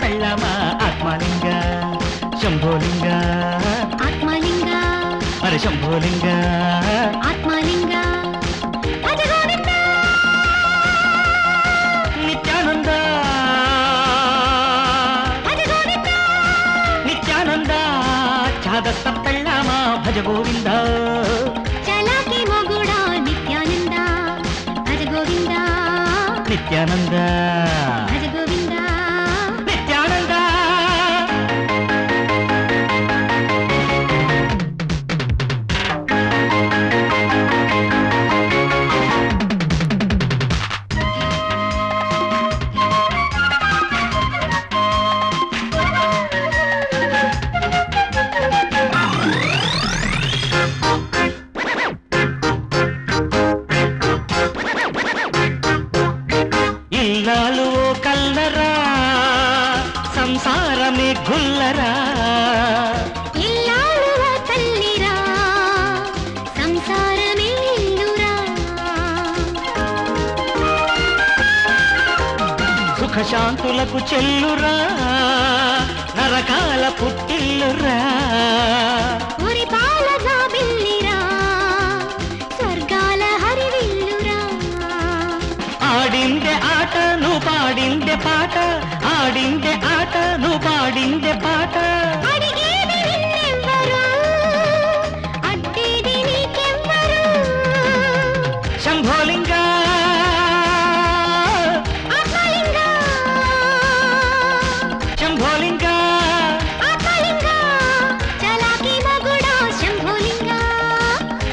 పెళ్ళమా ఆత్మలింగ శంభోలింగ ఆత్మలింగ అరే శంభోలింగ ఆత్మలింగ నిత్యానంద నిత్యానంద చాదస్త పెళ్ళమా భజ గోవింద చలాకి మొగుడా నిత్యానంద భజ గోవింద నిత్యానంద భజ గోవింద నిత్యానంద ఇల్లాలు కల్లరా సంసారమే గుల్లరా ఇల్లాలు తల్లిరా సంసారమే ఇల్లురా సుఖశాంతులకు చెల్లురా నరకాల పుట్టిల్లురా ఒరి పాల జాబిల్లిరా స్వర్గాల హరివిల్లురా ఆడిందే ఆట నువ్వు పాడిందే పాట ఆడిందే ఆట నువ్వు పాడిందే పాట అడిగేది నిన్నెవ్వరు అడ్డేది నీకెవ్వరు శంభోలింగ ఆత్మలింగ శంభోలింగ ఆత్మలింగ చలాకి మొగుడా శంభోలింగ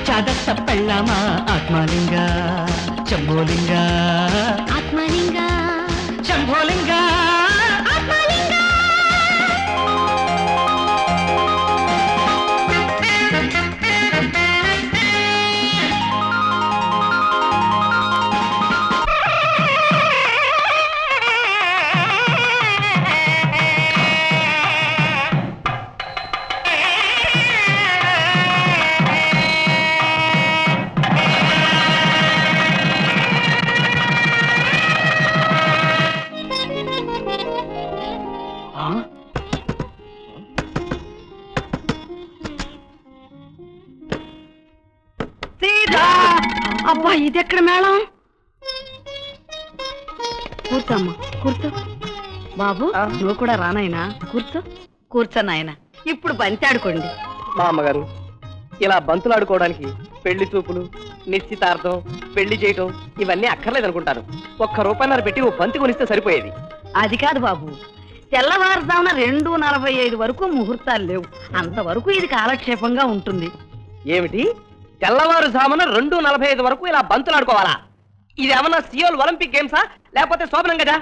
చాదస్త పెళ్ళమా ఆత్మలింగ శంభోలింగ ఆత్మలింగ శంభోలింగ ఆత్మలింగ అబ్బా ఇదెక్కడ మేళం కూర్చోమ్మా కూర్చో బాబు నువ్వు కూడా రానాయనా కూర్చో నాయనా ఇప్పుడు బంతి ఆడుకోండి మా అమ్మగారు ఇలా బంతులాడుకోవడానికి పెళ్లి చూపులు నిశ్చితార్థం పెళ్లి చేయటం ఇవన్నీ అక్కర్లేదనుకుంటాను. ₹1 పెట్టి ఓ బంతి కొనిస్తే సరిపోయేది. అది కాదు బాబు తెల్లవారుజామున 2:45 వరకు ముహూర్తాలు లేవు అంతవరకు ఇది కాలక్షేపంగా ఉంటుంది. ఏమిటి తెల్లవారుజామున 2:45 వరకు ఇలా బంతులాడుకోవాలా? ఇది ఏమన్నా సియోల్ ఒలింపిక్ గేమ్సా లేకపోతే శోభనం కదా?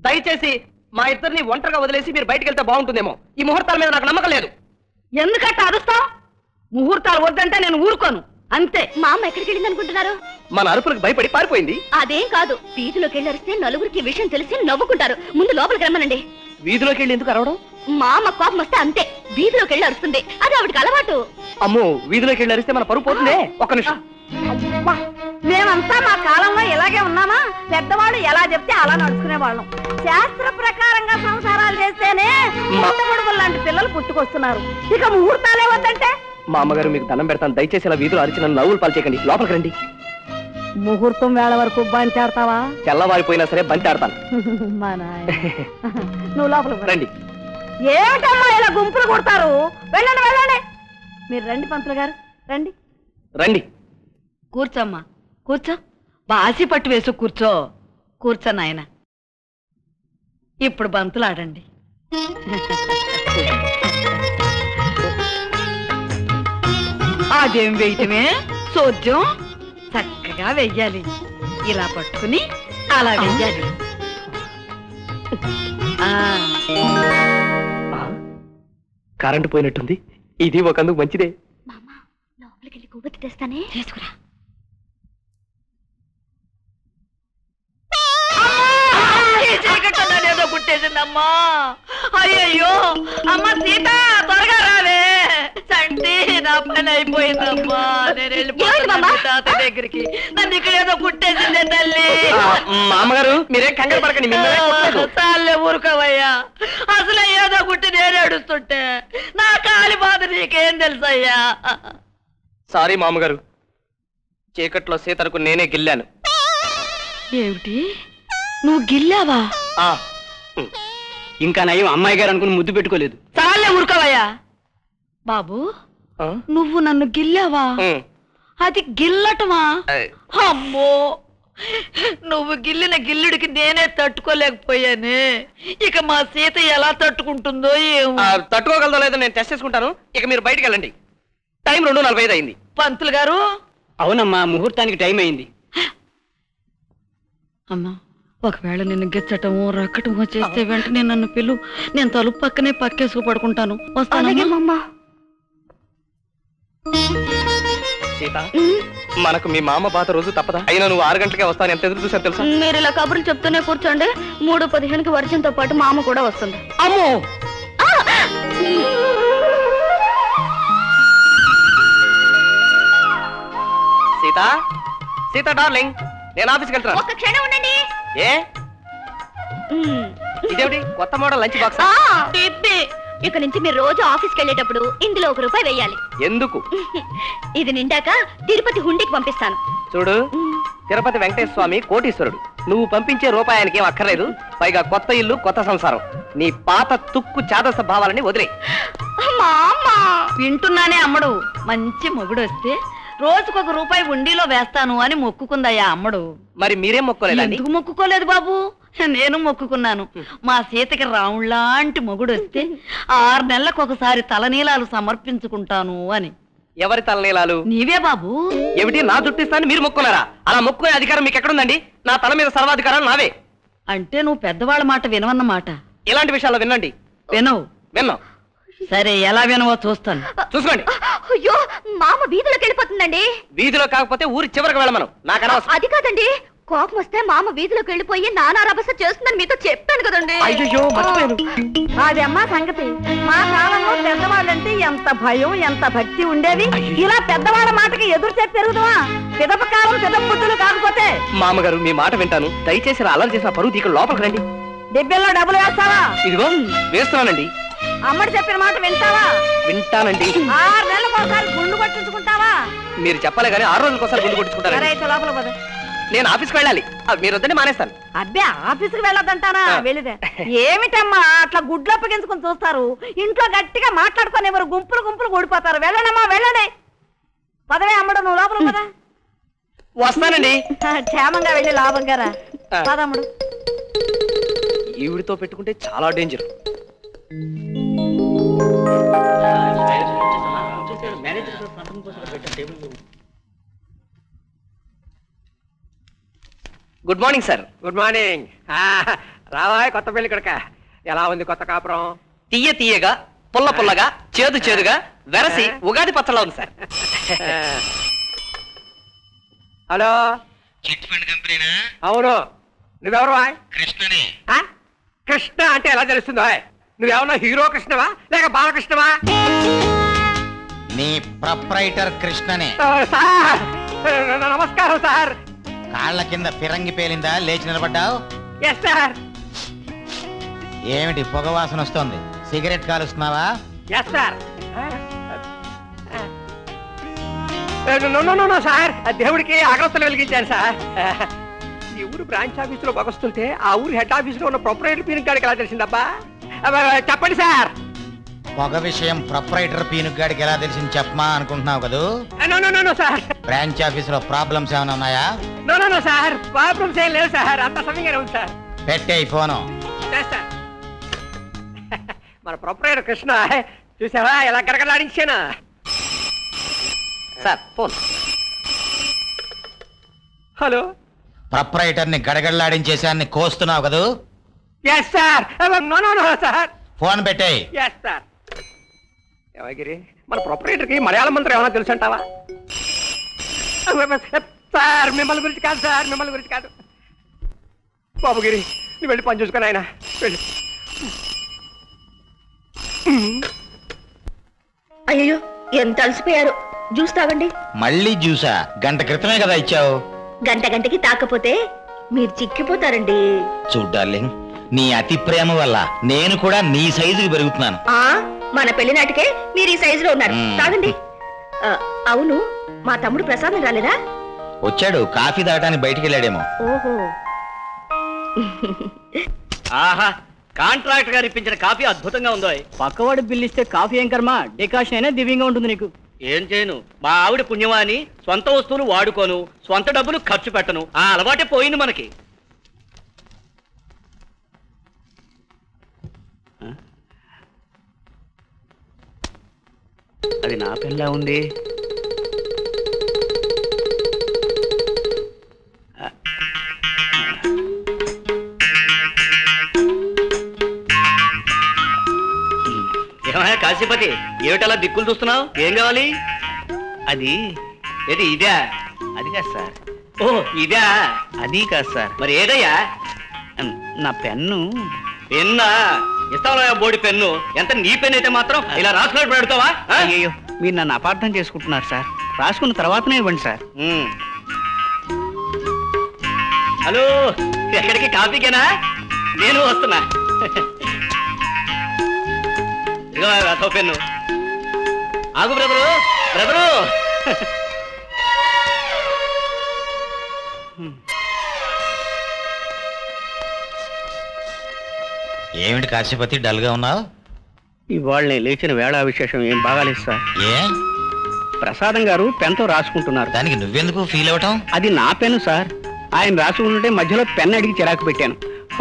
దయచేసి మా ఇద్దరిని ఒంటరిగా వదిలేసి మీరు బయటకు వెళ్తే బాగుంటుందేమో. ఈ ముహూర్తాల మీద నాకు నమ్మకం లేదు. ఎందుకంటే అరుస్తావు? ముహూర్తాలు వద్దంటే నేను ఊరుకోను అంతే. మా అమ్మ ఎక్కడికి వెళ్ళింది అనుకుంటున్నారు? మన అరుపులకు భయపడి పారిపోయింది. అదేం కాదు, వీధిలోకి వెళ్ళి అరిస్తే నలుగురికి విషయం తెలిసి నవ్వుకుంటారు. ముందు లోపలికి రమ్మనండి. వీధిలోకి వెళ్ళి ఎందుకు అరవడం? మా అమ్మ కోపం వస్తే అంతే, వీధిలోకి వెళ్ళి అరుస్తుంది. అది ఆవిడకి అలవాటు. అమ్మో, వీధిలోకి వెళ్ళి అరిస్తే మన పరువు పోతుందే. ఒక్క నిమిషం. మేమంతా మా కాలంలో ఇలాగే ఉన్నామా? పెద్దవాళ్ళు ఎలా చెప్తే అలా నడుచుకునే వాళ్ళం. శాస్త్ర ప్రకారంగా సంసారాలు చేస్తేనే కొడుకులు లాంటి పిల్లలు పుట్టుకొస్తున్నారు. ఇక ముహూర్తాలే వద్దంటే? మా అమ్మగారు మీకు దండం పెడతాను, దయచేసి ఇలా వీధులు అరిచి నన్ను నవ్వులు పాల్చేయకండి. లోపలికి రండి. ముహూర్తం వేళ వరకు బంతి ఆడతావా? తెల్లవారిపోయినా సరే బంతి ఆడతాను. మా నాయన నువ్వు లోపలికి రండి. ఏమిటమ్మా ఇలా గుంపులు కొడతారు? వెళ్ళండి వెళ్ళండి. మీరు రండి పంతులు గారు రండి. రండి. కూర్చోమ్మా కూర్చో. బాసి పట్టు వేసు కూర్చో. కూర్చో నాయన. ఇప్పుడు బంతులు ఆడండి. అదేం వేయటమే సోద్యం. చక్కగా వెయ్యాలి. ఇలా పట్టుకుని అలా వెయ్యాలి. కరెంటు పోయినట్టుంది. ఇది ఒకందుకు మంచిదే. లోపలికి వెళ్ళి కొవ్వొత్తి తెస్తానే, తీసుకురా. ఏదో పుట్టేసిందమ్మా. అయ్యయ్యో అమ్మ సీత త్వరగా రావే. చంటి నా పని అయిపోయిందమ్మా. నేను వెళ్ళిపోతున్నా తాత దగ్గరికి. నన్ను ఇక్కడ ఏదో కుట్టేసిందే తల్లి. మామగారు మీరేం కంగారు పడకండి. చాలే ఊరుకోవయ్యా. అసలు ఏదో కుట్టి నేను ఏడుస్తుంటే నా కాలి బాధ నీకేం తెలుసయ్యా? సారీ మామగారు, చీకట్లో సీతరకు నేనే గిల్లాను. ఏమిటి, నువ్వు గిల్లావా? ఇంకా నయం అమ్మాయి గారు అనుకుని ముద్దు పెట్టుకోలేదు. చాలే ఊరుకోవయ్యా. బాబు, నువ్వు నన్ను గిల్లావా? అది గిల్లటమా? అమ్మో, నువ్వు గిల్లిన గిల్లుడికి నేనే తట్టుకోలేకపోయానే. ఇక మా సీత ఎలా తట్టుకుంటుందో ఏమో. తట్టుకోగలదో లేదో నేను టెస్ట్ చేసుకుంటాను. ఇక మీరు బయటికి వెళ్ళండి. టైం 2:45 అయింది. పంతులు గారు. అవునమ్మా, ముహూర్తానికి టైం అయింది. అమ్మా, ఒకవేళ నిన్ను గిచ్చటమో రక్కటమో చేస్తే వెంటనే నన్ను పిలు. నేను తలుపు పక్కనే పక్కేసుకు పడుకుంటాను. వస్తానమ్మా. సీత, మనకు మీ మామ బాధ రోజు తప్పదా? అయినా నువ్వు 6 గంటలకే వస్తాను. ఎంత ఎదురు చూసాను తెలుసా? మీరు ఇలా కబుర్లు చెప్తూనే కూర్చోండి. 3:15కి వర్జంతో పాటు మామ కూడా వస్తుంది. అమ్మో, సీత, సీత డార్లింగ్, నేను ఆఫీస్కి వెళ్తాను. ఒక్క క్షణం ఉండండి. ఏ ఇదేమిటి కొత్త మోడల్ లంచ్ బాక్స్? ఇక నుంచి మీరు రోజు ఆఫీస్కి వెళ్ళేటప్పుడు ఇందులో ₹1 వేయాలి. ఎందుకు? ఇది నిండాక తిరుపతి హుండీకి పంపిస్తాను. చూడు, తిరుపతి వెంకటేశ్వర స్వామి కోటీశ్వరుడు. నువ్వు పంపించే రూపాయానికి ఏం అక్కర్లేదు. పైగా కొత్త ఇల్లు, కొత్త సంసారం. నీ పాత తుక్కు చాదస భావాలని వదిలే. వింటున్నానే అమ్మడు. మంచి మొగుడు వస్తే రోజుకొక ₹1 ఉండిలో వేస్తాను అని మొక్కుకుందయ్యా అమ్మడు. మరి మీరేం మొక్కలేదండి? ఎందుకు మొక్కుకోలేదు బాబు? నేను మొక్కుకున్నాను. మా సీతకి రావుళ్లాంటి మొగుడు వస్తే 6 నెలలకు ఒకసారి తలనీలాలు సమర్పించుకుంటాను అని. ఎవరి తలనీలాలు? నీవే బాబు. ఏమిటి, నా జుట్టిస్తాను మీరు మొక్కున్నారా? అలా మొక్కునే అధికారం మీకు ఎక్కడుందండి? నా తల మీద సర్వాధికారాలు నావే. అంటే నువ్వు పెద్దవాళ్ళ మాట వినవన్నమాట. ఇలాంటి విషయాల్లో వినండి. వినవు? విన్నాం. సరే, ఎలా వినవో చూస్తాను. చూసుకోండి. అయ్యో, మామ వీధిలోకి వెళ్ళిపోతుందండి. వీధిలో కాకపోతే ఊరి చివరికి వెళ్ళమను. నాకు అనవసరం. అది కాదండి, కోపం వస్తే మామ వీధిలోకి వెళ్ళిపోయి నానా రభస చేస్తుందని మీతో చెప్పాను కదండి. అయ్యో, మర్చిపోయాను. అది అమ్మా సంగతి. మా కాలంలో పెద్దవాళ్ళంటే ఎంత భయం, ఎంత భక్తి ఉండేది. ఇలా పెద్దవాళ్ళ మాటకి ఎదురు చెప్పి పెరుగుతావా? పిదప కాలం పిదపుత్తులు కాకపోతే. మామగారు, మీ మాట వింటాను. దయచేసి ఇలా అల్లరి చేసిన పరువు ఇక్కడ లోపలికి రండి. దెబ్బెల్లో డబ్బులు వేస్తావా? ఇదిగో వేస్తున్నానండి. అమ్మడి చెప్పిన మాట వింటావా? వింటానండి. 6 నెలలకు ఒకసారి గుండు కొట్టించుకుంటావా? మీరు చెప్పలే కానీ 6 రోజులకు ఒకసారి గుండు కొట్టించుకుంటారు. లోపల పద. నేను ఆఫీస్కి వెళ్ళాలి. మీరు వద్దని మానేస్తాను. అబ్బే, ఆఫీస్కి వెళ్ళొద్దంటానా? వెళ్ళిదే. ఏమిటమ్మా అట్లా గుడ్లు అప్పగించుకుని చూస్తారు? ఇంట్లో గట్టిగా మాట్లాడుకొని ఎవరు గుంపులు గుంపులు కూడిపోతారు. వెళ్ళనమ్మా, వెళ్ళండి. పదవే అమ్మడు, నువ్వు లోపల పద. వస్తానండి. క్షేమంగా వెళ్ళి లాభంగా రా. పదమ్ముడు. ఈవిడితో పెట్టుకుంటే చాలా danger. Good morning sir. Good morning. రావా కొత్త పెళ్లి కొడుక. ఎలా ఉంది కొత్త కాపురం? తీయ తీయగా, పుల్ల పుల్లగా, చేదు చేదుగా, వెరసి ఉగాది పచ్చలా ఉంది సార్. హలో, చిట్ ఫండ్ కంపెనీనా? అవును. నువ్వెవరు? కృష్ణని. కృష్ణ అంటే ఎలా తెలుస్తుందో? నువ్వేమన్నా హీరో కృష్ణవా లేక బాలకృష్ణవా? నీ ప్రొప్రైటర్ కృష్ణనే. సార్, నమస్కారం సార్. కాళ్ళ కింద ఫిరంగి పేలిందా? లేచి నిలబడ్డావు? Yes sir. ఏమిటి పొగ వాసన వస్తోంది? సిగరెట్ కాలుస్తున్నావా? Yes sir. నో సార్, దేవుడికి అగరత్తులు వెలిగించాను సార్. ఈ ఊరు బ్రాంచ్ ఆఫీసులో బగొస్తుంటే ఆ ఊరు హెడ్ ఆఫీసులో ఉన్న ప్రొపరేటర్ పీనుక్ గాడికి ఎలా తెలిసిందబ్బా? చెప్పండి సార్. పొగ విషయం ప్రొప్రైటర్ పీనుక్ గాడికి ఎలా తెలిసింది చెప్పమా అనుకుంటున్నావు కదూ? No sir. బ్రాంచ్ ఆఫీసులో ప్రాబ్లమ్స్ ఏమైనా ఉన్నాయా? నో సార్, ప్రాబ్లమ్స్ ఏం లేవు సార్. అంత సమయంగానే ఉంది సార్. పెట్టే ఫోను. సార్, మన ప్రొపరేటర్ కృష్ణ చూసావా ఎలా గడగడలాడించానా? Sir phone. హలో, ప్రొప్రైటర్ ని గడగడలాడించేసాన్ని కోస్తున్నావు కదూ? Yes sir. No sir. Phone పెట్టేయ్. Yes sir. ఏమగిరి, మన ప్రొపరేటర్ కి మలయాళం మంత్రం ఏమైనా తెలుసు అంటావా? సార్, మిమ్మల్ని గురించి కాదు సార్, మిమ్మల్ని గురించి కాదు. బాబుగిరి, నువ్వు వెళ్ళి పని చూసుకొని ఆయన వెళ్ళి. అయ్యో, ఎంత అలసిపోయారు. జ్యూస్ తాగండి. మళ్ళీ జ్యూసా? గంట క్రితమే కదా ఇచ్చావు. గంటకి తాకపోతే మీరు చిక్కిపోతారండి. చూడు డార్లింగ్, నీ అతి ప్రేమ వల్ల నేను కూడా నీ సైజుకి పెరుగుతున్నాను. మన పెళ్లి నాటికే మీరు ఈ సైజులో ఉన్నారు. తాగండి. అవును, మా తమ్ముడు ప్రసాదం రాలేదా? వచ్చాడు, కాఫీ తాగడానికి బయటికి వెళ్ళాడేమో. ఓహో. ఆహా, కాంట్రాక్టర్ గారు ఇప్పించిన కాఫీ అద్భుతంగా ఉందో. పక్కవాడు బిల్లు ఇస్తే కాఫీ ఏం కర్మ, డికాషన్ అయినా దివ్యంగా ఉంటుంది నీకు. ఏం చేయను, మా ఆవిడ పుణ్యమాని సొంత వస్తువులు వాడుకోను, సొంత డబ్బులు ఖర్చు పెట్టను. ఆ అలవాటే పోయింది మనకి. అది నా పిల్ల ఉంది. ఏమయ్యా కాశీపతి, ఏమిటలా దిక్కులు చూస్తున్నావు? ఏం కావాలి? అది ఏది? ఇదే? అది కాదు సార్. ఓ ఇదే? అది కాదు సార్. మరి ఏదయ్యా? నా పెన్ను. పెన్నా? ఇస్తావా బోడి పెన్ను? ఎంత నీ పెన్ను అయితే మాత్రం ఇలా రాసుకున్నట్టు పెడతావా? అయ్యో, మీరు నన్ను అపార్థం చేసుకుంటున్నారు సార్. రాసుకున్న తర్వాతనే ఇవ్వండి సార్. హలో, ఎక్కడికి? కాఫీకేనా? నేను వస్తున్నా. ఇదిగో రాసో పెన్ను. ఆగు బ్రదరు, బ్రదరు. ఏమిటి కాశీపతి, డల్ గా ఉన్నావు? ఇవాళ నేను లేచిన వేళ విశేషం ఏం బాగాలేదు సార్. ఏ? ప్రసాదం గారు పెన్తో రాసుకుంటున్నారు. దానికి నువ్వెందుకు ఫీల్ అవటం? అది నా పెన్ను సార్. ఆయన రాసుకుంటుంటే మధ్యలో పెన్ అడిగి చిరాకు పెట్టాను.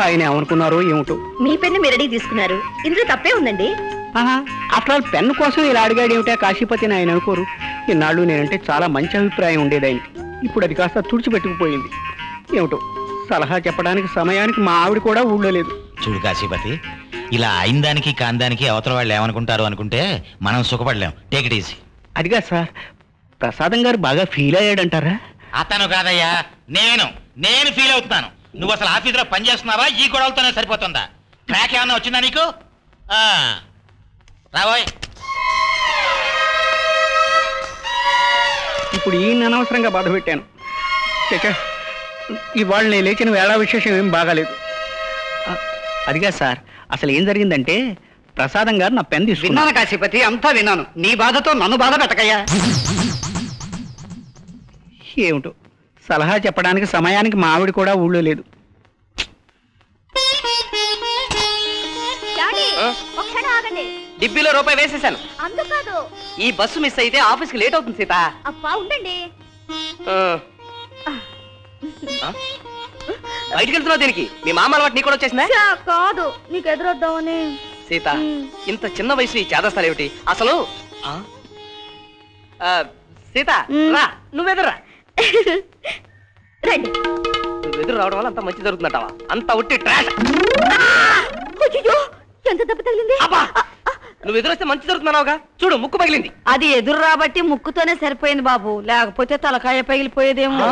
ఆయన ఏమనుకున్నారో ఏమిటో. మీ పెన్ను మీరు అడిగి తీసుకున్నారు, ఇందులో తప్పే ఉందండి. ఆఫ్టర్ ఆల్ పెన్ను కోసం ఇలా అడిగాడు ఏమిటా కాశీపతిని ఆయన అనుకోరు. ఇన్నాళ్ళు నేనంటే చాలా మంచి అభిప్రాయం ఉండేది ఆయనకి. ఇప్పుడు అది కాస్త తుడిచిపెట్టుకుపోయింది. ఏమిటో సలహా చెప్పడానికి సమయానికి మా ఆవిడ కూడా ఊళ్ళో లేదు. చూడు కాశీపతి, ఇలా అయిందానికి కాందానికి అవతల వాళ్ళు ఏమనుకుంటారు అనుకుంటే మనం సుఖపడలేం. Take it easy. అదిగా సార్, ప్రసాదం గారు బాగా ఫీల్ అయ్యాడంటారా? అతను కాదయ్యా, నేను ఫీల్ అవుతున్నాను. నువ్వు అసలు ఆఫీసులో పనిచేస్తున్నావా? ఈ గొడవలతోనే సరిపోతుందా? ట్రాక్ ఏమన్నా వచ్చిందా నీకు? రాబోయ్. ఇప్పుడు ఈయన అనవసరంగా బాధ పెట్టాను. ఇవాళ నేను లేచిన వేళ విశేషం ఏం బాగాలేదు. అదిగా సార్, అసలు ఏం జరిగిందంటే ప్రసాదం గారు నా పెన్ తీసుకున్నారు. విన్నాను కాశీపతి, అంతా విన్నాను. నీ బాధతో నన్ను బాధ పెట్టకయ్యా. ఏమిటో సలహా చెప్పడానికి సమయానికి మా ఆవిడ కూడా ఊళ్ళో లేదు. డిబ్బీలో రూపాయి వేసేసాను. అందుకాదు, ఈ బస్సు మిస్ అయితే ఆఫీస్కి లేట్ అవుతుంది సీత. అప్పా ఉండండి. బయటికి వెళ్తున్నావు దీనికి? మీ మామ అలవాటు నీకు కూడా వచ్చేసిందా? కాదు, నీకు ఎదురొద్దామని. సీత, ఇంత చిన్న వయసు ఈ చేదస్తాలు ఏమిటి అసలు? సీత రా, నువ్వెదురా. రండి. నువ్వు ఎదురు రావడం వల్ల అంత మంచి జరుగుతుందటవా? అంత ఉట్టి ట్రాష్. ఎంత దెబ్బ తగిలింది? నువ్వు ఎదురొస్తే మంచి జరుగుతున్నావుగా. చూడు, ముక్కు పగిలింది. అది ఎదురు రాబట్టి ముక్కుతోనే సరిపోయింది బాబు, లేకపోతే తలకాయ పగిలిపోయేదేమో.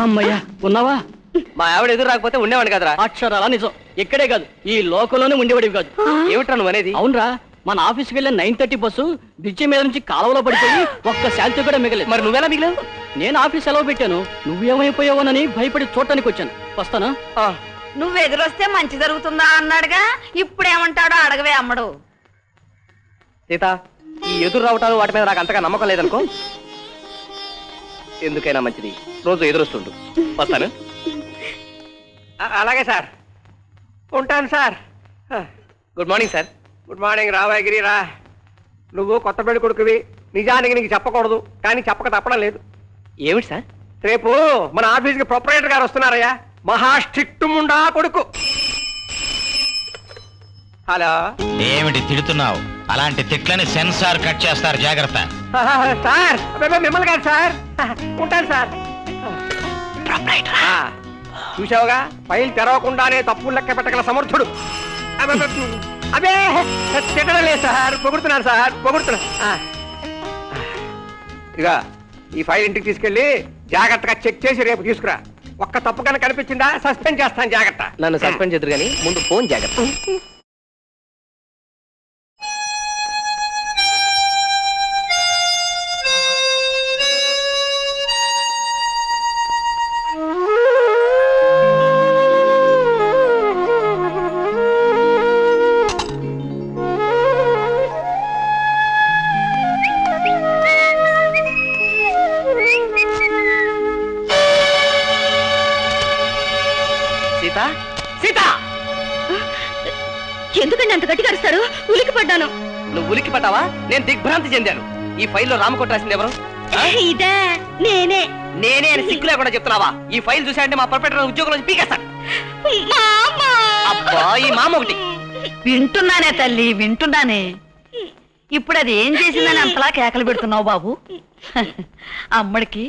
అమ్మయ్యా, ఉన్నావా? మా ఆవిడ ఎదురు రాకపోతే ఉండేవాడిని కదరా. అక్షరాలా నిజం. ఇక్కడే కాదు, ఈ లోకంలోనే ఉండేవాడివి కాదు. ఏమిట్రా నువ్వు అనేది? అవునరా, మన ఆఫీస్కి వెళ్ళిన 9:30 బస్సు బ్రిడ్జి మీద నుంచి కాలువలో పడిపోయి ఒక్క శాంతి కూడా మిగలేదు. మరి నువ్వెలా మిగిలావు? నేను ఆఫీస్ సెలవు పెట్టాను. నువ్వేమైపోయావోనని భయపడి చూడటానికి వచ్చాను. వస్తాను. నువ్వు ఎదురొస్తే మంచి జరుగుతుందా అన్నాడుగా, ఇప్పుడేమంటాడో అడగవే అమ్మడు. సీత, ఈ ఎదురు రావటాలు వాటి మీద నాకు అంతగా నమ్మకం లేదనుకో. ఎందుకైనా మంచిది రోజు ఎదురొస్తుండు. వస్తాను. అలాగే సార్, ఉంటాను sir. Good morning sir. Good morning. రావాగిరి రా. నువ్వు కొత్త పెళ్లి కొడుకువి. నిజానికి నీకు చెప్పకూడదు, కానీ చెప్పక తప్పడం లేదు. ఏమిటి సార్? రేపు మన ఆఫీస్కి ప్రొపరేటర్ గారు వస్తున్నారయ్యా. మహా స్ట్రిక్ట్ ముండా కొడుకు. హలో. ఏమిటి తిడుతున్నావు? అలాంటి తిట్లని సెన్సార్ కట్ చేస్తారు, జాగ్రత్త. సార్, మిమ్మల్ని కాదు సార్. ఉంటాను సార్. చూసావుగా, ఫైల్ తెరవకుండానే తప్పులు లెక్క పెట్టగల సమర్థుడు. అబే తిట్టడం లేదు సార్, పొగుడుతున్నాను సార్, పొగుడుతున్నా. ఇక ఈ ఫైల్ ఇంటికి తీసుకెళ్ళి జాగ్రత్తగా చెక్ చేసి రేపు తీసుకురా. ఒక్క తప్పు కనుక కనిపించిందా సస్పెండ్ చేస్తాను, జాగ్రత్త. నన్ను సస్పెండ్ చేద్దరు కానీ ముందు ఫోన్ జాగ్రత్త. గట్టిగా అరుస్తారు ఉలికి పడ్డాను. నువ్వు ఉలికి పడ్డావా? నేను దిగ్భ్రాంతి చెందాను. ఈ ఫైల్లో రామకోట రాసింది ఎవరు? ఇదే నేనే. నేనే అని సిగ్గు లేకుండా చెప్తున్నావా? ఈ ఫైల్ చూసాయంటే మా ప్రొపరేటర్ ఉద్యోగంలో పీకేస్తాను. అబ్బా ఈ మామ ఒకటి. వింటున్నానే తల్లి, వింటున్నానే. ఇప్పుడు అది ఏం చేసిందని అంతలా కేకలు పెడుతున్నావు బాబు? అమ్మడికి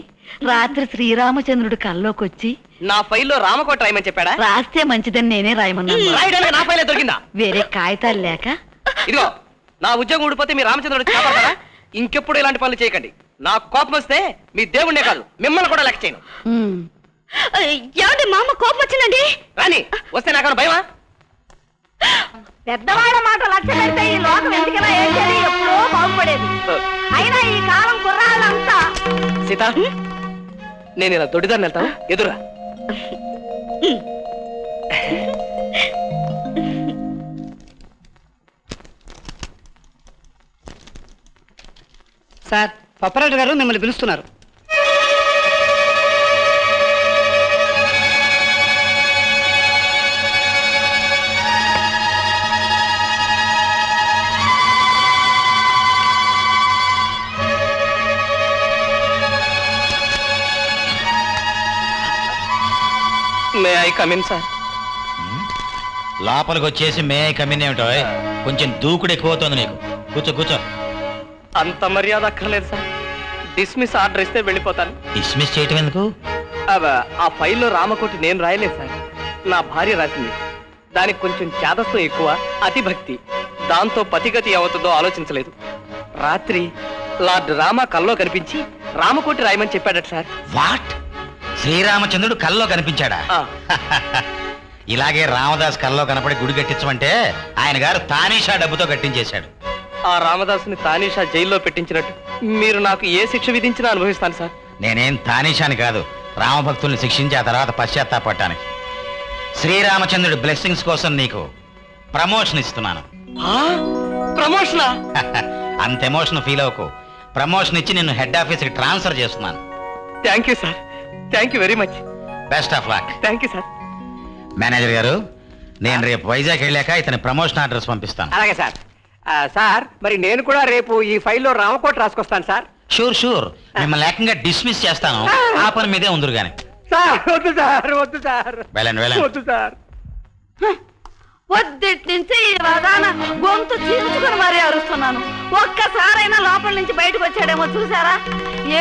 రాత్రి శ్రీరామచంద్రుడు కల్లోకి వచ్చి నా ఫైల్లో రామకోట రాయమని చెప్పాడా? రాస్తే మంచిదని నేనే రాయమన్నాను. రాయడానికి నా ఫైలే దొరికిందా? వేరే కాగితాలు లేక. ఇదిగో నా ఉద్యోగం ఊడిపోతే మీ రామచంద్రుడు కాపాడతారా? ఇంకెప్పుడు ఇలాంటి పనులు చేయకండి. నా కోపం వస్తే మీ దేవుణ్ణే కాదు మిమ్మల్ని కూడా లెక్క చేయను. ఏమండి మా అమ్మ కోపం వచ్చిందండి. రాని వస్తే నాకన్నా భయమా? పెద్దవాళ్ళ మాట లక్ష్య పెడితే ఈ లోకం ఎందుకలా ఏంటని ఎప్పుడో బాగుపడేది. అయినా ఈ కాలం కుర్రాళ్ళంతా. సీత నేను ఇలా దొడ్డిదాన్ని వెళ్తాను, ఎదురా. సార్ ప్రొపరేటర్ గారు మిమ్మల్ని పిలుస్తున్నారు. May I come in sir? లోపలికి వచ్చేసి మే కమిన్ ఏమిటో? కొంచెం దూకుడు ఎక్కువవుతుంది నీకు. కూర్చో కూర్చో. అంత మర్యాద అక్కర్లేదు సార్. డిస్మిస్ ఆర్డర్ ఇస్తే వెళ్ళిపోతాను. డిస్మిస్ చేయటం ఎందుకు? ఆ ఫైల్లో రామకోటి నేను రాయలేదు సార్, నా భార్య రాసింది. దానికి కొంచెం చేదస్తం ఎక్కువ, అతి భక్తి. దాంతో పతిగతి ఏమవుతుందో ఆలోచించలేదు. రాత్రి లార్డ్ రామ కల్లో కనిపించి రామకోటి రాయమని చెప్పాడట సార్. వాట్? శ్రీరామచంద్రుడు కల్లో కనిపించాడా? ఇలాగే రామదాస్ కల్లో కనపడి గుడి కట్టించమంటే ఆయన గారు తానీషా డబ్బుతో కట్టించేశాడు. ఆ రామదాసుని తానీషా జైల్లో పెట్టించినట్టు మీరు నాకు ఏ శిక్ష విధించినా అనుభవిస్తాను సార్. నేనేం తానీషాని కాదు, రామభక్తుల్ని శిక్షించి ఆ తర్వాత పశ్చాత్తాపడటానికి. శ్రీరామచంద్రుడి బ్లెస్సింగ్స్ కోసం నీకు ప్రమోషన్ ఇస్తున్నాను. ప్రమోషనా? అంత ఎమోషన్ ఫీల్ అవ్వకు. ప్రమోషన్ ఇచ్చి నిన్ను హెడ్ ఆఫీస్కి ట్రాన్స్ఫర్ చేస్తున్నాను. Thank you sir, thank you very much. Best of luck. Thank you sir. Manager గారు, నేను రేపు వైజాగ్ వెళ్ళాక ఇతని ప్రమోషన్ అడ్రస్ పంపిస్తాను. అలాగే సార్. సార్ మరి నేను కూడా రేపు ఈ ఫైల్లో రామకోట రాసుకొస్తాను సార్. Sure sure. మిమ్మల్ని ఏకంగా డిస్మిస్ చేస్తాను. ఆ పని మీదే ఉందరు గాని. సార్ వద్దు సార్, వద్దు సార్, వెళ్ళండి వెళ్ళండి. వద్దు సార్. పొద్దుటి నుంచి ఈ వదాన గొంతు చీల్చుకుని మరీ అరుస్తున్నాను. ఒక్కసారైనా లోపల నుంచి బయటకు వచ్చాడేమో చూసారా?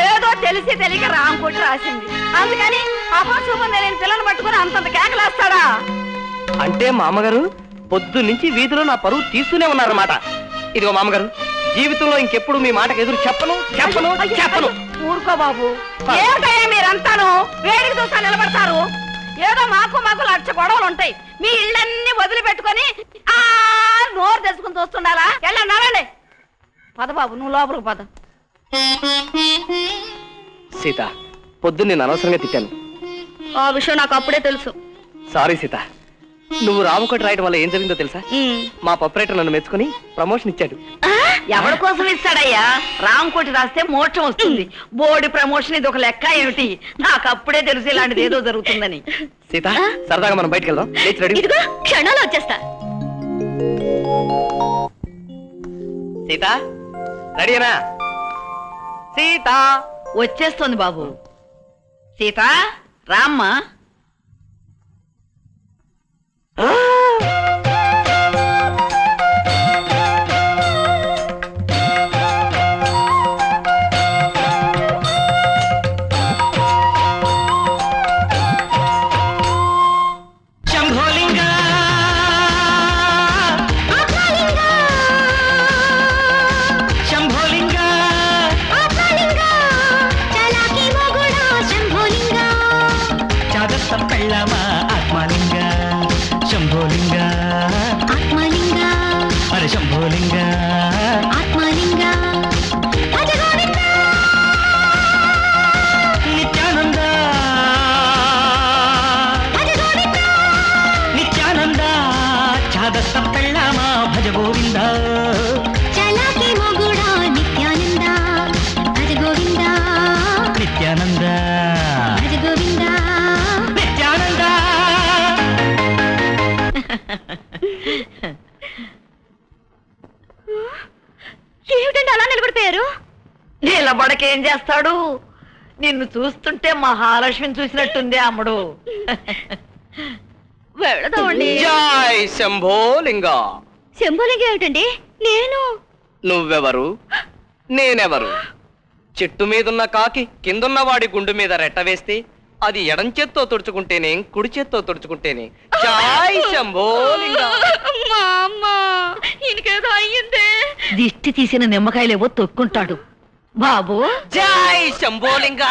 ఏదో తెలిసి తెలియక రామకోటి రాసింది. అందుకని అపశుభం తెలియని పిల్లలు పట్టుకుని అంతంత కేకలేస్తాడా? అంటే మామగారు పొద్దు నుంచి వీధిలో నా పరువు తీస్తూనే ఉన్నారన్నమాట. ఇదిగో మామగారు, జీవితంలో ఇంకెప్పుడు మీ మాటకు ఎదురు చెప్పను చెప్పను చెప్పను. ఊరుకో బాబు. ఏమిటయ్యా మీరంతాను వేడికి చూస్తా నిలబడతారు? ఏదో మాకు లక్ష గొడవలు ఉంటాయి. మీ ఇళ్ళన్నీ వదిలిపెట్టుకొని నోరు తెచ్చుకుని చూస్తుండాలా? వెళ్ళండి పద బాబు, నువ్వు లోపలికి పద. సీత, పొద్దున్న నేను అనవసరంగా తిట్టాను. ఆ విషయం నాకు అప్పుడే తెలుసు. సారీ సీత. నువ్వు రామకోటి రాయడం వల్ల ఏం జరిగిందో తెలుసా? మా ప్రొపరేటర్ నన్ను మెచ్చుకుని ప్రమోషన్ ఇచ్చాడు. ఎవరి కోసం ఇస్తాడయ్యా? రామకోటి రాస్తే మోక్షం వస్తుంది. బోర్డు ప్రమోషన్ ఇది ఒక లెక్క ఏమిటి? నాకు అప్పుడే తెలుసు ఇలాంటిది ఏదో జరుగుతుందని. సీత, సరదాగా మనం బయటకు వెళ్దాం. లేచి రెడీ. ఇదిగో క్షణాలు వచ్చేస్తా. సీత రెడీనా? సీత వచ్చేస్తోంది బాబు. సీత రామ్మా. పెళ్ళమా ఆత్మలింగ శంభోలింగ నిలబడకేం చేస్తాడు? నిన్ను చూస్తుంటే మహాలక్ష్మిని చూసినట్టుంది అమ్ముడు. వెళదామండి. జై శంభోలింగ. శంభోలింగ ఏమిటండి? నేను నువ్వెవరు? నేనెవరు? చెట్టు మీదున్న కాకి కిందున్న వాడి గుండు మీద రెట్ట వేస్తే అది ఎడం చేత్తో తుడుచుకుంటేనే కుడి చేత్తో తుడుచుకుంటేనే జై శంభోలింగ. ఇంకేదో అయ్యిందే. దిష్టి తీసిన నిమ్మకాయలేవో తొక్కుంటాడు బాబు. జై శంభోలింగ.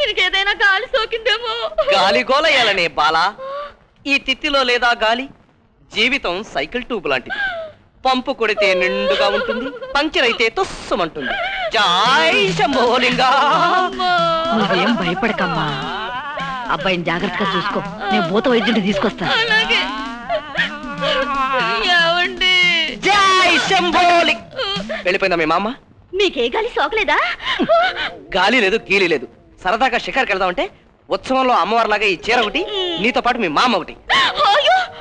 ఇంకేదైనా గాలి సోకిందేమో. గాలి గోలయ్యాలనే బాల. ఈ తిత్తిలో లేదా గాలి జీవితం సైకిల్ ట్యూబ్ లాంటిది. పంపు కొడితే నిండుగా ఉంటుంది, పంక్చర్ అయితే తుస్సుమంటుంది. జై శంభోలింగ. నువ్వేం భయపడకమ్మా. అబ్బాయిని జాగ్రత్తగా చూసుకో. నేను భూత వైద్యుడిని తీసుకొస్తాను. జై శంభోలింగ. వెళ్ళిపోయిందా మీ మామ? మీకే గాలి సోకలేదా? గాలి లేదు, గీలి లేదు. సరదాగా షికార్కి వెళ్దామంటే ఉత్సవంలో అమ్మవారిలాగా ఈ చీర ఒకటి, నీతో పాటు మీ మామ ఒకటి.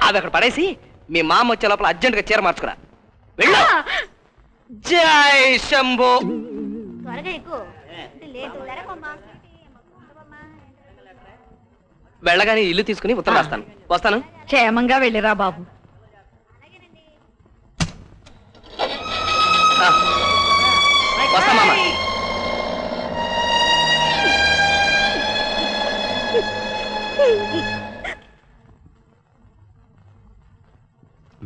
అది అక్కడ పడేసి మీ మామ వచ్చే లోపల అర్జెంటుగా చీర మార్చుకురా. వెళ్ళు. జై శంభో. వెళ్ళగానే ఇల్లు తీసుకుని ఉత్తరం రాస్తాను. వస్తాను. క్షేమంగా వెళ్ళిరా బాబు. వస్తా మామ.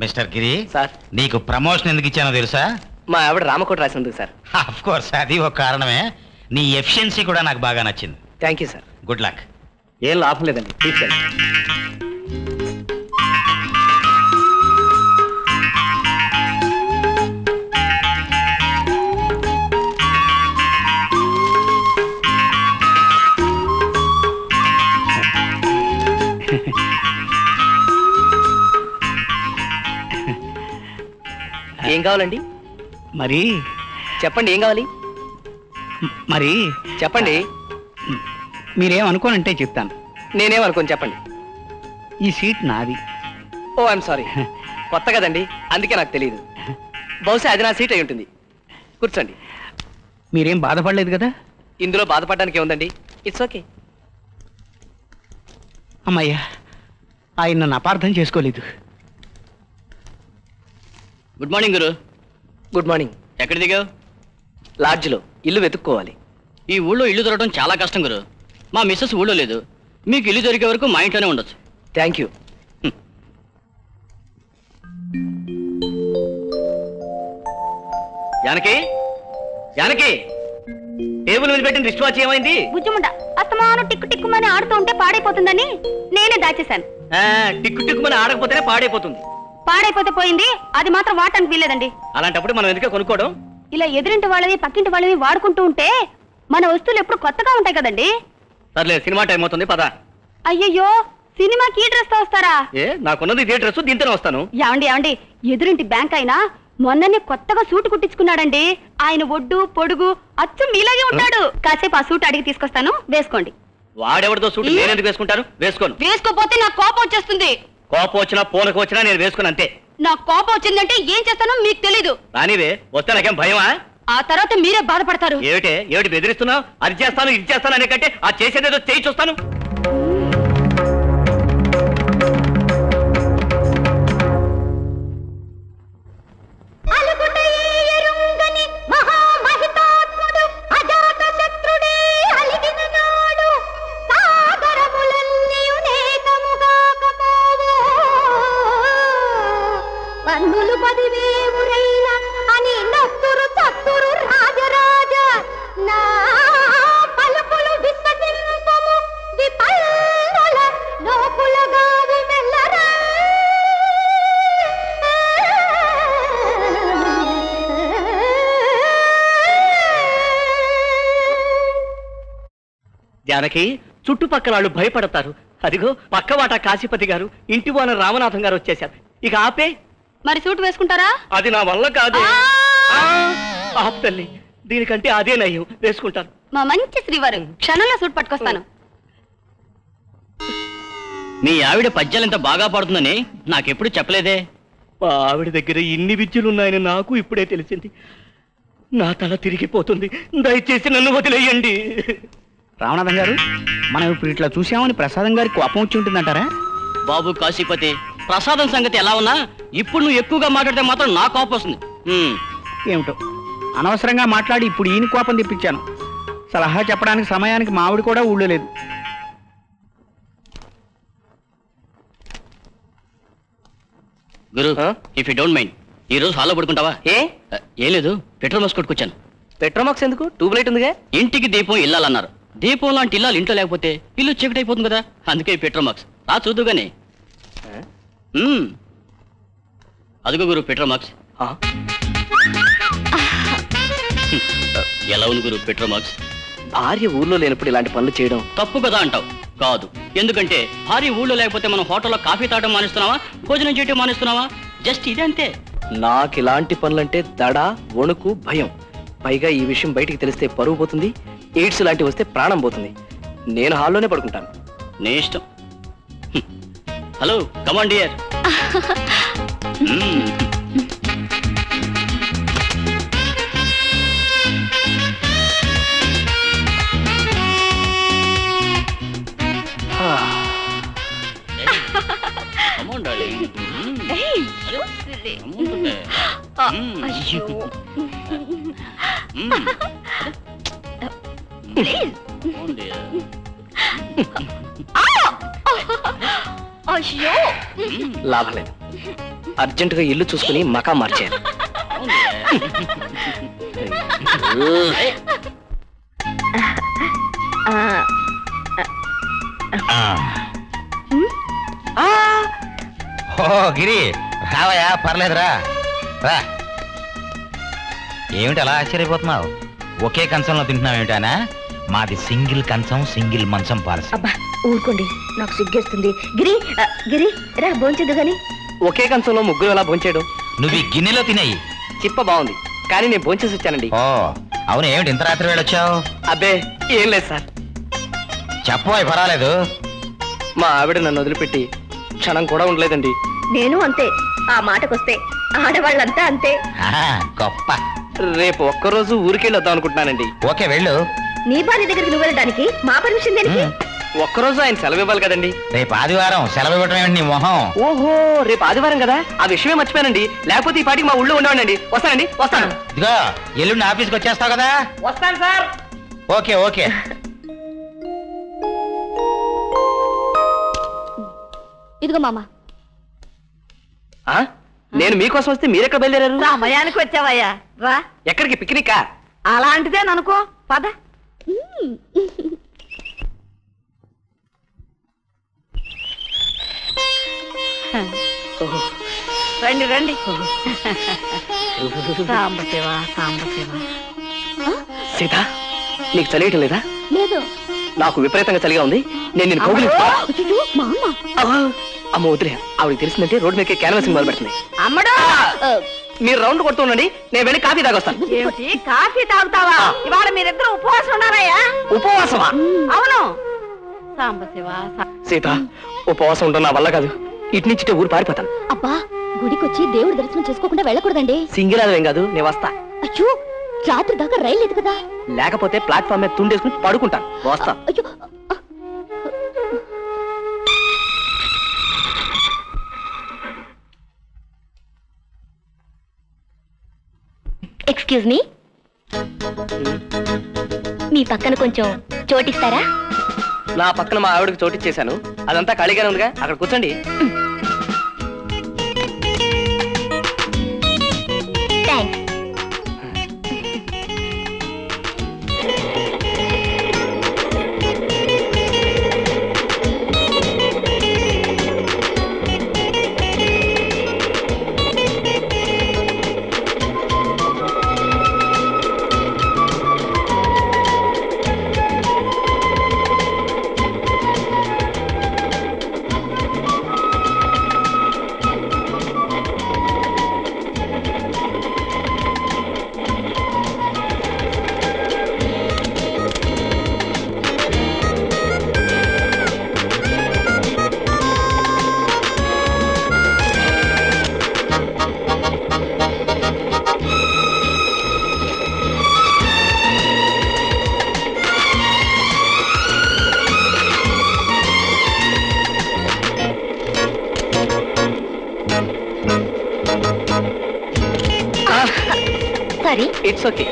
మిస్టర్ గిరి సార్, నీకు ప్రమోషన్ ఎందుకు ఇచ్చానో తెలుసా? మా ఆవిడ రామకోట రాసినందుకు సార్. ఆఫ్ కోర్స్ అది ఒక కారణమే. నీ ఎఫిషియన్సీ కూడా నాకు బాగా నచ్చింది. Thank you sir. Good luck. ఏం లాభం లేదండి, తీసుకెళ్ళి. ఏం కావాలండి? మరి చెప్పండి, ఏం కావాలి? మరి చెప్పండి. మీరేం అనుకోనంటే చెప్తాను. నేనేమనుకోను, చెప్పండి. ఈ సీట్ నాది. ఓ ఐఎమ్ సారీ, కొత్త కదండి, అందుకే నాకు తెలియదు. బహుశా అది నా సీట్ అయి ఉంటుంది. కూర్చోండి. మీరేం బాధపడలేదు కదా? ఇందులో బాధపడడానికి ఏముందండి, ఇట్స్ ఓకే. అమ్మయ్యా, ఆయన నన్ను అపార్థం చేసుకోలేదు. గుడ్ మార్నింగ్ గురు. Good morning. ఎక్కడ దిగావు? లాడ్జ్లో ఇల్లు వెతుక్కోవాలి. ఈ ఊళ్ళో ఇల్లు దొరకడం చాలా కష్టం గురు. మా మిస్సెస్ ఊళ్ళో లేదు. మీకు ఇల్లు దొరికే వరకు మా ఇంట్లోనే ఉండొచ్చు. Thank you. Janaki, Janaki, table మీద పెట్టిన రిస్ట్ వాచ్ ఏమైంది? బుజ్జిముండ అస్తమానం టిక్కు టిక్కుమని ఆడుతూ ఉంటే పాడైపోతుందని నేనే దాచేశాను. టిక్కు టిక్కుమని ఆడకపోతేనే పాడైపోతుంది. పాడైపోతే పోయింది, అది మాత్రం వాడటానికి వీల్లేదండి. అలాంటప్పుడు మనం ఎందుకే కొనుక్కోవడం? ఇలా ఎదురింటి వాళ్ళవి పక్కింటి వాళ్ళవి వాడుకుంటూ ఉంటే మన వస్తువులు ఎప్పుడు కొత్తగా ఉంటాయి కదండి. సర్లేదు, సినిమా టైం అవుతుంది, పద. అయ్యయ్యో, సినిమాకి ఈ డ్రెస్ తో వస్తారా? నాకున్నది ఇదే డ్రెస్, దీంతోనే వస్తాను. ఏమండి ఎదురింటి బ్యాంక్ అయినా మొన్ననే కొత్తగా సూట్ కుట్టించుకున్నాడండి. ఆయన ఒడ్డు పొడుగు అచ్చు మీలాగే ఉంటాడు. కాసేపు ఆ సూట్ అడిగి తీసుకొస్తాను, వేసుకోండి. వాడెవరితో సూట్ నేను ఎందుకు వేసుకుంటాను? వేసుకోను. వేసుకోపోతే నాకు కోపం వచ్చేస్తుంది. కోపం వచ్చినా పూనకు వచ్చినా నేను వేసుకుని అంతే. నాకు కోపం వచ్చిందంటే ఏం చేస్తానో మీకు తెలీదు. రానివే, వస్తే నాకేం భయమా? ఆ తర్వాత మీరే బాధపడతారు. ఏమిటి బెదిరిస్తున్నావు? అది చేస్తాను ఇది చేస్తాను అనే కంటే ఆ చేసేదేదో చేయి చూస్తాను. పన్నులు 10,000 అని నత్తురు చత్తురు రాజరాజ నా పలుకులు విశ్వసింపము విపల్లుల లోకులగావు మెల్లరా. జానకి, చుట్టుపక్కల వాళ్ళు భయపడతారు. అదిగో పక్కవాట కాశీపతి గారు, ఇంటి ఓనర్ రామనాథం గారు వచ్చేశారు. ఇక ఆపే. మరి సూట్ వేసుకుంటారా? అది నా వల్ల కాదు. ఆపు తల్లి, దీనికంటే అదే నయ్యం, వేసుకుంటాను. మా మంచి శ్రీవారు, క్షణంలో సూట్ పట్టుకొస్తాను. మీ ఆవిడ పద్యాలు ఎంత బాగా పాడుతుందని నాకెప్పుడు చెప్పలేదే. మా ఆవిడ దగ్గర ఇన్ని విద్యలున్నాయని నాకు ఇప్పుడే తెలిసింది. నా తల తిరిగిపోతుంది, దయచేసి నన్ను వదిలేయండి. రామనాథం గారు, మనం ఇప్పుడు ఇట్లా చూసామని ప్రసాదం గారికి కోపం వచ్చి ఉంటుందంటారా? బాబు కాశీపతి, ప్రసాదం సంగతి ఎలా ఉన్నా ఇప్పుడు నువ్వు ఎక్కువగా మాట్లాడితే మాత్రం నా కోపం వస్తుంది. ఏమిటో అనవసరంగా మాట్లాడి ఇప్పుడు ఈయన కోపం తెప్పించాను. సలహా చెప్పడానికి సమయానికి మావిడి కూడా ఊళ్ళో లేదు. గురు, ఇఫ్ యూ డోంట్ మైండ్, ఈ రోజు హాల్లో పడుకుంటావా? ఏం లేదు, పెట్రోల్ మార్క్స్ కొట్టుకొచ్చాను. పెట్రోల్ మార్క్స్ ఎందుకు? ట్యూబ్ లైట్ ఉందిగా. ఇంటికి దీపం ఇల్లాలన్నారు. దీపం లాంటి ఇల్లాలు ఇంట్లో లేకపోతే ఇల్లు చీకటి అయిపోతుంది కదా, అందుకే పెట్రోల్ మార్క్స్. రా చూద్దుగానే. అదిగో గురు పెట్రోల్ మార్క్స్. ఎలా ఉంది గురు పెట్రోల్ మార్క్స్? భార్య ఊర్లో లేనప్పుడు ఇలాంటి పనులు చేయడం తప్పు కదా అంటావు? కాదు, ఎందుకంటే భార్య ఊళ్ళో లేకపోతే మనం హోటల్లో కాఫీ తాగడం మానేస్తున్నావా, భోజనం చేయడం మానేస్తున్నావా? జస్ట్ ఇదే అంతే. నాకు ఇలాంటి పనులంటే దడ, వణుకు, భయం. పైగా ఈ విషయం బయటికి తెలిస్తే పరువు పోతుంది, ఎయిడ్స్ లాంటివి వస్తే ప్రాణం పోతుంది. నేను హాల్లోనే పడుకుంటాను. నీ ఇష్టం. Hello, command dear. Come on, darling. Hey, you silly. అయ్యో. Please. Come on, dear. అయ్యో. లాభం లేదు, అర్జెంటుగా ఇల్లు చూసుకుని మకా మార్చేయాలి. Come on, dear. ఓ గిరి, రావయా, పర్లేదురా, రా. ఏమిటి అలా ఆశ్చర్యపోతున్నావు? ఒకే కంచంలో తింటున్నావు ఏమిటానా? మాది సింగిల్ కంచం, సింగిల్ మంచం పాలసీ. అబ్బా ఊరుకోండి, నాకు సిగ్గేస్తుంది. గిరి గిరి రా భోంచదు గాని. ఒకే కంచంలో ముగ్గురు ఎలా భోంచేయడం? నువ్వు ఈ గిన్నెలో తినేయి. చిప్ప బాగుంది, కానీ నేను భోంచేసి వచ్చానండి. ఓ అవును, ఏమిటి ఇంత రాత్రి వెళ్ళొచ్చావు? అబ్బే ఏం లేదు సార్. చెప్పబోయ్, పర్వాలేదు. మా ఆవిడ నన్ను వదిలిపెట్టి క్షణం కూడా ఉండలేదండి. నేను అంతే, ఆ మాటకొస్తే ఆడవాళ్ళంతా అంతే. గొప్ప. రేపు ఒక్కరోజు ఊరికెళ్ళి వద్దాం అనుకుంటున్నానండి. ఓకే వెళ్ళు. నీ భార్య దగ్గరికి నువ్వు వెళ్ళడానికి మా పర్మిషన్ దేనికి? ఒక్కరోజు ఆయన సెలవు ఇవ్వాలి కదండి. రేపు ఆదివారం, సెలవు ఇవ్వటం ఏమిటి నీ మొహం? ఓహో, రేపు ఆదివారం కదా, ఆ విషయమే మర్చిపోయానండి. లేకపోతే ఈ పాటికి మా ఊళ్ళో ఉండేవాడండి. వస్తానండి, వస్తాను. ఇదిగో ఎల్లుండి ఆఫీస్కి వచ్చేస్తావు కదా? వస్తాను సార్. Okay okay. ఇదిగో మామ. నేను మీకోసం వస్తే మీరెక్కడ బయలుదేరారు? సమయానికి వచ్చావయ్యా, రా. ఎక్కడికి? పిక్నికా? అలాంటిదేననుకో, పద. రండి రండి. సాంబశివ సాంబశివ. సీత, నీకు చలియటం లేదా? లేదు. నాకు విపరీతంగా చలిగా ఉంది. నేను నిన్ను కౌగిలి. మా అమ్మ. అమ్మ వదిలే, ఆవిడకి తెలిసిందంటే రోడ్డు మీద క్యాన్వాసింగ్ మొదలు పెడుతుంది. అమ్మడు, మీరు రౌండ్ కొడుతూ ఉండండి, నేను వెళ్ళి కాఫీ తాగొస్తాను. ఏమిటి కాఫీ తాగుతావా? ఇవాళ మీరిద్దరు ఉపవాసం ఉన్నారయ్యా? ఉపవాసమా? అవును. సాంబశివ. సీత, ఉపవాసం ఉండడం నా వల్ల కాదు. ఇటు నుంచి ఊరు పారిపోతాను. అబ్బా, గుడికొచ్చి దేవుడి దర్శనం చేసుకోకుండా వెళ్ళకూడదండి. సింగిల్ ఏం కాదు, నేను వస్తా. అయ్యో, రాత్రి దాకా రైలు లేదు కదా. లేకపోతే ప్లాట్ఫామ్ మీద తుండేసుకుని పడుకుంటాను. వస్తా. అయ్యో. ఎక్స్క్యూజ్ మీ, మీ పక్కన కొంచెం చోటిస్తారా? నా పక్కన మా ఆవిడకి చోటిచ్చేశాను, అదంతా ఖాళీగానే ఉందిగా, అక్కడ కూర్చోండి. థ్యాంక్స్. సారీ. It's okay.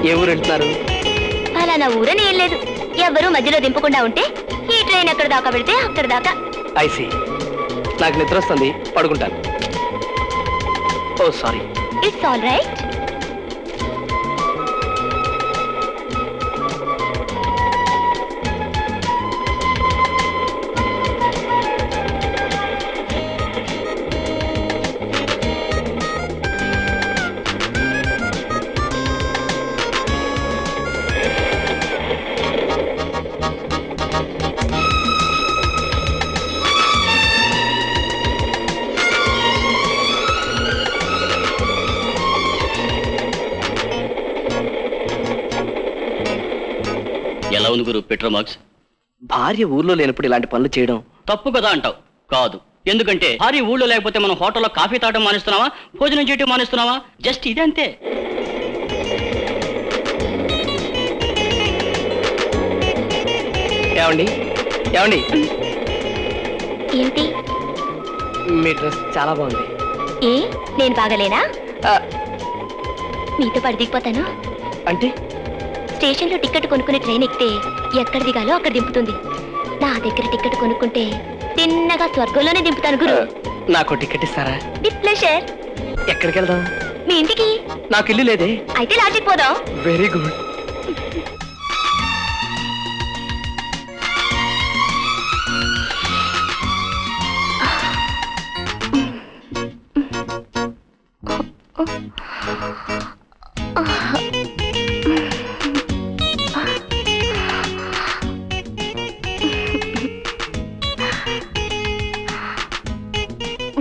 ఏ ఊరు వెళ్తున్నారు? ఫలానా ఊరని ఏం లేదు. ఎవరు మధ్యలో దింపకుండా ఉంటే ఈ ట్రైన్ ఎక్కడ దాకా పెడితే అక్కడ దాకా. ఐసి, నాకు నిద్ర వస్తుంది, పడుకుంటాను. ఓ సారీ. It's all right. ఎలా ఉంది గురు పెట్రోమాక్స్? భార్య ఊర్లో లేనప్పుడు ఇలాంటి పనులు చేయడం తప్పు కదా అంటావు? కాదు, ఎందుకంటే భార్య ఊళ్ళో లేకపోతే మనం హోటల్లో కాఫీ తాగడం మానేస్తున్నావా, భోజనం చేయటం మానేస్తున్నావా? జస్ట్ ఇదే అంతే. ఏమండి ఏమండి, ఏంటి? మీ డ్రెస్ చాలా బాగుంది. ఏ నేను బాగలేనా? ఆ, మీతో పాటు దిగిపోతాను. అంటే స్టేషన్లో టికెట్ కొనుక్కుని ట్రైన్ ఎక్కితే ఎక్కడ దిగాలో అక్కడ దింపుతుంది. నా దగ్గర టికెట్ కొనుక్కుంటే తిన్నగా స్వర్గంలోనే దింపుతాను గురు. నాకు టికెట్ ఇస్తారా? With pleasure. ఎక్కడికి వెళ్దాం? మీ ఇంటికి. నాకు ఇల్లు లేదే. అయితే లాడ్జికి పోదాం. Very good.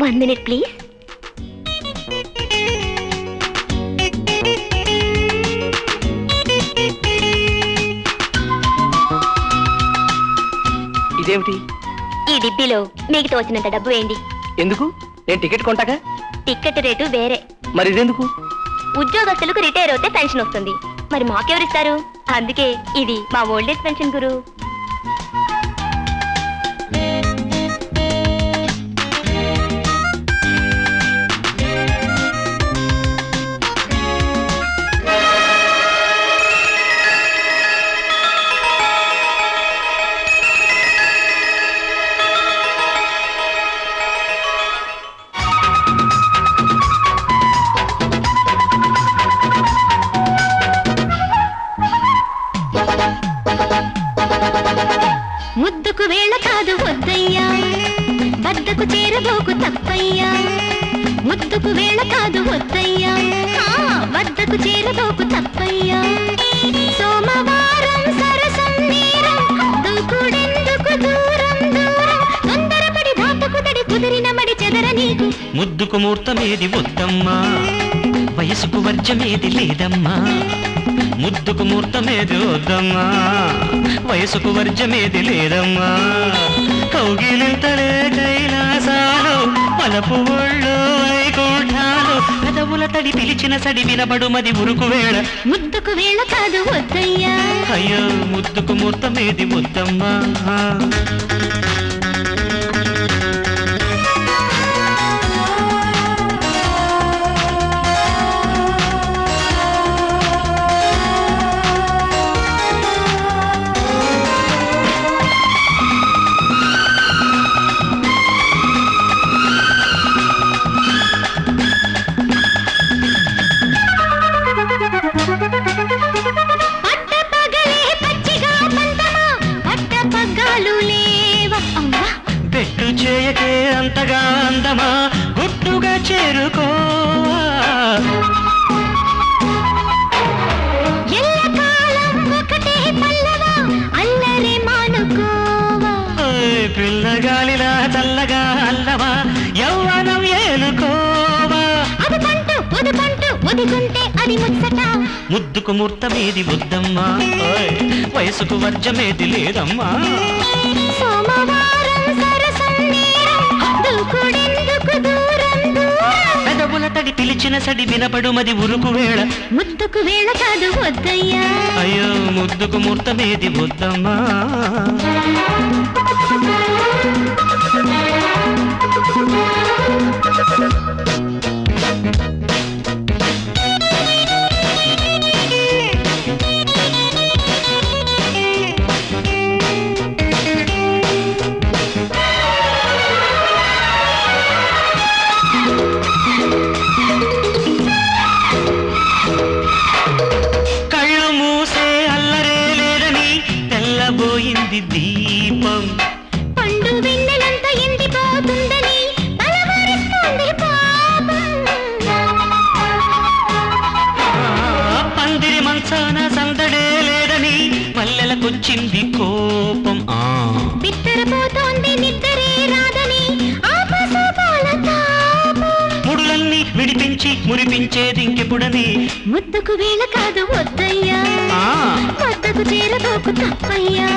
One minute, please. ఇదేమిటి? ఈ డిబ్బీలో మీకు తోచినంత డబ్బు వేయండి. ఎందుకు? నేను టికెట్ కొంటాగా. టికెట్ రేటు వేరే. మరి ఇదెందుకు? ఉద్యోగస్తులకు రిటైర్ అవుతే పెన్షన్ వస్తుంది. మరి మాకెవరిస్తారు? అందుకే ఇది మా ఓల్డ్ ఏజ్ పెన్షన్ గురు. ముద్దుకు వేళ కాదు వద్దయ్యా, వద్దకు చేరబోకు తప్పయ్యా. ముద్దుకు వేళ కాదు వద్దయ్యా, వద్దకు చేరబోకు తప్పయ్యా. సోమవారం సరసం నీరం, దూకుడెందుకు దూరం దూరం, తొందరపడి దాటుకుతడి కుదిరిన మడి చెదర నీకు. ముద్దుకు ముహూర్తమేది వద్దమ్మా, వయసుకు వర్జమేది లేదమ్మా. ముద్దుకు ముహూర్తమేది వద్దమ్మా, వయసుకు వర్జమేది లేదమ్మా. కౌగిలింతలే కైలాసాలు, పలపు ఒళ్ళు వైకుంఠాలు, పెదవుల తడి పిలిచిన సడి వినబడు మది ఉరుకు వేళ. ముద్దుకు వేళ కాదు వద్దయ్యా, అయ్యో ముద్దుకు ముహూర్తమేది వద్దమ్మా. పెట్టు చేయకే అంతగా అందమా, గుట్టుగా చేరుకోవా. పిల్లగాలిలా చల్లగా అల్లవా, యవ్వనం ఏలుకోవా. ముద్దుకు ముహూర్తమేది వద్దమ్మా, వయసుకు వర్జమేది లేదమ్మా. పెదవుల తడి పిలిచిన సడి వినపడుమది ఉరుకు వేళ ముద్దుకు వేళ కాదు వద్దయ్యా అయ్యో ముద్దుకు ముహూర్తమేది వద్దమ్మా పోయింది దీపం పండు వెన్నెలంత ఎండిపోతుందని బలవరిస్తోంది పాపం పందిరి మంచాన సందడే లేదని మల్లెలకొచ్చింది కోపం బిత్తరపోతోంది నిద్రే రాదని ఆపసోపాల తాపం ముడులన్నీ విడిపించి మురిపించేది ఇంకెప్పుడని ముద్దుకు వేళ కాదు వద్దయ్యా వద్దకు చేరబోకు తప్పయ్యా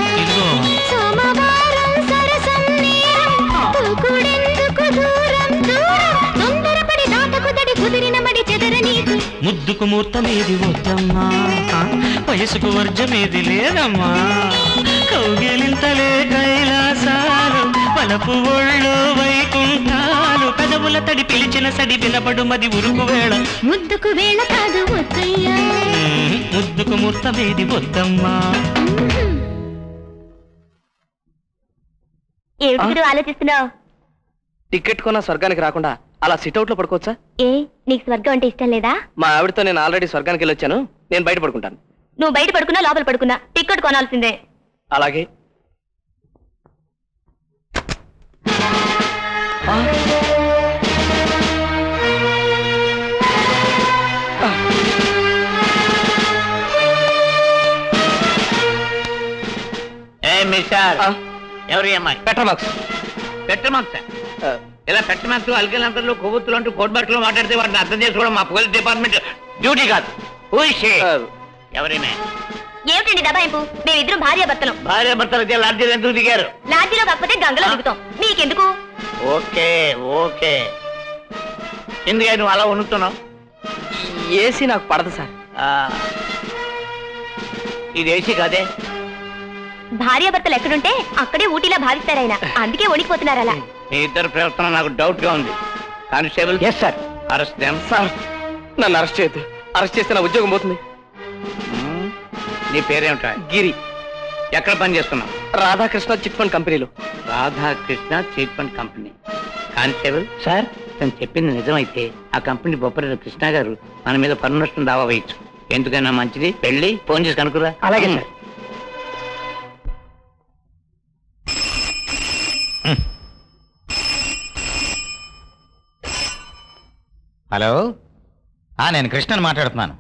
సోమవారం సరసం నేరం తూకుడెందుకు దూరం దూరం తొందరపడి దాటకు తడి కుదిరిన మడి చెదర నీకు ముద్దుకు మూర్తమేది వద్దమ్మా వయసుకు వర్జమేది లేదమ్మా కౌగిలింతలే కైలాసాలు పలపు ఒళ్ళు వైకుంఠాలు పెదవుల తడి పిలిచిన సడి వినపడు మది ఉరుకు వేళ ముద్దుకు వేళ కాదు వద్దయ్యా ముద్దుకు ముహూర్తమేది వద్దమ్మా ఏమిటి ఆలోచిస్తున్నావు? టికెట్ కొన్న స్వర్గానికి రాకుండా అలా సిట్అవుట్ లో పడుకోవచ్చా? ఏ నీకు స్వర్గం అంటే ఇష్టం లేదా? మా ఆవిడతో నేను ఆల్రెడీ స్వర్గానికి వెళ్ళొచ్చాను, నేను బయట పడుకుంటాను. నువ్వు బయట పడుకున్నా లోపల పడుకున్నా టికెట్ కొనాల్సిందే. అలాగే. ఎవరి అమ్మాయి? పెట్రోమాక్స్. పెట్రోమాక్స్ ఇలా పెట్రోమాక్స్ అల్కలంతలు కొవ్వొత్తులు అంటూ కోట్ బట్టలు మాట్లాడితే వాటిని అర్థం చేసుకోవడం మా పోలీస్ డిపార్ట్మెంట్ డ్యూటీ కాదు. ఎవరైనా ఏమిటండి దబాయింపు? మేమిద్దరం భార్యాభర్తలం. భార్యాభర్తలకి లాడ్జీలు ఎందుకు దిగారు? లాడ్జీలో కాకపోతే గంగలో దిగుతాం. మీకెందుకు? Okay okay. ఎందుకే నువ్వు అలా వణుకుతున్నావు? ఏసీ నాకు పడదు సార్. ఇది ఏసీ కాదే. భార్యాభర్తలు ఎక్కడుంటే అక్కడే ఊటీలా భావిస్తారాయన, అందుకే వణికిపోతున్నారు అలా. మీ ఇద్దరు ప్రవర్తన నాకు డౌట్ గా ఉంది. Constable. Yes sir. Arrest them. Sir నన్ను అరెస్ట్ చేయొద్దు, అరెస్ట్ చేస్తే నా ఉద్యోగం పోతుంది. నీ పేరేమిటా? గిరి. ఎక్కడ పని చేస్తున్నావు? రాధాకృష్ణ చిట్ ఫండ్ కంపెనీలో. Radhakrishna chit fund company. Constable sir, తను చెప్పింది నిజమైతే ఆ కంపెనీ బొప్పరేరు కృష్ణ గారు మన మీద పన్ను నష్టం దావా వేయచ్చు. ఎందుకైనా మంచిది వెళ్ళి ఫోన్ చేసి కనుకురా. అలాగే సార్. హలో, నేను కృష్ణని మాట్లాడుతున్నాను.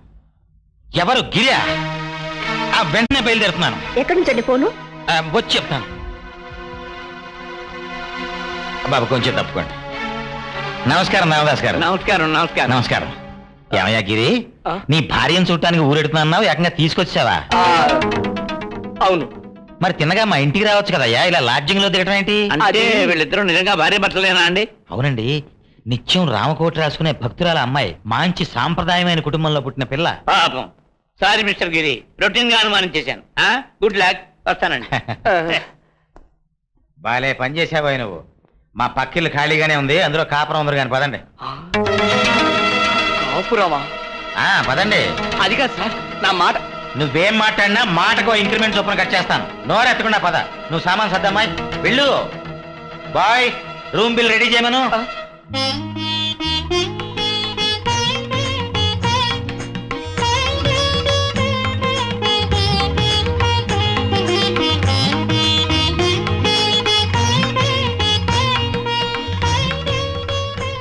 ఎవరు? గిరియా? వెంటనే బయలుదేరుతున్నాను. ఎక్కడి నుంచి ఫోను? వచ్చి చెప్తాను. బాబు కొంచెం తప్పుకోండి. నమస్కారం రామదాస్ గారు. నమస్కారం. నమస్కారం. నమస్కారం. ఏమయ్యా గిరి, నీ భార్యను చూడటానికి ఊరెడుతున్నావు, ఏకంగా తీసుకొచ్చావా? అవును. మరి తిన్నగా మా ఇంటికి రావచ్చు కదయ్యా, ఇలా లాడ్జింగ్ లో దిగటం ఏంటి? అంటే వీళ్ళిద్దరూ నిజంగా భార్య భర్తలేనా అండి? అవునండి, నిత్యం రామకోటి రాసుకునే భక్తురాల అమ్మాయి, మంచి సాంప్రదాయమైన కుటుంబంలో పుట్టిన పిల్ల. పాపం. సారీ మిస్టర్ గిరి, రొటీన్ గా అనుమానం చేశాను. Good luck. వస్తానండి. బాలే పని చేసావోయ్ నువ్వు. మా పక్కిల్లు ఖాళీగానే ఉంది, అందులో కాపురం ఉంది కానీ పదండి. కాపురమా? పదండి. అది కాదు సార్, నా మాట. నువ్వేం మాట్లాడినా మాటకో ఇంక్రిమెంట్ చొప్పున కట్ చేస్తాను. నోరెత్తకుండా పద. నువ్వు సామాన్ సర్దమ్మాయి, వెళ్ళు. బాయ్, రూమ్ బిల్ రెడీ చేయమను.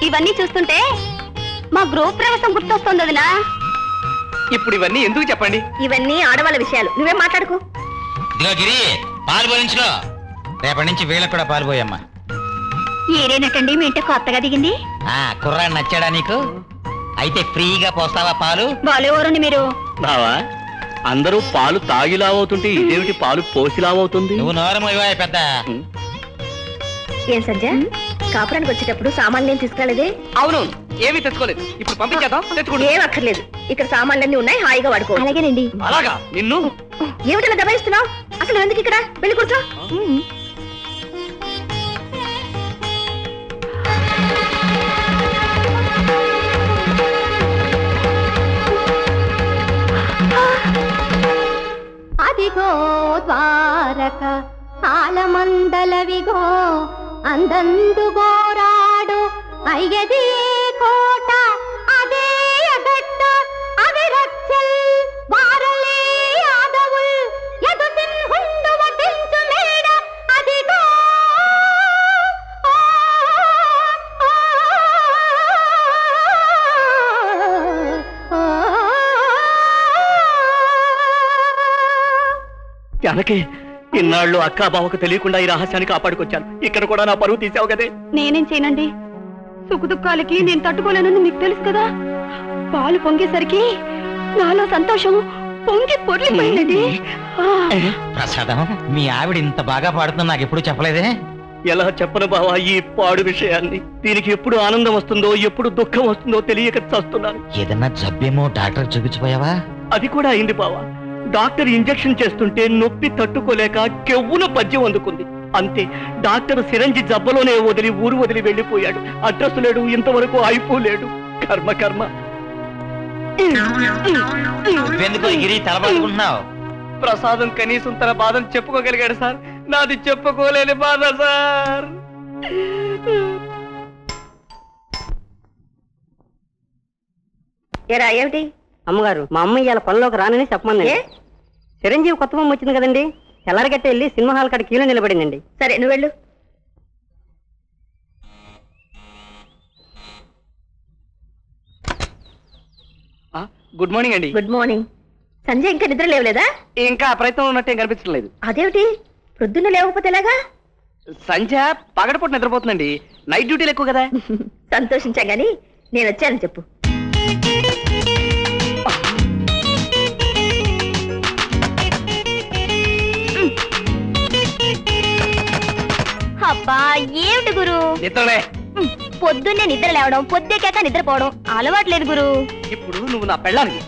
ఇవన్నీ చూస్తుంటే మా గ్రూప్ ప్రవేశం గుర్తొస్తుంది వదినా. ఇప్పుడు ఇవన్నీ ఎందుకు చెప్పండి? ఇవన్నీ ఆడవాళ్ళ విషయాలు, నువ్వేం మాట్లాడుకో. ఇదిగో గిరి, పాలు పోయించుకో. రేపటి నుంచి వీళ్ళకి కూడా పాలు పోయమ్మా. ఏరేనటండి మీ ఇంటి కొత్తగా దిగింది. కుర్రాడు నచ్చాడా నీకు? అయితే ఫ్రీగా పోస్తావా పాలు? బాలేవరండి మీరు. బావా, అందరూ పాలు తాగిలావవుతుంటే ఇదేమిటి పాలు పోసిలావవుతుంది? నువ్వు నోరమోయవా పెద్ద. ఏం సంజయ్, కాపురానికి వచ్చేటప్పుడు సామాన్లు ఏం తీసుకురాలేదే? అవును, ఏమీ తెచ్చుకోలేదు. ఇప్పుడు పంపించేద్దాం, తెచ్చుకోండి. ఏం అక్కర్లేదు, ఇక్కడ సామాన్లన్నీ ఉన్నాయి, హాయిగా వాడుకో. అలాగేనండి. అలాగా నిన్ను ఏమిటలా దబాయిస్తున్నావు? అసలు ఎందుకు ఇక్కడ? వెళ్ళి కూర్చో. అదిగో ద్వారక ఆలమందలవిగో అందందుగోరాడు అయ్యది కోట అదే అగట్ట అవి రక్షల్ వారలే యాదవుల్ ఎదు సింహుండు వటించు మేడ అదిగో జానకి, ఇన్నాళ్ళు అక్కా బావకు తెలియకుండా ఈ రహస్యాన్ని కాపాడుకొచ్చాను. ఇక్కడ కూడా నా పరువు తీసావు కదే. నేనేం చేయనండి, సుఖదుఖాలకి నేను తట్టుకోలేనని మీకు తెలుసు కదా. పాలు పొంగేసరికి నాలో సంతోషం పొంగి పొర్లిపోయిందండి. ప్రసాదం, మీ ఆవిడ ఇంత బాగా పాడుతుందో నాకు ఎప్పుడు చెప్పలేదే. ఎలా చెప్పను బావా ఈ పాడు విషయాన్ని? దీనికి ఎప్పుడు ఆనందం వస్తుందో ఎప్పుడు దుఃఖం వస్తుందో తెలియక చస్తున్నాను. ఏదన్నా జబ్బేమో డాక్టర్ చూపించిపోయావా? అది కూడా అయింది బావా. డాక్టర్ ఇంజెక్షన్ చేస్తుంటే నొప్పి తట్టుకోలేక కెవ్వున పద్యం అందుకుంది. అంతే, డాక్టర్ సిరంజి జబ్బలోనే వదిలి ఊరు వదిలి వెళ్ళిపోయాడు. అడ్రస్ లేడు, ఇంతవరకు అయిపోలేడు. కర్మ కర్మ. ఎందుకో గిరి తలబాదుకుంటున్నావు? ప్రసాదం కనీసం తన బాధను చెప్పుకోగలిగాడు సార్, నాది చెప్పుకోలేని బాధ సార్. ఏరా ఏమిటి? అమ్మగారు, మా అమ్మ ఇవాళ పనిలోకి రానని చెప్పమంది. చిరంజీవి కొత్త బొమ్మ వచ్చింది కదండి, తెల్లారగట్ట వెళ్ళి సినిమా హాల్ కాడ క్యూలో నిలబడిందండి. సరే నువ్వు వెళ్ళు. గుడ్ మార్నింగ్ అండి. Good morning. సంజయ్ ఇంకా నిద్ర లేవలేదా? ఇంకా ప్రయత్నం ఉన్నట్టు కనిపించట్లేదు. అదేమిటి, ప్రొద్దున్న లేవకపోతే ఎలాగా? సంధ్య పగడపూట నిద్రపోతుందండి, నైట్ డ్యూటీలు ఎక్కువ కదా. సంతోషించా గాని నేను వచ్చానని చెప్పు. అబ్బా ఏమిటి గురు, నిద్రలే. పొద్దున్నే నిద్ర లేవడం, పొద్దుకేక నిద్రపోవడం అలవాట్లేదు గురు. ఇప్పుడు నువ్వు నా పెళ్ళానికి.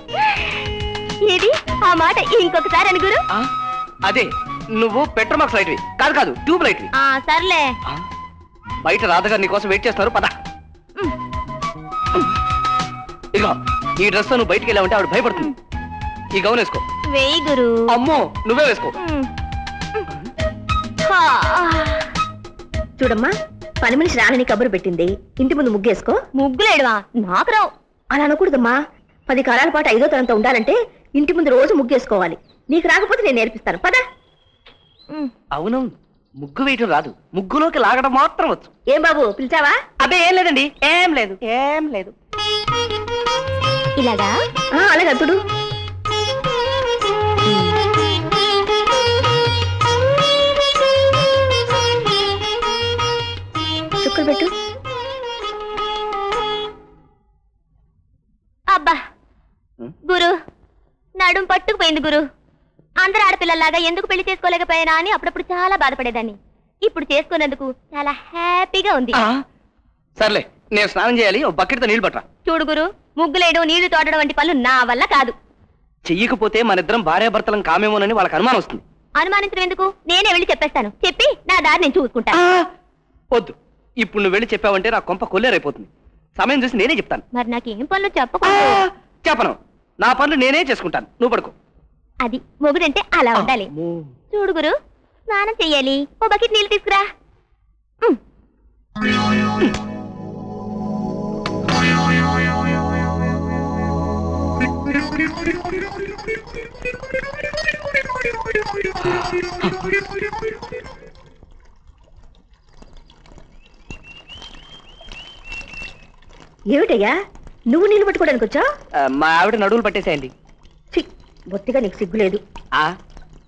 ఏది ఆ మాట ఇంకొకసారి అని గురు. అదే, నువ్వు పెట్రోమాక్స్ లైట్ కాదు కాదు ట్యూబ్ లైట్. సర్లే. బయట రాధగారు నీ కోసం వెయిట్ చేస్తున్నారు, పద. ఇదిగో ఈ డ్రెస్ నువ్వు బయటికి వెళ్ళావంటే ఆవిడ భయపడుతుంది. ఈ గౌన్ వేసుకో. వేయి గురు. అమ్మో, నువ్వే వేసుకో. చూడమ్మా, పని మనిషి రానని కబురు పెట్టింది, ఇంటి ముందు ముగ్గేసుకో. ముగ్గులేడువా? నాకు రావు. అలా అనకూడదమ్మా, 10 కాలాల పాటు 5వ తరంతో ఉండాలంటే ఇంటి ముందు రోజు ముగ్గేసుకోవాలి. నీకు రాకపోతే నేను నేర్పిస్తాను, పద. అవునవును, ముగ్గు వేయటం రాదు, ముగ్గులోకి లాగడం మాత్రం వచ్చు. ఏం బాబు పిలిచావా? అబ్బే ఏం లేదండి, ఏం లేదు ఏం లేదు. ఇలాగా? అలాగే అతుడు. చుక్కలు పెట్టు. అబ్బా గురు, నడుం పట్టుకుపోయింది గురు. అందరు ఆడపిల్లలాగా ఎందుకు పెళ్లి చేసుకోలేకపోయినా అని అప్పుడప్పుడు చాలా బాధపడేదాన్ని. ఇప్పుడు చేసుకున్నందుకు చాలా హ్యాపీగా ఉంది. సర్లే, నేను స్నానం చేయాలి, ఒక బకెట్తో నీళ్లు పట్టరా. చూడు గురు, ముగ్గులేయడం, నీళ్లు తోడడం వంటి పనులు నా వల్ల కాదు. చెయ్యకపోతే మన ఇద్దరం భార్యాభర్తలం కామేమోనని వాళ్ళకి అనుమానం వస్తుంది. అనుమానించడం ఎందుకు, నేనే వెళ్ళి చెప్పేస్తాను. చెప్పి నా దారి నేను చూసుకుంటా. వద్దు, ఇప్పుడు నువ్వు వెళ్ళి చెప్పావంటే నా కొంప కొల్లేరైపోతుంది. సమయం చూసి నేనే చెప్తాను. మరి నాకేం పనులు చెప్పకూడదు. చెప్పను, నా పనులు నేనే చేసుకుంటాను, నువ్వు పడుకో. అది మొగుడంటే అలా ఉండాలి. చూడు గురు, స్నానం చెయ్యాలి, ఓ బకెట్ నీళ్ళు తీసుకురా. ఏమిటయ్యా, నువ్వు నీళ్ళు పట్టుకోవడానికి వచ్చా? మా ఆవిడ నడువులు పట్టేసేయండి. బొత్తిగా నీకు సిగ్గులేదు.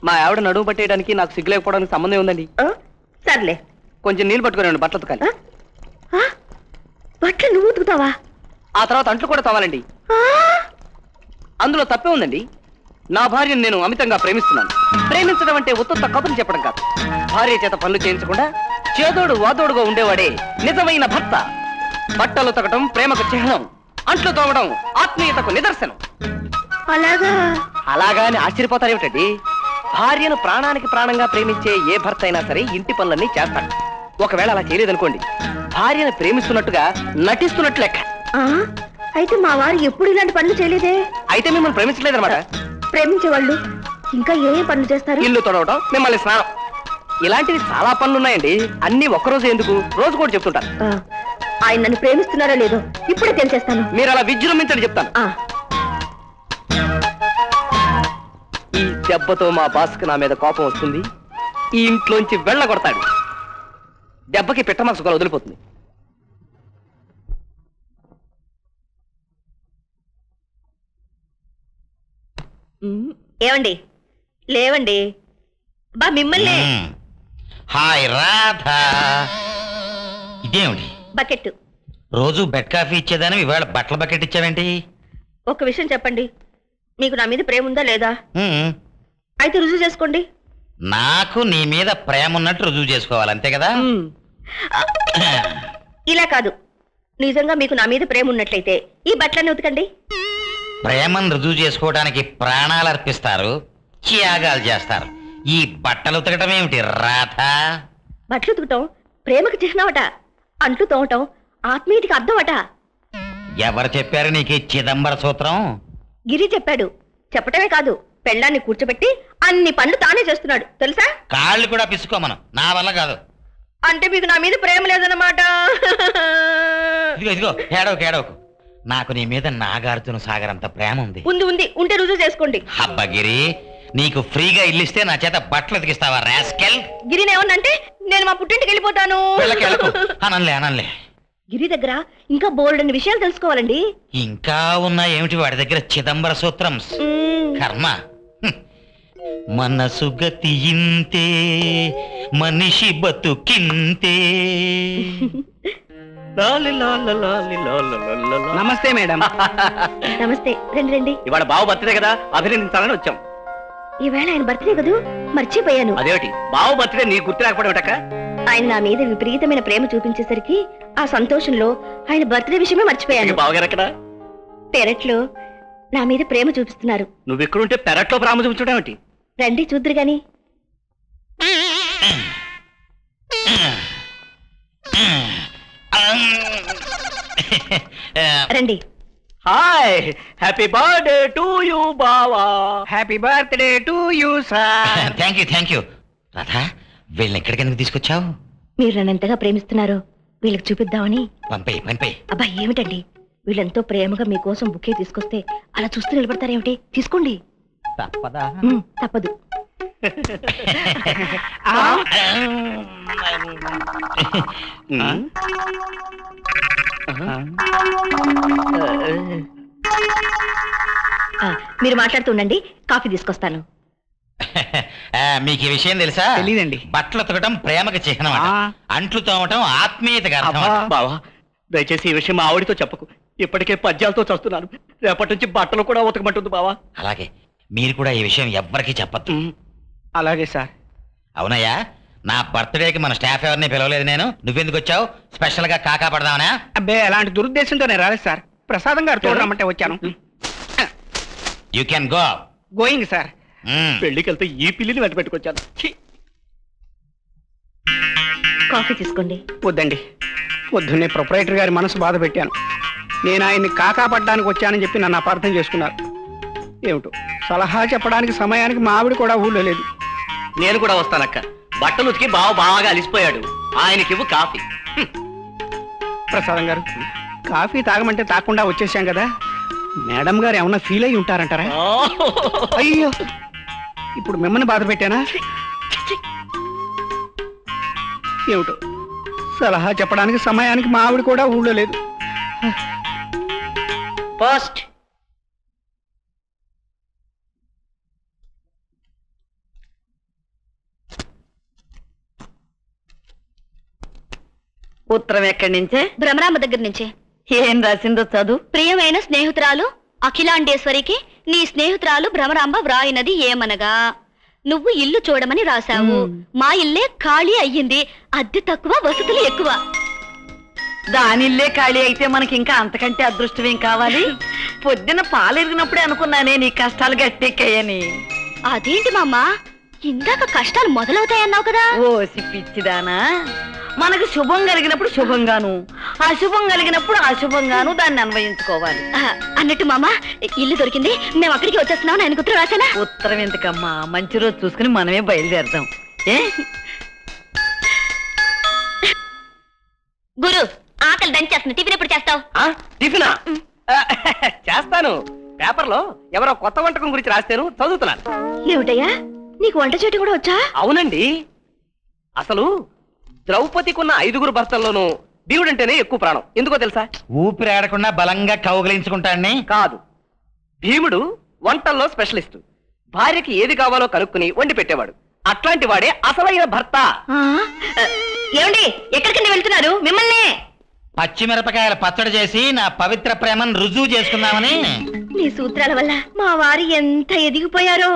మా ఆవిడ నడువు పట్టేయడానికి నాకు సిగ్గు లేకపోవడానికి సంబంధం ఉందండి. సర్లే, కొంచెం నీళ్ళు పట్టుకోనండి, బట్టలు ఉతకాలి. బట్టలు నువ్వు ఉతుకుతావా? ఆ తర్వాత అంట్లు కూడా తవ్వాలండి. అందులో తప్పే ఉందండి. నా భార్యను నేను అమితంగా ప్రేమిస్తున్నాను. ప్రేమించడం అంటే ఉత్త కబుర్లు చెప్పడం కాదు. భార్య చేత పనులు చేయించకుండా చేదోడు వాదోడుగా ఉండేవాడే నిజమైన భర్త. బట్టలు తగ్గటం ప్రేమకు చిహ్నం, అంట్లు తోమడం ఆత్మీయతకు నిదర్శనం. అలాగా అని ఆశ్చర్యపోతారేమిటండి? భార్యను ప్రాణానికి ప్రాణంగా ప్రేమించే ఏ భర్త అయినా సరే ఇంటి పనులన్నీ చేస్తాడు. ఒకవేళ అలా చేయలేదనుకోండి, భార్యను ప్రేమిస్తున్నట్టుగా నటిస్తున్నట్లు లెక్క. అయితే మా వారు ఎప్పుడు ఇలాంటి పనులు చేయలేదే. అయితే మిమ్మల్ని ప్రేమించలేదన్నమాట. ప్రేమించేవాళ్ళు ఇంకా ఏ పనులు చేస్తారు? ఇల్లు తొడవటం, మిమ్మల్ని స్నానం, ఇలాంటివి చాలా పనులున్నాయండి. అన్ని ఒక్కరోజు ఎందుకు, రోజు కూడా చెప్తుంటారు. ఆయన నన్ను ప్రేమిస్తున్నారో లేదో ఇప్పుడే తెలిసేస్తాను. మీరు అలా విజృంభించండి చెప్తాను. ఈ దెబ్బతో మా బాస్కి నా మీద కోపం వస్తుంది, ఈ ఇంట్లోంచి వెళ్ళగొడతాడు. దెబ్బకి పిట్టమక్సు కూడా వదిలిపోతుంది. ఏమండి లేవండి, బా మిమ్మల్ని. హాయ్ రాధా. ఇదేమిటి బకెట్? రోజు బెడ్ కాఫీ ఇచ్చేదాని ఇవాళ బట్టల బకెట్ ఇచ్చావేంటి? ఒక విషయం చెప్పండి, మీకు నా మీద ప్రేమ ఉందా లేదా? అయితే రుజువు చేసుకోండి. నాకు నీ మీద ప్రేమ ఉన్నట్టు రుజువు చేసుకోవాలి, అంతే కదా? ఇలా కాదు, నిజంగా మీకు నా మీద ప్రేమ ఉన్నట్లయితే ఈ బట్టలన్నీ ఉతకండి. ప్రేమను రుజువు చేసుకోవడానికి ప్రాణాలు అర్పిస్తారు, త్యాగాలు చేస్తారు. ఈ బట్టలు ఉతకటం ఏమిటి రాధా? బట్టలు ఉతకటం ప్రేమకు చిహ్నమట, అంట్లు తోమటం ఆత్మీయతకి అర్థమట. ఎవరు చెప్పారు నీకు ఈ చిదంబర సూత్రం? గిరి చెప్పాడు. చెప్పటమే కాదు, పెళ్ళాన్ని కూర్చోబెట్టి అన్ని పనులు తానే చేస్తున్నాడు తెలుసా? కాళ్ళు కూడా పిసుకోమను, నా వల్ల కాదు. అంటే మీకు నా మీద ప్రేమ లేదన్నమాట. ఇదిగో ఇదిగో, ఏడవకు ఏడవకు. నాకు నీ మీద నాగార్జున సాగర్ అంత ప్రేమ ఉంది. ఉంది ఉంది, ఉంటే రుజువు చేసుకోండి. అబ్బగిరి, నీకు ఫ్రీగా ఇల్లిస్తే నా చేత బట్టలు ఉతికిస్తావా రాస్కెల్? గిరినేమన్నంటే నేను మా పుట్టింటికి వెళ్ళిపోతాను. అనలే అనలే. గిరి దగ్గర ఇంకా బోల్డన్ని విషయాలు తెలుసుకోవాలండి. ఇంకా ఉన్నా ఏమిటి వాడి దగ్గర చిదంబర సూత్రం? కర్మ. మనసు గతి ఇంతే, మనిషి బతుకింతే. నమస్తే మేడం. నమస్తే, రండి రండి. ఇవాళ బావ బర్త్డే కదా, అభినందించాలని వచ్చాం. ఈవేళ ఆయన బర్త్డే కదూ, మర్చిపోయాను. అదేమిటి బావ బర్త్డే నీకు గుర్తు రాకపోవడం? ఆయన నా మీద విపరీతమైన ప్రేమ చూపించేసరికి ఆ సంతోషంలో ఆయన బర్త్డే విషయమే మర్చిపోయాను. బావగారు అక్కడ పెరట్లో నా మీద ప్రేమ చూపిస్తున్నారు. నువ్వు ఎక్కడుంటే పెరట్లో ప్రేమ చూపించడం ఏమిటి? రండి చూద్దరు గాని. రండి. Hi, happy birthday to you బావా. Happy birthday to you sir. Thank you. Radha, వీళ్ళని ఎక్కడికి ఎందుకు తీసుకొచ్చావు? మీరు నన్ను ఎంతగా ప్రేమిస్తున్నారో వీళ్ళకి చూపిద్దామని. పంపేయి. అబ్బా ఏమిటండి, వీళ్ళెంతో ప్రేమగా మీకోసం బుకే తీసుకొస్తే అలా చూస్తూ నిలబడతారేమిటి? తీసుకోండి. తప్పదా? తప్పదు. మీరు మాట్లాడుతుండండి, కాఫీ తీసుకొస్తాను. మీకు ఈ విషయం తెలుసా? తెలీదండి. బట్టలు ఉతకటం ప్రేమకు చిహ్నం, అంట్లు తోమటం ఆత్మీయతగా అర్థం. బావా దయచేసి ఈ విషయం మా ఆవిడితో చెప్పకు, ఇప్పటికే పద్యాలతో చస్తున్నాను. రేపటి నుంచి బట్టలు కూడా ఉతకమంటుంది బావా. అలాగే, మీరు కూడా ఈ విషయం ఎవ్వరికీ చెప్పద్దు. అలాగే సార్. అవునయ్యా, నా బర్త్డేకి మన స్టాఫ్ ఎవరిని పిలవలేదు నేను. నువ్వెందుకు వచ్చావు? స్పెషల్ గా కాకా పడదామనా? అబ్బే, అలాంటి దురుద్దేశంతో నేను రాలేదు సార్. ప్రసాదం గారు చూడరమ్మంటే వచ్చాను. You can go. Going sir. పెళ్లికి వెళ్తే ఈ పిల్లిని వెంట పెట్టుకొచ్చాను. కాఫీ తీసుకోండి. వద్దండి, పొద్దున్నే ప్రొపరేటర్ గారి మనసు బాధ పెట్టాను. నేను ఆయన్ని కాకా పడ్డానికి వచ్చానని చెప్పి నన్ను అపార్థం చేసుకున్నారు. ఏమిటో సలహా చెప్పడానికి సమయానికి మా ఆవిడ కూడా ఊళ్ళో లేదు. నేను కూడా వస్తానక్క. బట్టలు ఉతికి బావ బాగా అలిసిపోయాడు, ఆయనకివ్వు కాఫీ. ప్రసాదం గారు, కాఫీ తాగమంటే తాగకుండా వచ్చేసాం కదా, మేడం గారు ఏమన్నా ఫీల్ అయి ఉంటారంటారా? అయ్యో, ఇప్పుడు మిమ్మల్ని బాధ పెట్టానా? ఏమిటో సలహా చెప్పడానికి సమయానికి మా ఆవిడ కూడా ఊళ్ళో లేదు. ఫస్ట్ ఉత్తరం ఎక్కడి నుంచే? భ్రమరాంబ దగ్గర నుంచే. ఏం రాసిందో చదువు. ప్రియమైన స్నేహితురాలు అఖిలాండేశ్వరికి నీ స్నేహితురాలు భ్రమరాంబ వ్రాయినది ఏమనగా, నువ్వు ఇల్లు చూడమని రాశావు. మా ఇల్లే ఖాళీ అయ్యింది, అద్దె తక్కువ వసతులు ఎక్కువ. దానిల్లే ఖాళీ అయితే మనకి ఇంకా అంతకంటే అదృష్టం ఏం కావాలి? పొద్దున పాలెరిగినప్పుడే అనుకున్నానే నీ కష్టాలు గట్టెక్కాయని. అదేంటి మామ, ఇందాక కష్టాలు మొదలవుతాయన్నావు కదా. ఓసి పిచ్చిదానా, మనకు శుభం కలిగినప్పుడు శుభంగాను, అశుభం కలిగినప్పుడు అశుభంగాను దాన్ని అన్వయించుకోవాలి. అన్నట్టు మామ, ఇల్లు దొరికింది, మేము అక్కడికి వచ్చేస్తున్నాం. ఆయనకు ఉత్తరం రాశానా? ఉత్తరం ఎందుకమ్మా, మంచి రోజు చూసుకుని మనమే బయలుదేరదాం. ఏ గురు, ఆకలి దంచేస్తుంది. టిఫిన్ ఎప్పుడు చేస్తావు? టిఫినా? చేస్తాను. పేపర్లో ఎవరో కొత్త వంటకం గురించి రాస్తాను, చదువుతున్నాను. ఏమిటయ్యా, నీకు వంట చేయటం కూడా వచ్చా? అవునండి. అసలు ద్రౌపదికున్న 5 భర్తల్లోనూ భీముడంటేనే ఎక్కువ ప్రాణం. ఎందుకో తెలుసా? ఊపిరి ఆడకుండా బలంగా కౌగిలించుకుంటాన్ని కాదు, భీముడు వంటల్లో స్పెషలిస్ట్. భార్యకి ఏది కావాలో కనుక్కుని వండి పెట్టేవాడు. అట్లాంటి వాడే అసలైన భర్త. ఏమండి, ఎక్కడికి వెళ్తున్నారు? మిమ్మల్ని. పచ్చిమిరపకాయల పచ్చడి చేసి నా పవిత్ర ప్రేమను రుజువు చేసుకుందామని. నీ సూత్రాల వల్ల మా వారు ఎంత ఎదిగిపోయారో.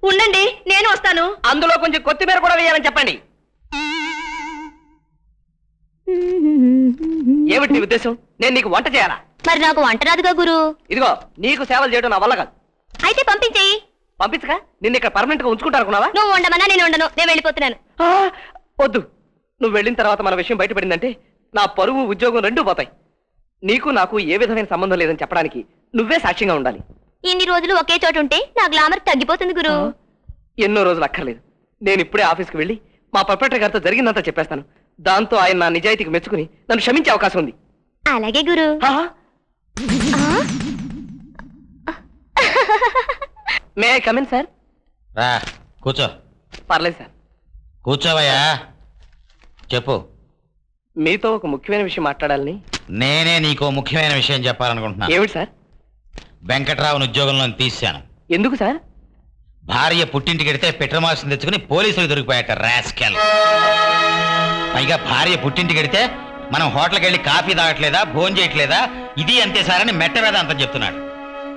ఉండండి, నేను వస్తాను. అందులో కొంచెం కొత్తిమీర కూడా వేయాలని చెప్పండి. ఏమిటి నీ ఉద్దేశం? నేను నీకు వంట చేయాలా? మరి నాకు వంట రాదుగా గురు. ఇదిగో, నీకు సేవలు చేయడం నా వల్ల కాదు. అయితే పంపించేయి. పంపించక నిన్ను ఇక్కడ పర్మనెంట్ గా ఉంచుకుంటా అనుకున్నావా? నువ్వు ఉండమన్నా నేను ఉండను. నేను వెళ్ళిపోతున్నాను. వద్దు, నువ్వు వెళ్ళిన తర్వాత మన విషయం బయటపడిందంటే నా పరువు, ఉద్యోగం రెండూ పోతాయి. నీకు నాకు ఏ విధమైన సంబంధం లేదని చెప్పడానికి నువ్వే సాక్ష్యంగా ఉండాలి. ఇన్ని రోజులు ఒకే చోట ఉంటే నా గ్లామర్ తగ్గిపోతుంది గురు. ఎన్నో రోజులు అక్కర్లేదు. నేను ఇప్పుడే ఆఫీస్కి వెళ్ళి మా ప్రొపరేటర్ గారితో జరిగిందంతా చెప్పేస్తాను. దాంతో ఆయన నా నిజాయితీకి మెచ్చుకుని నన్ను క్షమించే అవకాశం ఉంది. అలాగే గురు. May I come in sir? రా కూర్చో. పర్లేదు సార్. కూర్చోవయ్యా. చెప్పు. మీతో ఒక ముఖ్యమైన విషయం మాట్లాడాలని. నేనే నీకో ముఖ్యమైన విషయం చెప్పాలనుకుంటున్నా. ఏమిటి సార్? వెంకట్రావుని ఉద్యోగంలో తీశాను. ఎందుకు సార్? భార్య పుట్టింటికి వెడితే పెట్రోమాక్స్ తెచ్చుకుని పోలీసులు దొరికిపోయాట రాస్కెల్. పైగా భార్య పుట్టింటికి వెడితే మనం హోటల్కి వెళ్ళి కాఫీ తాగట్లేదా, భోజనం చేయట్లేదా, ఇది అంతే సారని మెట్ట వేదాంతం చెప్తున్నాడు.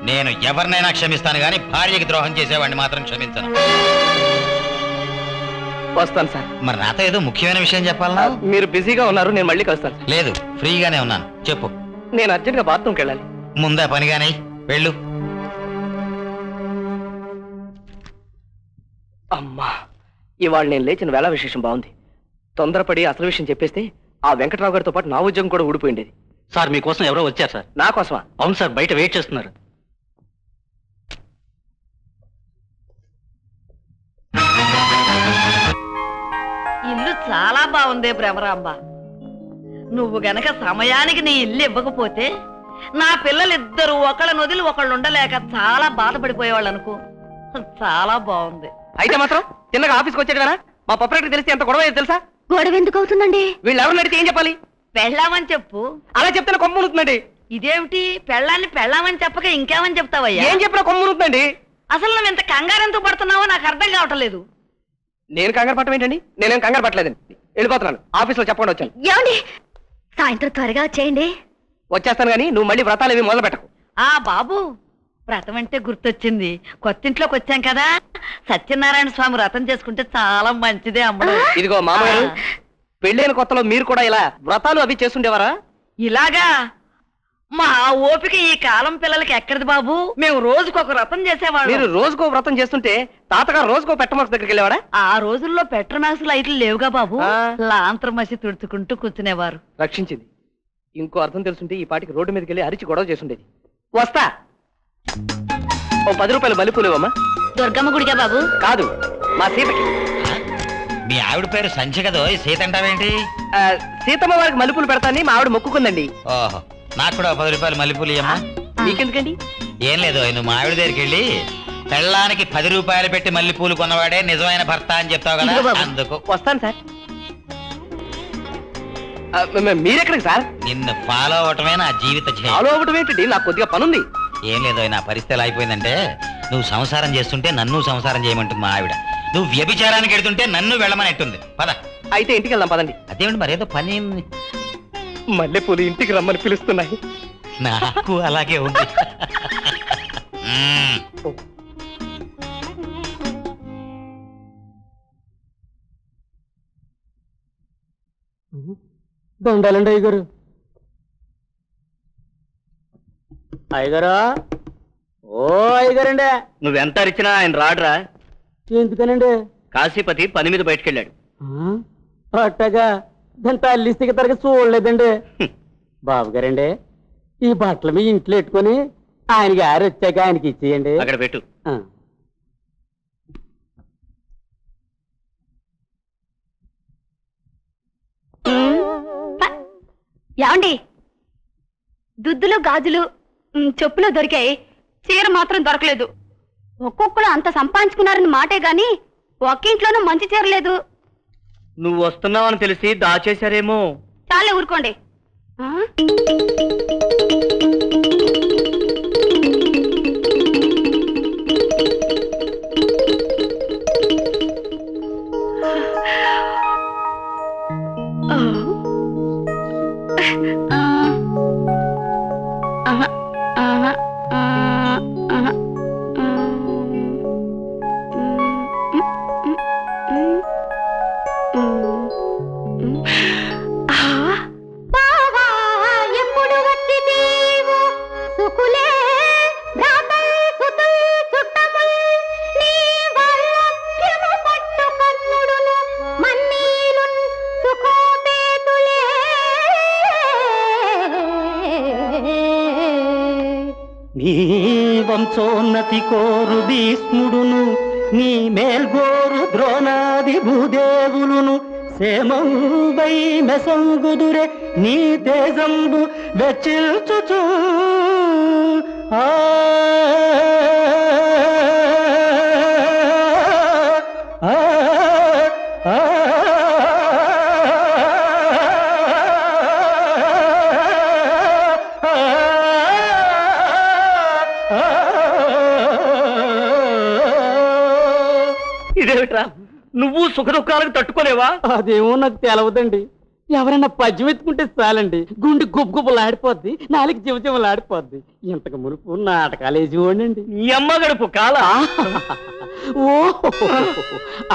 నేను ఎవరినైనా క్షమిస్తాను కానీ భార్యకి ద్రోహం చేసేవాడిని మాత్రం క్షమించను. వస్తాను సార్. మరి నాతో ఏదో ముఖ్యమైన విషయం చెప్పాలన్నా? మీరు బిజీగా ఉన్నారు, నేను మళ్ళీ కలుస్తాను. లేదు, ఫ్రీగానే ఉన్నాను. చెప్పు. నేను అర్జెంట్గా బాత్రూమ్కి వెళ్ళాలి. ముందా పనిగానే వెళ్ళు. అమ్మా, ఇవాళ నేను లేచిన వేళ విశేషం బాగుంది. తొందరపడి అసలు విషయం చెప్పేస్తే ఆ వెంకట్రావు గారితో పాటు నా ఉద్యోగం కూడా ఊడిపోయిండేది. సార్, మీకోసం ఎవరో వచ్చారు సార్. నా కోసమా? అవును సార్, బయట వెయిట్ చేస్తున్నారు. ఇల్లు చాలా బాగుందే భ్రమరాంబ. నువ్వు గనక సమయానికి నీ ఇల్లు ఇవ్వకపోతే నా పిల్లలిద్దరూ ఒకళ్ళని వదిలి ఒకళ్ళు ఉండలేక చాలా బాధపడిపోయేవాళ్ళు అనుకో. చాలా బాగుంది. అయితే మాత్రం చిన్నగా ఆఫీస్కి వచ్చేది మా ప్రొపరేటర్ తెలిస్తే ఎంత గొడవ తెలుసా? గొడవ ఎందుకు అవుతుందండి? వీళ్ళు ఎవరిని అడిగితే ఏం చెప్పాలి? పెళ్ళామని చెప్పు. అలా చెప్తే కొమ్మునుతుందండి. ఇదేమిటి, పెళ్ళాన్ని పెళ్ళామని చెప్పక ఇంకేమని చెప్తావయ్యా? ఏం చెప్పినా కొమ్మునుతుందండి. అసలు నువ్వు ఇంత కంగారు ఎందుకు పడుతున్నావో నాకు అర్థం కావట్లేదు. నేను కంగారు పట్టడం ఏంటండి? నేనేం కంగారు పట్టలేదండి. వెళ్ళిపోతున్నాను. ఆఫీస్లో చెప్పకుండా వచ్చాను. ఏమండి, సాయంత్రం త్వరగా వచ్చేయండి. వచ్చేస్తాను కానీ నువ్వు మళ్ళీ వ్రతాలు ఏమి మొదలు పెట్టకు. బాబు, వ్రతం అంటే గుర్తొచ్చింది. కొత్తింట్లోకి వచ్చాం కదా, సత్యనారాయణ స్వామి వ్రతం చేసుకుంటే చాలా మంచిదే అమ్మడు. ఇదిగో మామగారు, పెళ్ళైన కొత్తలో మీరు కూడా ఇలా వ్రతాలు అవి చేస్తుండేవారా? ఇలాగా? మా ఓపిక ఈ కాలం పిల్లలకి ఎక్కడిది బాబు. మేము రోజుకొక వ్రతం చేసేవాళ్ళం. మీరు రోజుకో వ్రతం చేస్తుంటే తాతగారు రోజుకో పెట్టమాక్స్ దగ్గరికి వెళ్ళేవారా? ఆ రోజుల్లో పెట్రోమాక్స్ లైట్లు లేవుగా బాబు. లాంతరం మసి తుడుచుకుంటూ కూర్చునేవారు. రక్షించింది. ఇంకో అర్థం తెలుసుంటే ఈ పాటికి రోడ్డు మీదకి వెళ్ళి అరిచి గొడవ చేస్తుండేది. వస్తా. ఓ 10 రూపాయలు మల్లెపూలు ఇవ్వమ్మా. దుర్గమ్మ గుడిగా బాబు? కాదు, మా సీతకి. మీ ఆవిడ పేరు సంచి కదో, సీత అంటావేంటి? సీతమ్మ వారికి మల్లెపూలు పెడతానని మా ఆవిడ మొక్కుకుందండి. ఓహో, నాకు కూడా 10 రూపాయలు మల్లెపూలు ఇయ్యమ్మా. మీకెందుకండి? ఏం లేదు, నువ్వు మా ఆవిడ దగ్గరికి వెళ్ళి పెళ్ళానికి 10 రూపాయలు పెట్టి మల్లెపూలు కొన్నవాడే నిజమైన భర్త అని చెప్తావు కదా, అందుకు. వస్తాను సార్. మీరెక్కడికి సార్? నిన్ను ఫాలో అవటమే నా జీవిత ధ్యేయం. ఫాలో అవటం ఏంటండి? నాకు కొద్దిగా పనుంది. ఏం లేదు, నా పరిస్థితి ఎలా అయిపోయిందంటే నువ్వు సంసారం చేస్తుంటే నన్ను సంసారం చేయమంటుంది మా ఆవిడ. నువ్వు వ్యభిచారానికి వెళ్తుంటే నన్ను వెళ్ళమని ఎట్టుంది. పద. అయితే ఇంటికి వెళ్దాం పదండి. అదేమిటి, మరేదో పని. మల్లెపూలు ఇంటికి రమ్మని పిలుస్తున్నాయి. నాకు అలాగే ఉంది. దండాలండి అయ్యగారు. అయ్యగారా, ఓ అయ్యగారండి. నువ్వెంత అరిచినా ఆయన రాడురా. ఎందుకనండి? కాశీపతి పని మీద బయటకెళ్ళాడు. అట్టగా దాని తల్లిస్తే తరగతి చూడలేదండి. బాబు గారండి, ఈ బట్టలు మీ ఇంట్లో పెట్టుకొని ఆయన గారు వచ్చాక ఆయనకి ఇచ్చేయండి. అక్కడ పెట్టు. ఏమండి, దుద్దులు గాజులు చెప్పులు దొరికాయి, చీర మాత్రం దొరకలేదు. ఒక్కొక్కరు అంత సంపాదించుకున్నారని మాటే గాని ఒక్కింట్లోనూ మంచి చీర లేదు. నువ్వు వస్తున్నావని తెలిసి దాచేశారేమో. చాలే ఊరుకోండి. నీ వంశోన్నతి కోరు భీష్ముడును, నీ మేల్గోరు ద్రోణాది భూదేవులును, సేమంబై మెసంగుదురే నీ తేజంబు వెచ్చిల్చుచు. ఆ ఇదేమిట్రా, నువ్వు సుఖదుఖాలకు తట్టుకోలేవా? అదేమో నాకు తెలవదండి. ఎవరైనా పద్యం ఎత్తుకుంటే చాలండి, గుండె గుబ్బులాడిపోద్ది, నాలుగు జీవజీవలాడిపోద్ది. ఇంతకు మునుపు నాటకాలు వేసి చూడండి. ఈ అమ్మ గడుపు కాల. ఓ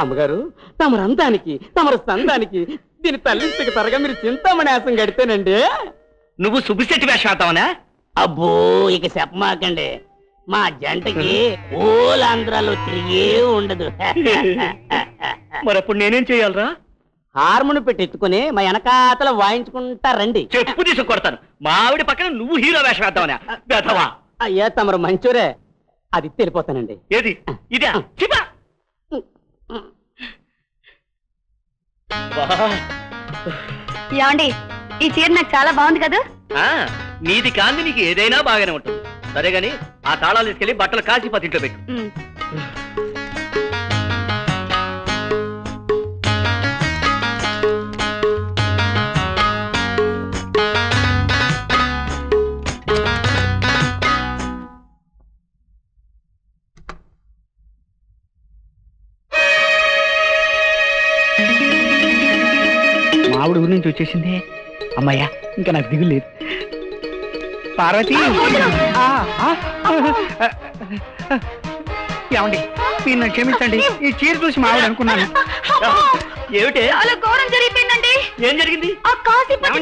అమ్మగారు, తమరు అందానికి తమరు సందానికి దీని తల్లింటికి తరగా మీరు చింతామణి గడితేనండి. నువ్వు సుబ్బిశెట్టి వేషం ఆడతావనా? అబ్బో, ఇక చెప్పమాకండి. మా జంటకి ఓలాంధ్రాలో తిరిగే ఉండదు. మరప్పుడు నేనేం చెయ్యాలరా? హార్మోని పెట్టి ఎత్తుకుని మా వెనకాతల వాయించుకుంటారండి. చెప్పు తీసి కొడతాను. మా ఆవిడ పక్కన నువ్వు హీరో వేషం వేద్దామనా? వేద్దావా? అయ్యా తమరు మంచూరే, అది తెలిపోతానండి. ఏది ఇదే? ఏమండి, ఈ చీర నాకు చాలా బాగుంది కదా. నీది కాంతి నీకు ఏదైనా బాగానే ఉంటుంది. సరే గాని ఆ తాళాలు తీసుకెళ్లి బట్టలు కాశీపతి ఇంట్లో పెట్టు. మావిడి ఊరి నుంచి వచ్చేసింది. అమ్మయ్యా, ఇంకా నాకు దిగులు లేదు. పార్వతి, ఏమండి మీరు నన్ను క్షమించండి. ఈ చీర చూసి మావిడ అనుకున్నాను. ఏమిటే? చాలా ఘోరం జరిగిపోయిందండి. ఏం జరిగింది? ఆ కాశీపతి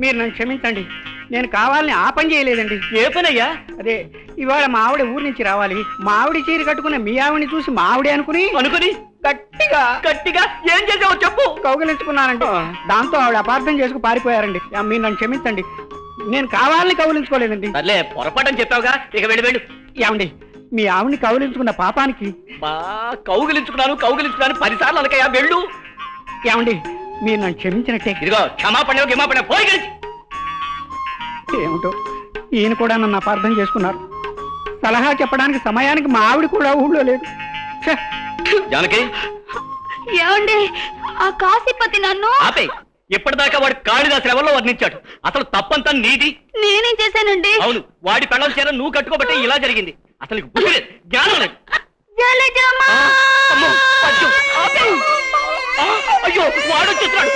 మీరు నన్ను క్షమించండి. నేను కావాలని ఆ పని చేయలేదండి. ఏ పనయ్యా? అదే, ఇవాళ మా ఆవిడ ఊరి నుంచి రావాలి. మా ఆవిడ చీర కట్టుకున్న మీ ఆవిడని చూసి మా ఆవిడే అనుకుని గట్టిగా గట్టిగా ఏం చేసావో చెప్పు. కౌగిలించుకున్నానండి. దాంతో ఆవిడ అపార్థం చేసుకు పారిపోయారండి. మీరు నన్ను క్షమించండి. నేను కావాలని కౌగిలించుకోలేదండి. సర్లే, పొరపాటని చెప్పావుగా, ఇక వెళ్ళు. ఏమండి, మీ ఆవిడని కౌగిలించుకున్న పాపానికి కౌగిలించుకున్నాను 10 సార్లు అనకయ్యా, వెళ్ళు. ఏమండి, మీరు నన్ను క్షమించినట్టే. ఇదిగో క్షమాపణ గిమాపణ పోయి గెలిచి. ఏమిటో, ఈయన కూడా నన్ను అపార్థం చేసుకున్నారు. సలహా చెప్పడానికి సమయానికి మా ఆవిడ కూడా ఊళ్ళో లేదు. జానకి, ఏమండి, ఆ కాశీపతి నన్ను ఆపే. ఇప్పటిదాకా వాడు కాళిదాసు లెవెల్లో వర్ణించాడు. అసలు తప్పంతా నీది. నేనేం చేశానండి? అవును, వాడి పెళ్ళం చీర నువ్వు కట్టుకోబట్టే ఇలా జరిగింది. అసలు నీకు బుద్ధి లేదు, జ్ఞానం లేదు. అయ్యో, వాడు వచ్చేస్తున్నాడు.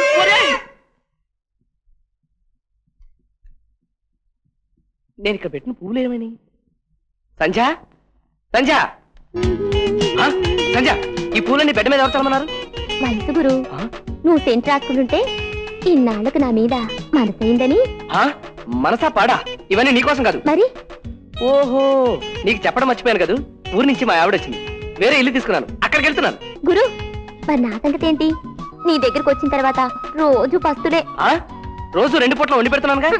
నేను ఇక్కడ పెట్టిన పువ్వులు ఏమని? సంధ్య, సంధ్య, సంధ్య, ఈ పూలన్నీ బెడ్ మీద ఎవరు చదవమన్నారు? మనసు గురు, నువ్వు సెంట్ రాసుకుంటుంటే ఇన్నాళ్ళకు నా మీద మనసైందని. మనసా పాడా ఇవన్నీ నీకోసం కాదు. మరి ఓహో, నీకు చెప్పడం మర్చిపోయాను కదా, ఊరి నుంచి మా ఆవిడ వచ్చింది, వేరే ఇల్లు తీసుకున్నాను, అక్కడికి వెళ్తున్నాను. గురు, మరి నా సంగతి ఏంటి? నీ దగ్గరకు వచ్చిన తర్వాత రోజు పస్తులే. రోజు 2 పూట్ల వండి పెడుతున్నానుగా.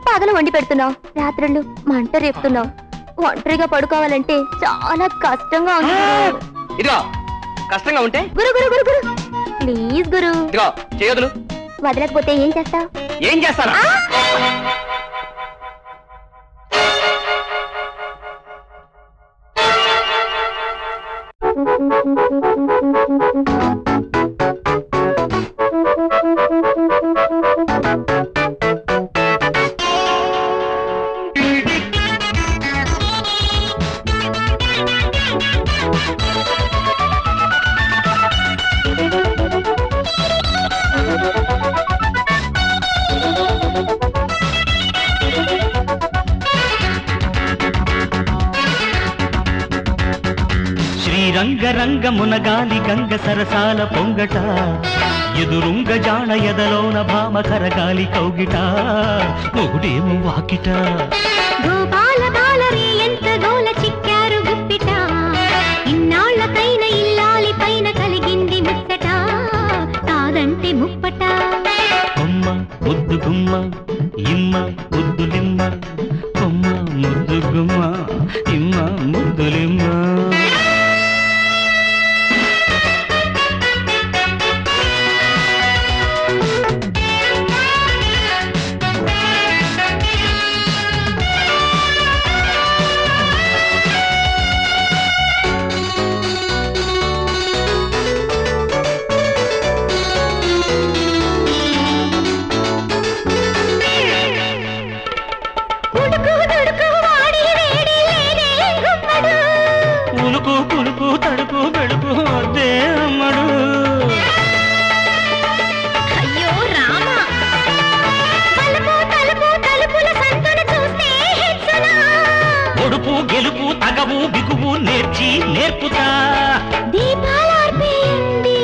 పగలు వండి పెడుతున్నావు, రాత్రుళ్ళు మంట రేపుతున్నావు. ఒంటరిగా పడుకోవాలంటే చాలా కష్టంగా ఉంది. ఇదిగో, కష్టంగా ఉంటే గురు గురు గురు గురు ప్లీజ్ గురు. ఇదిగో చేయదులు. వదలకపోతే ఏం చేస్తావు? ఏం చేస్తాను? రంగ మునగాలి గంగ సరసాల పొంగట, ఎదురుంగ జాణ ఎదలోన భామ కరగాలి కౌగిట, మొగుడేము వాకిట. గోపాల బాలరే ఎంత గోల చిక్కారు గుప్పిట, ఇన్నాళ్లకైన ఇల్లాలి పైన కలిగింది ముచ్చట, కాదంటే ముప్పట. కొమ్మ ముద్దు గుమ్మ ఇమ్మ ముద్దులిమ్మ, కొమ్మ ముద్దు గుమ్మ ఇమ్మ ముద్దులిమ్మ. కులుకు తడుకు బెడుకు అదే అమ్మడు. అయ్యో రామ, తలుపు తలుపు తలుపుల సంతున చూస్తే హెచ్చునా, ఒడుపు గెలుపు తగవు బిగువు నేర్చి నేర్పుతా. దీపాలార్పేయండి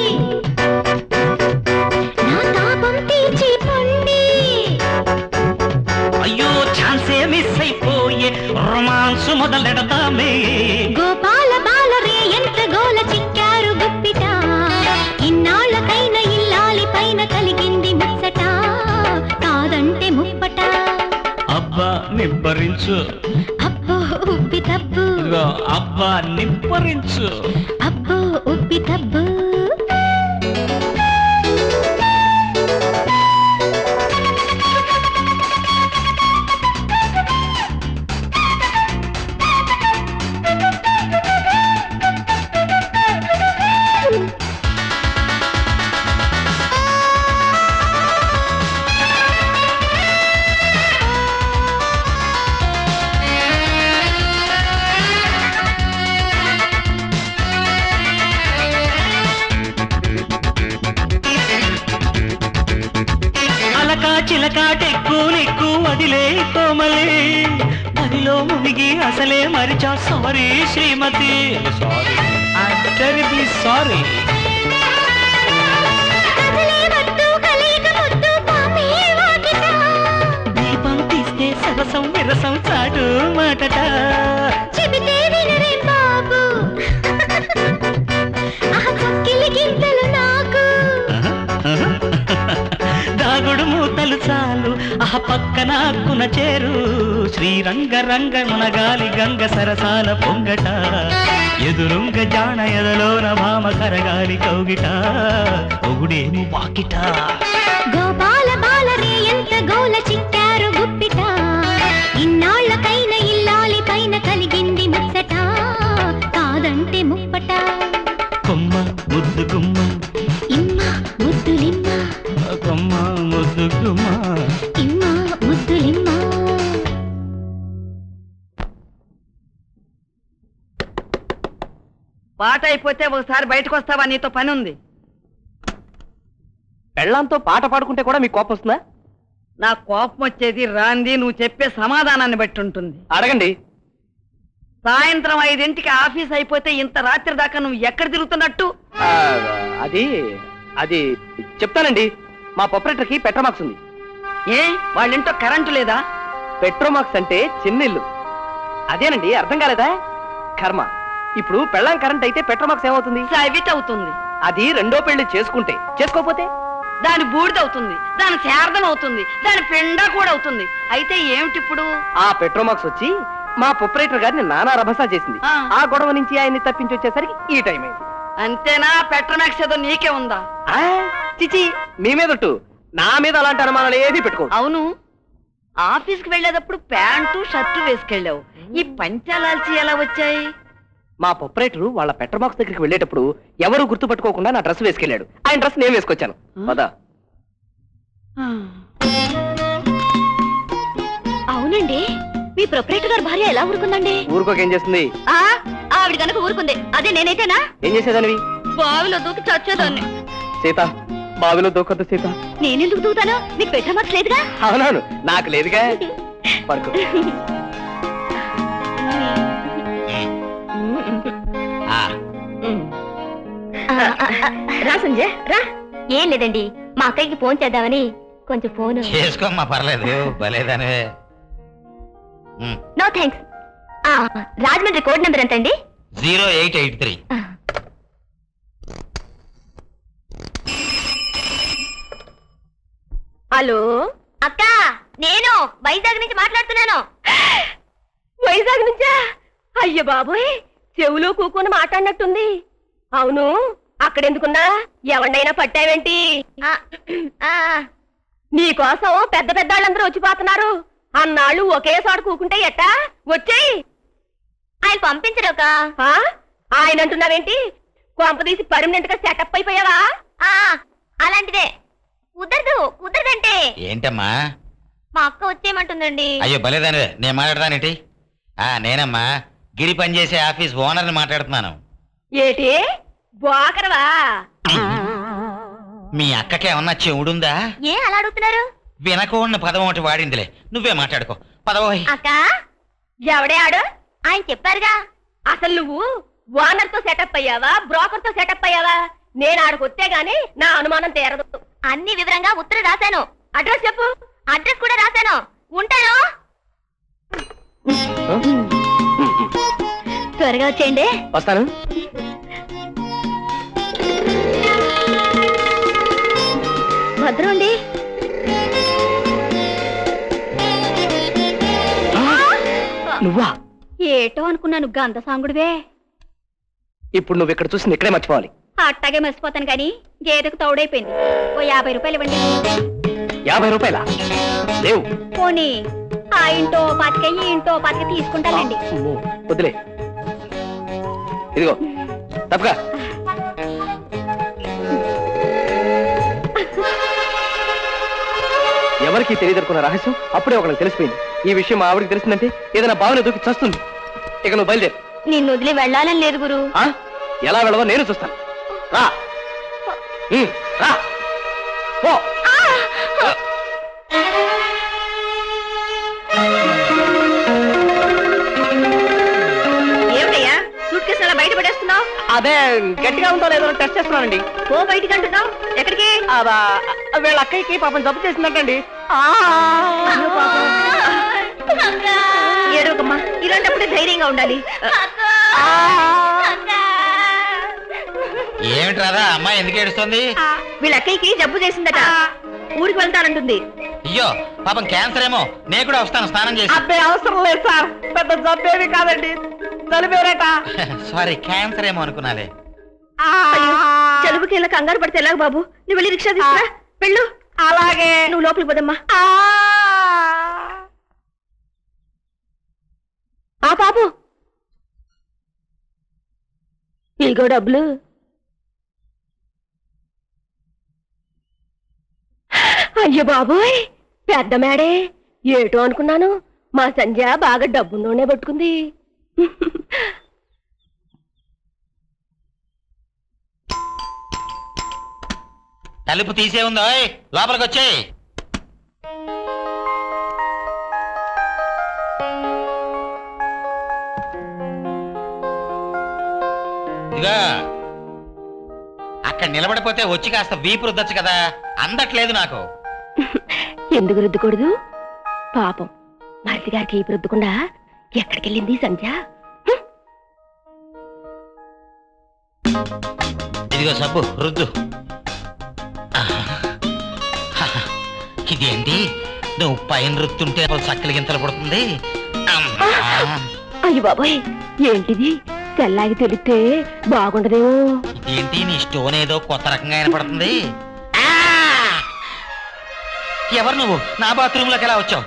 నా తాపం తీర్చి పొండి. అయ్యో ఛాన్సే మిస్ అయిపోయే, రొమాన్స్ మొదలెడతామే. గోపాల బాలరే ఎంత గోల చిక్కారు గుప్పిట, ఇన్నాళ్లకైన ఇల్లాలి పైన కలిగింది ముచ్చట, కాదంటే ముప్పట. అబ్బా నిబ్బరించు, అబ్బో ఉబ్బి తబ్బు, అబ్బా నిబ్బరించు, అబ్బో ఉబ్బి తబ్బు. చిలక టెక్కు నెక్కు వదిలే కోమలే, పదిలో మునిగి అసలే మరిచా సారీ శ్రీమతి. సారీ దీపం తీస్తే సరసం విరసం చాటు మాటట, చెబితే వినరే బాబు చక్కిలి గింతలు నాకు. దాగుడు మూతలు చాలు ఆ పక్కన అక్కున చేరు, శ్రీరంగ రంగ మునగాలి గంగ సరసాల పొంగట, ఎదురుంగ జాణ ఎదలోన భామ కరగాలి కౌగిట, ఒగుడేము వాకిట. గోపాల బాలరే ఎంత గోల చిక్కారు గుప్పిట, ఇన్నాళ్లకైన ఇల్లాలి పైన కలిగింది ముచ్చట, కాదంటే ముప్పట. కొమ్మ ముద్దు గుమ్మ ఇమ్మ ముద్దులిమ్మ, కొమ్మ ముద్దు గుమ్మ ఇమ్మ ముద్దులిమ్మ. పాట అయిపోతే ఒకసారి బయటకు వస్తావా, నీతో పని ఉంది. పెళ్ళాంతో పాట పాడుకుంటే కూడా మీకు కోపం వస్తుందా? నా కోపం వచ్చేది రాంది నువ్వు చెప్పే సమాధానాన్ని బట్టి ఉంటుంది. అడగండి. సాయంత్రం 5ంటికి ఆఫీస్ అయిపోతే ఇంత రాత్రి దాకా నువ్వు ఎక్కడ తిరుగుతున్నట్టు? అది అది చెప్తానండి. మా ప్రొపరేటర్కి పెట్రోమాక్స్ ఉంది. ఏ వాళ్ళింటో కరెంటు లేదా? పెట్రోమాక్స్ అంటే చిన్నిల్లు. అదేనండి, అర్థం కాలేదా? కర్మ. ఇప్పుడు పెళ్ళాం కరెంట్ అయితే పెట్రోమాక్స్ ఏమవుతుంది? సవిట్ అవుతుంది. అది రెండో పెళ్లి చేసుకుంటే, చేసుకోకపోతే దాని బూడిదవుతుంది, దాని శారదం అవుతుంది, దాని పిండ కూడా అవుతుంది. అయితే ఏమిటిప్పుడు? ఆ పెట్రోమాక్స్ వచ్చి మా ప్రొపరేటర్ గారిని నానా రభసా చేసింది. ఆ గొడవ నుంచి ఆయన్ని తప్పించి వచ్చేసరికి ఈ టైం అయింది. అంతేనా? పెట్రోమాక్స్ ఏదో నీకే ఉందా? చిచి, మీ మీదొట్టు. నా మీద అలాంటి అనుమానాలు ఏది పెట్టుకో. అవును, ఆఫీస్కి వెళ్ళేటప్పుడు ప్యాంటు షర్టు వేసుకెళ్ళావు. ఈ పంచాలాల్చి ఎలా వచ్చాయి? మా ప్రొపరేటర్ వాళ్ళ పెట్రోమాక్స్ దగ్గరికి వెళ్ళేటప్పుడు ఎవరు గుర్తుపట్టుకోకుండా నా డ్రెస్ వేసుకెళ్ళాడు. ఆయన డ్రెస్ నేను వేసుకొచ్చాను. పదా. అవునండి, మీ ప్రొపరేటర్ గారి భార్య ఎలా ఊరుకుందండి? ఊరుకోకేం చేస్తుంది? ఆవిడ కనుక ఊరుకుంది, అదే నేనైతేనా ఏం చేసేదానివి? బావిలో దూకి చచ్చేదాన్ని. సీత, బావిలో దూకొద్దు సీత. నేనెందుకు దూకుతాను? మీకు పెట్రోమాక్స్ లేదుగా? అవునవును, నాకు లేదుగా. పడుకో. రా సంజయ్ రా. ఏం లేదండి, మా అక్కయ్యకి ఫోన్ చేద్దామని కొంచెం ఫోన్. చేసుకోమ్మా, పర్లేదు. భలేదానే. No thanks. Rajahmundry code number ఎంత అండి? 0883. హలో అక్క, నేను వైజాగ్ నుంచి మాట్లాడుతున్నాను. వైజాగ్ నుంచా? అయ్య బాబోయ్, చెవులో కూకుని మాట్లాడినట్టుంది. అవును, అక్కడెందుకున్నా? ఎవరినైనా పట్టావేంటి? నీకోసం పెద్ద పెద్దాళ్ళందరూ వచ్చిపోతున్నారు. అన్నాళ్ళు ఒకే చోట కూకుంటే ఎట్టా? వచ్చేయి. ఆయన పంపించరుక. ఆయన అంటున్నావేంటి? కొంపదీసి పర్మనెంట్ గా సెటప్ అయిపోయావా? అలాంటిదే. కుదరదు, కుదరదంటే. ఏంటమ్మా? మా అక్క వచ్చేయమంటుందండి. అయ్యో భలేదానే, నేను మాట్లాడతానేంటి? నేనమ్మా గిరి పనిచేసే ఆఫీస్ ఓనర్ని మాట్లాడుతున్నాను. ఏటి బోకరవా? మీ అక్కకి ఏమన్నా చెవుడుందా? ఏ అలా అడుగుతున్నారు? వినకూడని పదం ఒకటి వాడిందిలే. నువ్వే మాట్లాడుకో. పదవోయ్. అక్క, ఎవడే ఆడు? ఆయన చెప్పారుగా. అసలు నువ్వు ఓనర్ తో సెటప్ అయ్యావా, బ్రోకర్ తో సెటప్ అయ్యావా? నేను ఆడకొస్తే గాని నా అనుమానం తీరదు. అన్ని వివరంగా ఉత్తరం రాశాను. అడ్రస్ చెప్పు. అడ్రస్ కూడా రాశాను. ఉంటాను. త్వరగా వచ్చేయండి. వస్తాను. భద్రం అండి. నువ్వా? ఏటో అనుకున్నాను, గంధ సాంగుడివే. ఇప్పుడు నువ్వు ఇక్కడ చూసింది ఇక్కడే మర్చిపోవాలి. అట్టాగే మర్చిపోతాను కానీ గేదెకు తౌడైపోయింది. ఓ 50 రూపాయలు ఇవ్వండి. 50 రూపాయలా? లేవు. పోనీ ఆ ఇంటో పాతిక ఈ ఇంటో పాతిక తీసుకుంటానండి. వద్దులే. ఇదిగో తప్పగా. ఎవరికి తెలియదనుకున్న రహస్యం అప్పుడే ఒకరికి తెలిసిపోయింది. ఈ విషయం మా ఆవిడికి తెలిసిందంటే ఏదైనా భావన దూకి చస్తుంది. ఇక నువ్వు బయలుదేరు. నిన్ను వదిలి వెళ్ళాలని లేదు గురు. ఎలా వెళ్ళవో నేను చూస్తాను. రా రా. ఏమిటయ్యా సూట్ కేసు అలా బయట పడేస్తున్నావు? అదే గట్టిగా ఉందో లేదో టెస్ట్ చేస్తున్నానండి. ఓ బయటికి అంటున్నావు? ఎక్కడికి? వీళ్ళ అక్కయ్యకి పాపం జబ్బు చేసిందంటండి. ఏడవకమ్మా, ఇలాంటప్పుడే ధైర్యంగా ఉండాలి. ఏమిటి రాదా అమ్మాయి ఎందుకు ఏడుస్తుంది? వీళ్ళ అక్కయ్యకి జబ్బు చేసిందట, ఊరికి వెళ్తానంటుంది. అయ్యో పాపం క్యాన్సర్ ఏమో. నేను కూడా వస్తాను స్నానం చేసి. అబ్బాయి అవసరం లేదు సార్, పెద్ద జబ్బేమి కాదండి, చనిపోయారట. సారీ, క్యాన్సర్ ఏమో అనుకున్నాలే. జలుబుకి ఇలా కంగారు పడితే ఎలాగ బాబు? నువ్వు వెళ్ళి రిక్షా తీసుకురా, వెళ్ళు. అలాగే. నువ్వు లోపలికి పోదమ్మా. ఆ బాబు, ఇగో డబ్బులు. అయ్యో బాబోయ్, పెద్ద మేడే. ఏటో అనుకున్నాను, మా సంధ్య బాగా డబ్బులోనే పట్టుకుంది. తలుపు తీసే ఉందో, లోపలికి వచ్చేయ్. ఇదిగా అక్కడ నిలబడిపోతే వచ్చి కాస్త వీపు రుద్దొచ్చు కదా, అందట్లేదు నాకు. ఎందుకు రుద్దకూడదు? పాపం మరిది గారికి ఈ రుద్దకుండా ఎక్కడికి వెళ్ళింది సంధ్య? ఇదిగో సబ్బు రుద్దు. ఇదేంటి నువ్వు పైన రుత్తుంటే చక్కలి గింతలు పడుతుంది. అయ్య బాబాయ్, ఏంటిది? తెల్లాగి తెలిస్తే బాగుండదేమో. ఇదేంటి నీ స్టోన్ ఏదో కొత్త రకంగా వినపడుతుంది. ఎవరు నువ్వు? నా బాత్రూమ్ లోకి ఎలా వచ్చావు?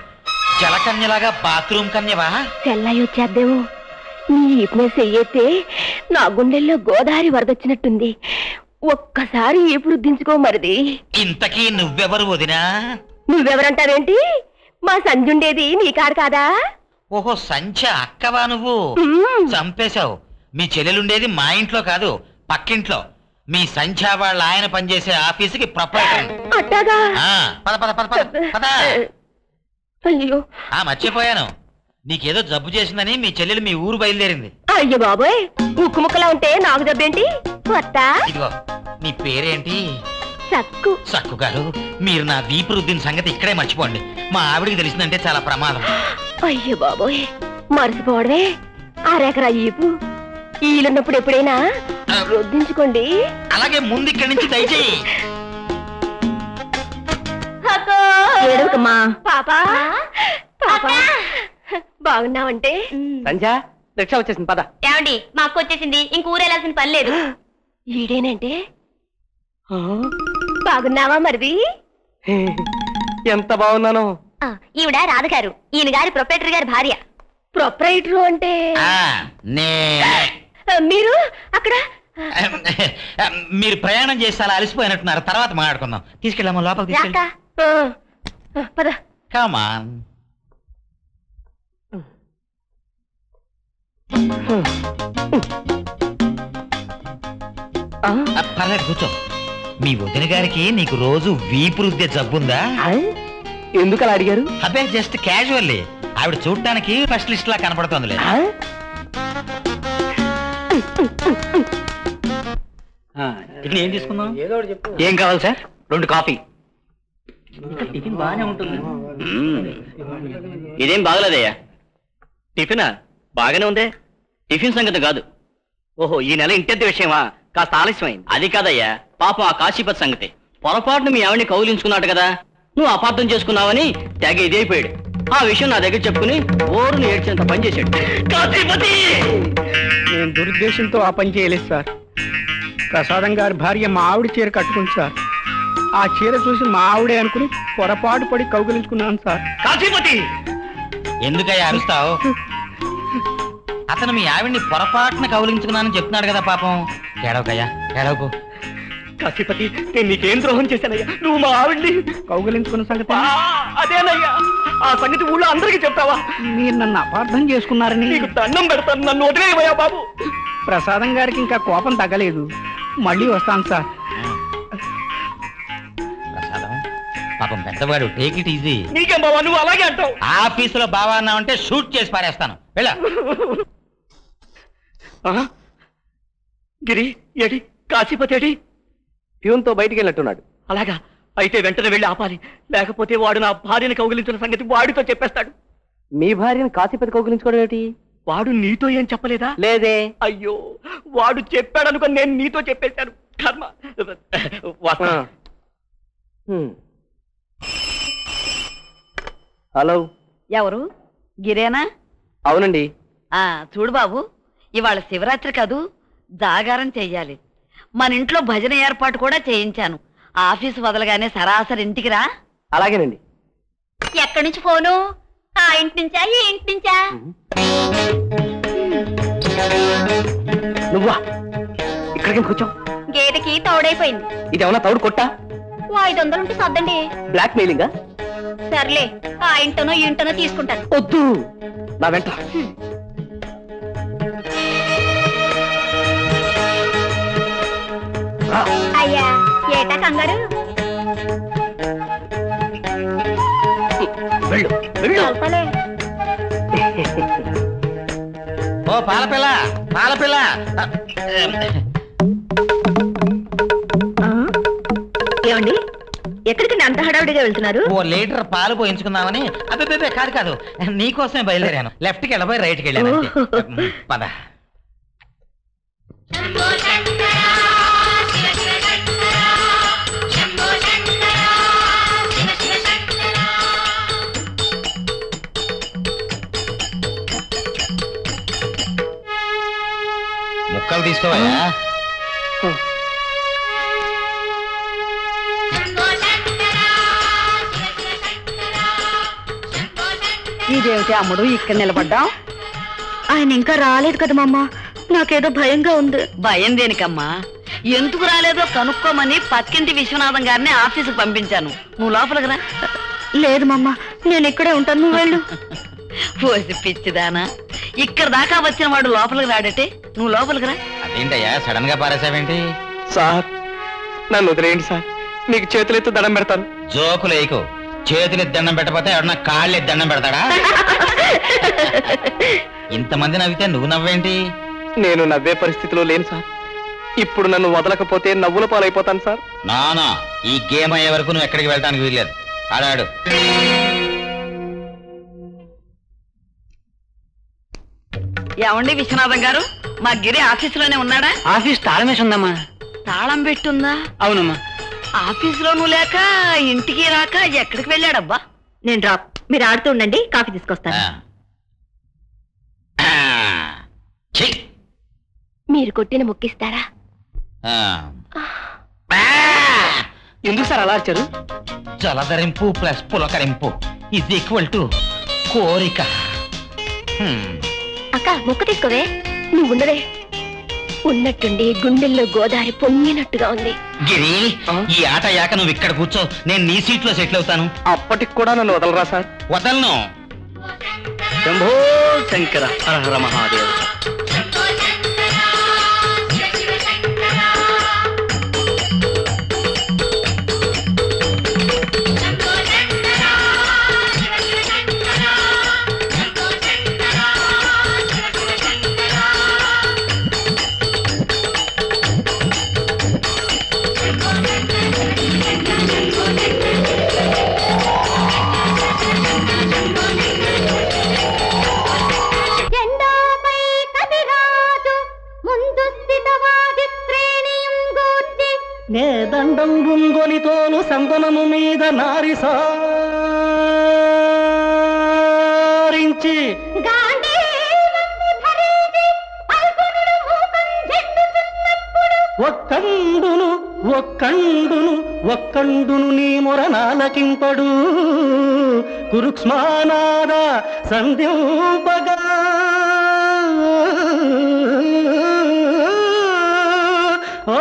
జలకన్యలాగా బాత్రూమ్ కన్యవా? తెల్లాయి వచ్చేద్దేమో. నీ ఈపునే చెయ్యేస్తే నా గుండెల్లో గోదావరి వరదొచ్చినట్టుంది. ఒక్కసారి ఈపు రుద్దించుకో మరిది. ఇంతకీ నువ్వెవరు వదినా? నువ్వెవరంటావేంటి? మా సంజుండేది నీ కాడు కాదా? ఓహో సంచ అక్కవా నువ్వు? చంపేశావు. మీ చెల్లెలుండేది మా ఇంట్లో కాదు, పక్కింట్లో. మీ సంధ్య వాళ్ళ ఆయన పనిచేసే ఆఫీసుకి ప్రొపరేటర్. అట్టాగా? పద పద పద పద పద. అయ్యో మర్చిపోయాను, నీకేదో జబ్బు చేసిందని మీ చెల్లెలు మీ ఊరు బయలుదేరింది. అయ్యో బాబోయ్, ఉక్కు ముక్కలా ఉంటే నాకు జబ్బేంటి? కొత్త. ఇదిగో నీ పేరేంటి? సక్కు. సక్కు గారు, మీరు నా వీపు రుద్దిన సంగతి ఇక్కడే మర్చిపోండి. మా ఆవిడికి తెలిసిందంటే చాలా ప్రమాదం. అయ్యో బాబోయ్, మర్చిపోవడమే. అరెకరా ఈపు ఈలున్నప్పుడు ఎప్పుడైనా రుద్దించుకోండి. అలాగే ముందు ఇక్కడి నుంచి దయచేయి. ఏడవకమ్మా పాపా. పాపా బాగున్నావంటే? సంధ్య రిక్షా వచ్చేసింది, పద. ఏమండి, మా అక్క వచ్చేసింది, ఇంక ఊరెళ్ళాల్సిన పని లేదు. ఈడేనంటే బాగున్నావా మరిది? ఎంత బాగున్నాను. ఈవిడ రాధగారు, ఈయన గారి ప్రొపరేటర్ గారి భార్య. ప్రొపరేటర్ అంటే మీరు అక్కడ మీరు ప్రయాణం చేసి అలా అలసిపోయినట్టున్నారు. తర్వాత మాట్లాడుకుందాం. తీసుకెళ్ళామా లోపలికి? తీసుకెళ్ళి పద. కమాన్. పర్లేదు కూర్చో. మీ వదిన గారికి నీకు రోజు వీపు రుద్దే జబ్బుందా? ఎందుకు అలా అడిగారు? అబ్బే జస్ట్ క్యాజువల్లీ. ఆవిడ చూడటానికి ఫస్ట్ లిస్ట్ లా కనపడుతుంది. ఏం తీసుకుందాం? ఏం కావాలి సార్? 2 కాఫీ. టిఫిన్ బాగానే ఉంటుంది. ఇదేం బాగలేదయ్యా. టిఫినా? బాగానే ఉందే. టిఫిన్ సంగతి కాదు. ఓహో, ఈ నెల ఇంటెద్దు విషయమా? కాస్త ఆలస్యమైంది. అది కాదయ్యా, పాపం ఆ కాశీపతి సంగతి. పొరపాటును మీ ఆవిడ్ని కౌలించుకున్నాడు కదా, నువ్వు అపార్థం చేసుకున్నావని తెగ ఇదైపోయాడు. ఆ విషయం నా దగ్గర చెప్పుకుని ఓరును ఏడ్చేంత పని చేశాడు. కాశీపతి! నేను దురుద్దేశంతో ఆ పని చేయలేదు సార్. ప్రసాదం గారి భార్య మా ఆవిడ చీర కట్టుకుంది సార్. ఆ చీర చూసి మా ఆవిడే అనుకుని పొరపాటు పడి కౌగిలించుకున్నాను సార్. కాశీపతి! ఎందుకయ్యా అరుస్తావు? అతను మీ ఆవిడ్ని పొరపాటున కౌలించుకున్నానని చెప్తున్నాడు కదా పాపం. ఏడవకయ్యా, ఏడవకు. కాశీపతి, నేను నీకేం ద్రోహం చేశానయ్యా? నువ్వు మా ఆవిడ్ని కౌగిలించుకున్న సంగతి అదేనయ్యా. ఆ సంగతి ఊళ్ళో అందరికీ చెప్తావా? మీరు నన్ను అపార్థం చేసుకున్నారని. నీకు దండం పెడతాను, నన్ను వదిలేవయ్యా బాబు. ప్రసాదం గారికి ఇంకా కోపం తగ్గలేదు. మళ్ళీ వస్తాను సార్. ప్రసాదం పాపం పెద్దవాడు, టేక్ ఇట్ ఈజీ. నీకేం బావా, నువ్వు అలాగే అంటావు. ఆఫీసులో బావా అన్నావంటే షూట్ చేసి పారేస్తాను. వెళ్ళ. గిరి ఏడి? కాశీపతి ఏడి? ప్యూన్తో బయటికి వెళ్ళినట్టున్నాడు. అలాగా? అయితే వెంటనే వెళ్ళి ఆపాలి, లేకపోతే వాడు నా భార్యను కౌగిలించిన సంగతి వాడితో చెప్పేస్తాడు. మీ భార్యను కాశీపతి కౌగిలించుకోవడం ఏంటి? వాడు నీతో ఏం చెప్పలేదా? లేదే. అయ్యో, వాడు చెప్పాడనుకుని నేను నీతో చెప్పేశాను. కర్మ. హలో, ఎవరు? గిరేనా? అవునండి. చూడు బాబు, ఇవాళ శివరాత్రి కాదు, జాగారం చెయ్యాలి. మన ఇంట్లో భజన ఏర్పాటు కూడా చేయించాను. ఆఫీసు వదలగానే సరాసరి ఇంటికి రా. అలాగేనండి. ఎక్కడి నుంచి ఫోను? ఆ ఇంటి నుంచా, ఈ ఇంటి నుంచా? నువ్వా? ఇక్కడికి కూర్చో. గేదెకి తౌడైపోయింది. ఇదేమన్నా తౌడు కొట్టా? 500 ఉంటే సర్దండి. బ్లాక్ మెయిలింగా? సర్లే, ఆ ఇంటనో ఈ ఇంటనో తీసుకుంటాను. వద్దు, నా వెంట. అయ్యా, ఏటా కంగారు? వెళ్ళు, వెళ్ళు. చల్పలే. ఓ పాలపిల్ల, పాలపిల్ల. ఏమండి, ఎక్కడికండి అంత హడావిడిగా వెళ్తున్నారు? ఓ లీటర్ పాలు పోయించుకుందామని. అబ్బే కాదు కాదు, నీకోసమే బయలుదేరాను. లెఫ్ట్కి వెళ్ళబోయి రైట్కి వెళ్ళాను అంతే. పద. ముక్కలు తీసుకోవా? ఇదేమిటి అమ్ముడు ఇక్కడ నిలబడ్డాం? ఆయన ఇంకా రాలేదు కదా మామ, నాకేదో భయంగా ఉంది. భయం దేనికమ్మా? ఎందుకు రాలేదో కనుక్కోమని పక్కింటి విశ్వనాథం గారిని ఆఫీసుకు పంపించాను. నువ్వు లోపలికి రా. లేదు మామ, నేను ఇక్కడే ఉంటాను, నువ్వు వెళ్ళు. పోసి పిచ్చిదానా, ఇక్కడ దాకా వచ్చిన వాడు లోపలికి రాడటే, నువ్వు లోపలికి రా. అదేంటయ్యా సడన్ గా పారేసావేంటి? సార్ నన్ను వదిలేయండి సార్, మీకు చేతులెత్తు దండం పెడతాను. జోకులేకు. చేతులు దండం పెట్టకపోతే ఎవరన్నా కాళ్ళు దండం పెడతాడా? ఇంతమంది నవ్వితే నువ్వు నవ్వేంటి? నేను నవ్వే పరిస్థితిలో లేను సార్. ఇప్పుడు నన్ను వదలకపోతే నవ్వుల పాలైపోతాను సార్. నానా, ఈ గేమ్ అయ్యే వరకు నువ్వు ఎక్కడికి వెళ్ళడానికి వీల్లేదు. ఆడాడు. ఏమండి విశ్వనాథం గారు, మా గిరి ఆఫీసులోనే ఉన్నాడా? ఆఫీస్ తాళం వేసి ఉందమ్మా. తాళం పెట్టుందా? అవునమ్మా. ఆఫీసులోనూ లేక ఇంటికి రాక ఎక్కడికి వెళ్ళాడబ్బా? నేను రా, మీరు ఆడుతూ ఉండండి, కాఫీ తీసుకొస్తాను. ఛీ! మీరు కొట్టిన ముక్కిస్తారా? ఎందుకు సార్ అలా వచ్చారు? జలధరింపు ప్లస్ పులకరింపు ఈజ్ ఈక్వల్ టు కోరిక. అక్క ముక్క తీసుకోవే. నువ్వు ఉండవే. ఉన్నట్టుండి గుండెల్లో గోదావరి పొంగినట్టుగా ఉంది. గిరి, ఈ ఆట యాక నువ్వు ఇక్కడ కూర్చో, నేను నీ సీట్లో సెటిల్ అవుతాను. అప్పటికి కూడా నన్ను వదలరా సార్? వదలను. శంభో శంకర హర హర మహాదేవ. నే దండం గుంగొనితోను సందనము మీద నారి సారించి ఒక్కండును ఒక్కండును ఒక్కండును నీ మొరనాలకింపడు కురుక్ష్మానాద సంధ్యంపగా ఓ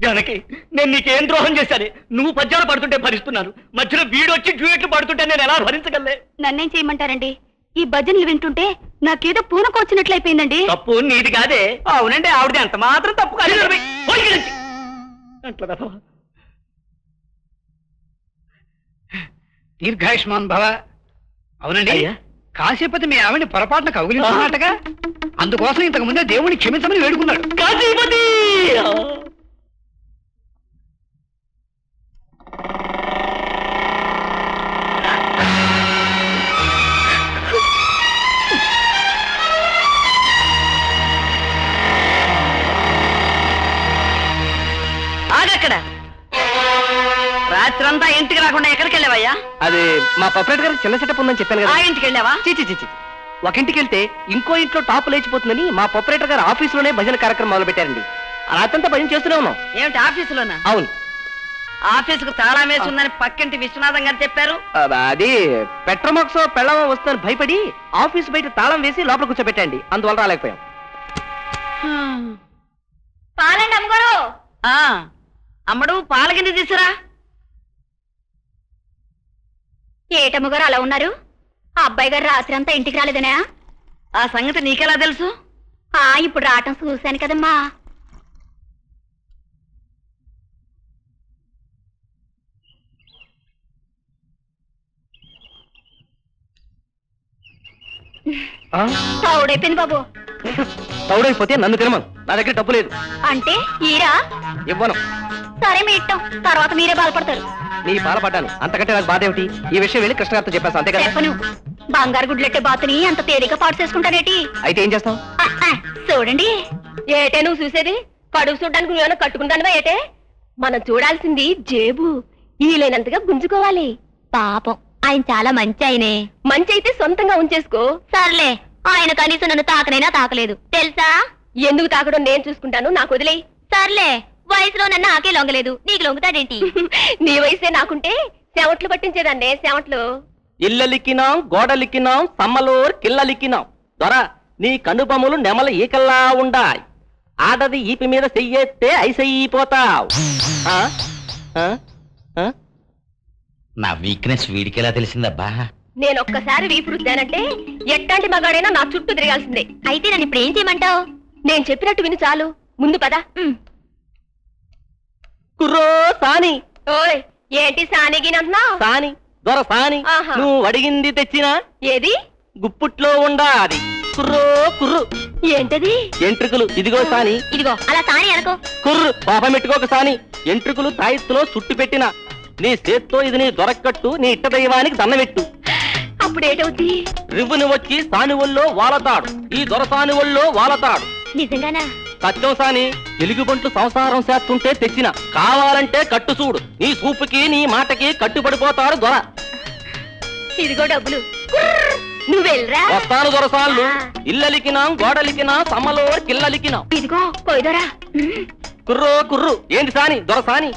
జానకి, నేను నీకేం ద్రోహం చేశాను? నువ్వు పద్యాలు పడుతుంటే భరిస్తున్నాను, మధ్యలో వీడొచ్చి డ్యూయెట్లు పడుతుంటే నేను ఎలా భరించగలే? నన్నేం చేయమంటారండి? ఈ భజనలు వింటుంటే నాకేదో పూనకొచ్చినట్లయిపోయిందండి. తప్పు నీది కాదే. అవునండి, ఆవిడది అంత మాత్రం తప్పు కాదు. దీర్ఘాయుష్మాన్ భవ. అవునండి, కాశీపతి మీ ఆవిడని పొరపాటున కౌగిలించుకున్నట్టుగా, అందుకోసం ఇంతకు ముందే దేవుడిని క్షమించమని వేడుకున్నాడు. కాశీపతి! ఆగక్కడ. రాత్రంతా ఇంటికి రాకుండా ఎక్కడికి వెళ్ళావయ్యా? అది మా పప్రేట్ గారికి చిన్న సెటప్ ఉందని చెప్పాను ఆ కదా. ఇంటికి వెళ్ళావా? చిచి ఒక ఇంటికి వెళ్తే ఇంకో ఇంట్లో టాప్ లేచిపోతుందని మా ఆపరేటర్ గారు ఆఫీసులోనే భజన కార్యక్రమం మొదలు పెట్టారండి. రాత్రంతా భజన చేస్తూనే ఉన్నాం. ఏమిటి ఆఫీసులోనా? అవును. ఆఫీసుకు తాళం వేసి ఉందని పక్కింటి విశ్వనాథం గారు చెప్పారు. అది పెట్రోమాక్సో పెళ్ళమో వస్తుందని భయపడి ఆఫీస్ బయట తాళం వేసి లోపల కూర్చోబెట్టండి, అందువల్ల రాలేకపోయాం. పాలండి అమ్మగారు. అమ్మడు పాలకింది తీసురా. ఏటమ్మగారు అలా ఉన్నారు? ఆ అబ్బాయి గారు రాత్రి అంతా ఇంటికి రాలేదనా? ఆ సంగతి నీకెలా తెలుసు? ఇప్పుడు రావటం చూశాను కదమ్మా. తౌడైపోయింది బాబు. తౌడైపోతే నన్ను తినమను, నా దగ్గర డబ్బు లేదు. అంటే ఈరా ఇవ్వను. సరే మీ ఇష్టం, తర్వాత మీరే బాధపడతారు. నీ బాధపడ్డాను, అంతకంటే నాకు బాధ ఏమిటి? ఈ విషయం వెళ్ళి కృష్ణగారితో చెప్పేస్తాను, అంతే కదా? చెప్పను. బంగారు గుడ్లెట్టే బాతుని అంత తేలిక పాటు చేసుకుంటానేటి? అయితే ఏం చేస్తావు? చూడండి. ఏటే నువ్వు చూసేది? కడుగు చూడడానికి నువ్వేమైనా కట్టుకుంటానువా ఏటే? మనం చూడాల్సింది జేబు. వీలైనంతగా గుంజుకోవాలి. పాపం ఆయన చాలా మంచి ఆయనే. మంచి అయితే సొంతంగా ఉంచేసుకో. సర్లే, ఆయన కనీసం నన్ను తాకనైనా తాకలేదు తెలుసా? ఎందుకు తాకడం నేను చూసుకుంటాను, నాకు వదిలేయి. సర్లే, వయసులో నన్ను నాకే లొంగలేదు, నీకు లొంగుతాడేంటి? నీ వయసే నాకుంటే చెమట్లు పట్టించేదాన్నే, చెమట్లు. ఇల్లలిక్కినాం, గోడలిక్కినాం, సమ్మలోర్ కిల్లలిక్కినాం. దొరా, నీ కనుబొమ్మలు నెమల ఈకల్లా ఉండాయి. ఆడది ఈపి మీద చెయ్యేస్తే ఐసైపోతావు. నా వీక్నెస్ వీడికి ఎలా తెలిసిందబ్బా? నేను ఒక్కసారి వీపు రుద్దానంటే ఎట్టాంటి మగాడైనా నా చుట్టూ తిరగాల్సిందే. అయితే నన్ను ఇప్పుడు ఏం చేయమంటావు? నేను చెప్పినట్టు విని చాలు, ముందు పద. కుర్రో సాని. ఓయ్, ఏంటి సానిగినంటున్నా? సాని, దొర సాని. నువ్వు అడిగింది తెచ్చినా? ఏది? గుప్పుట్లో ఉండా అది. కుర్రో కుర్రు. ఏంటది? ఎంట్రుకులు. ఇదిగో సాని. ఇదిగో అలా సాని అనుకో. కుర్రు, పాపం పెట్టుకోక సాని. ఎంట్రుకులు తాయిత్తులో చుట్టు పెట్టిన నీ చేత్తో ఇది నీ దొరకట్టు, నీ ఇట్ట దైవానికి దన్నబెట్టు. అప్పుడేటవుద్ది? రివ్వుని వచ్చి సాని ఒళ్ళో వాలతాడు, ఈ దొరసాని ఒళ్ళో వాలతాడు. నిజంగానా? సత్యం సాని. ఎలుగుబంట్లు సంసారం చేస్తుంటే తెచ్చిన, కావాలంటే కట్టు చూడు. నీ సూపుకి నీ మాటకి కట్టుబడిపోతాడు దొర. ఇదిగో డబ్బులు, నువ్వు వెళ్ళరా. వస్తాను దొరసాన్లు. ఇల్లలికినాం, గోడలికినా, సమ్మలో కిల్లలికినాం. ఇదిగో పోయిదోరా. కుర్రో కుర్రు. ఏంటి సాని? దొరసాని.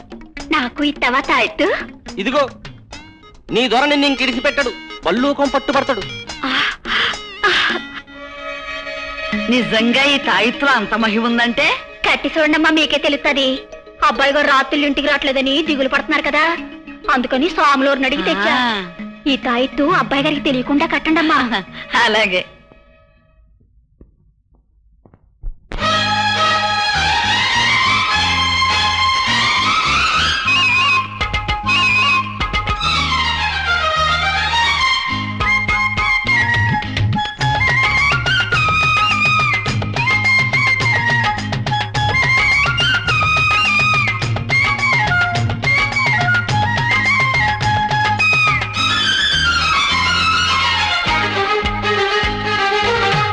నాకు ఇత్తవా తాయెత్తు? ఇదిగో, నీ దొర నిన్ను ఇంకిడిచిపెట్టడు, పల్లూకం పట్టుబడతాడు. నిజంగా ఈ తాయిత్తులో అంత మహిమ ఉందంటే కట్టి చూడమ్మా, మీకే తెలుస్తుంది. అబ్బాయి గారు రాత్రులు ఇంటికి రావట్లేదని దిగులు పడుతున్నారు కదా, అందుకని సాములూరుని అడిగి తెచ్చా. ఈ తాయిత్తు అబ్బాయి గారికి తెలియకుండా కట్టండమ్మా. అలాగే.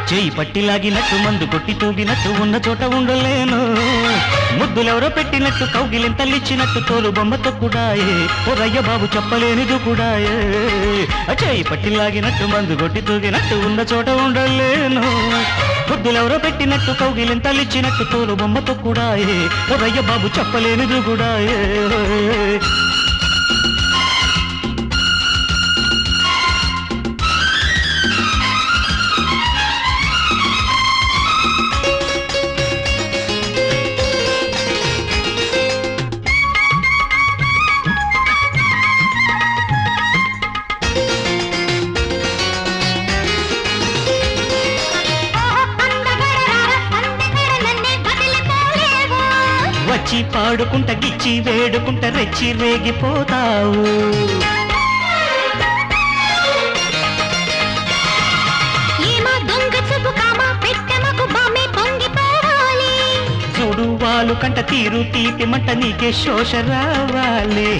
చేయి పట్టిలాగినట్టు, మందు కొట్టి తూగినట్టు, ఉన్న చోట ఉండలేను. ముద్దులెవరో పెట్టినట్టు, కౌగిలింతల్లిచ్చినట్టు, తోలు బొమ్మతో కూడాయే, ఒరయ్య బాబు చెప్పలేనిది కూడాయే. చేయి పట్టిలాగినట్టు, మందు కొట్టి తూగినట్టు, ఉన్న చోట ఉండలేను. ముద్దులెవరో పెట్టినట్టు, కౌగిలింతల్లిచ్చినట్టు, తోలు బొమ్మతో కూడాయే, ఒరయ్య బాబు చెప్పలేనిది కూడాయే. వచ్చి పాడుకుంట, గిచ్చి వేడుకుంట, రెచ్చి రేగిపోతావు. చూడు వాళ్ళు కంట తీరు తీపి మంట, నీకే శోష రావాలి.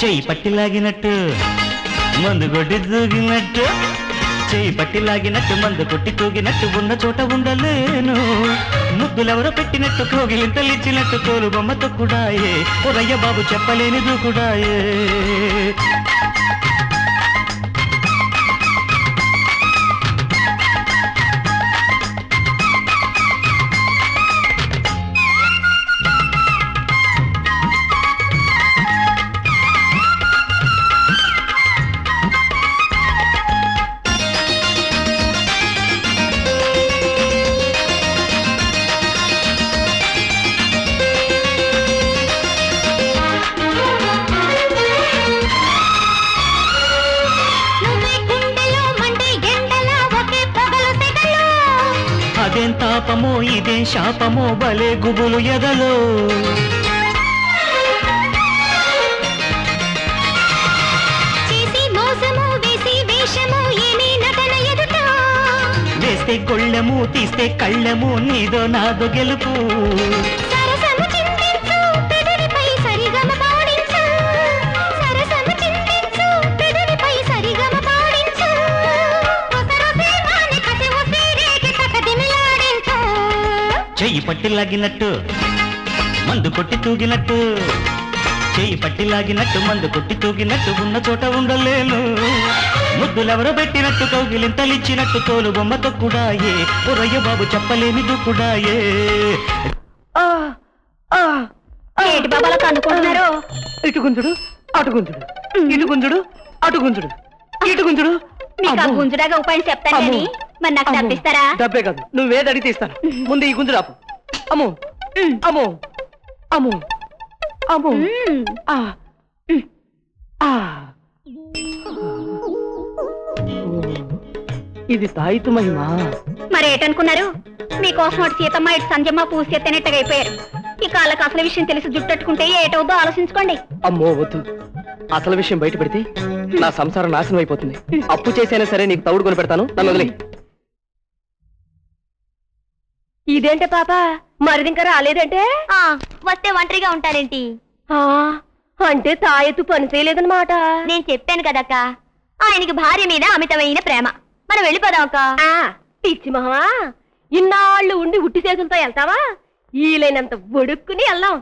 చెయ్యి పట్టిలాగినట్టు, మందు కొట్టి తూగినట్టు, చెయ్యి పట్టిలాగినట్టు, మందు కొట్టి తూగినట్టు, ఉన్న చోట ఉండలేను. ముద్దులెవరో పెట్టినట్టు, కోగిలింతలిచ్చినట్టు, తోలు బొమ్మతో కూడాయే, ఒరయ్య బాబు చెప్పలేనిది కూడాయే. పాపమో ఇదే శాపమో బలే గుబులు ఎదలో వేస్తే కొళ్ళెము తీస్తే కళ్ళెము నీదో నాదో గెలుపు చెయ్యి పట్టి లాగినట్టు మందు కొట్టి తూగినట్టు చెయ్యి పట్టి లాగినట్టు మందు కొట్టి తూగినట్టు ఉన్న చోట ఉండలేను ముద్దులెవరో పెట్టినట్టు కౌగిలింతలిచ్చినట్టు తోలు బొమ్మతో కూడా ఏ ఒరయ్య బాబు చెప్పలేనిది కూడా ఏ ఏంటి బాబాలో కనుకుంటున్నారు ఇటు గుంజుడు అటు గుంజుడు ఇటు గుంజుడు అటు గుంజుడు ఇటు గుంజుడు మీకు ఆ గుంజుడాగా ఉపాయం చెప్తాను కానీ మరి నాకు డబ్బిస్తారా? డబ్బే కాదు నువ్వేది అడిగితే ఇస్తాను ముందు ఈ గుంజుడు ఆపు అమ్మో అమ్మో అమ్మో అమ్మో ఇది తాయితు మహిమ మరేటనుకున్నారు మీకోసం అటు సీతమ్మ ఇటు సంజమ్మ పూసి ఎత్తనట్టుగా అయిపోయారు ఈ కాళ్ళకి అసలు విషయం తెలిసి జుట్టట్టుకుంటే ఏటవుద్దో ఆలోచించుకోండి. అమ్మో వద్దు అసలు విషయం బయట పెడితే నా సంసారం నాశనం అయిపోతుంది. అప్పు చేసైనా సరే నీకు తౌడు కొని పెడతాను, నన్ను వదిలే. ఇదేంటే పాప మరిది ఇంకా రాలేదంటే? వస్తే ఒంటరిగా ఉంటారేంటి? అంటే తాయెత్తు పని చేయలేదన్నమాట. నేను చెప్పాను కదక్క, ఆయనకి భార్య మీద అమితమైన ప్రేమ. మనం వెళ్ళిపోదాం అక్క. పిచ్చి మహా, ఇన్నాళ్ళు ఉండి ఉట్టి చేతులతో వెళ్తావా? ఈలైనంత ఒడుక్కుని వెళ్దాం.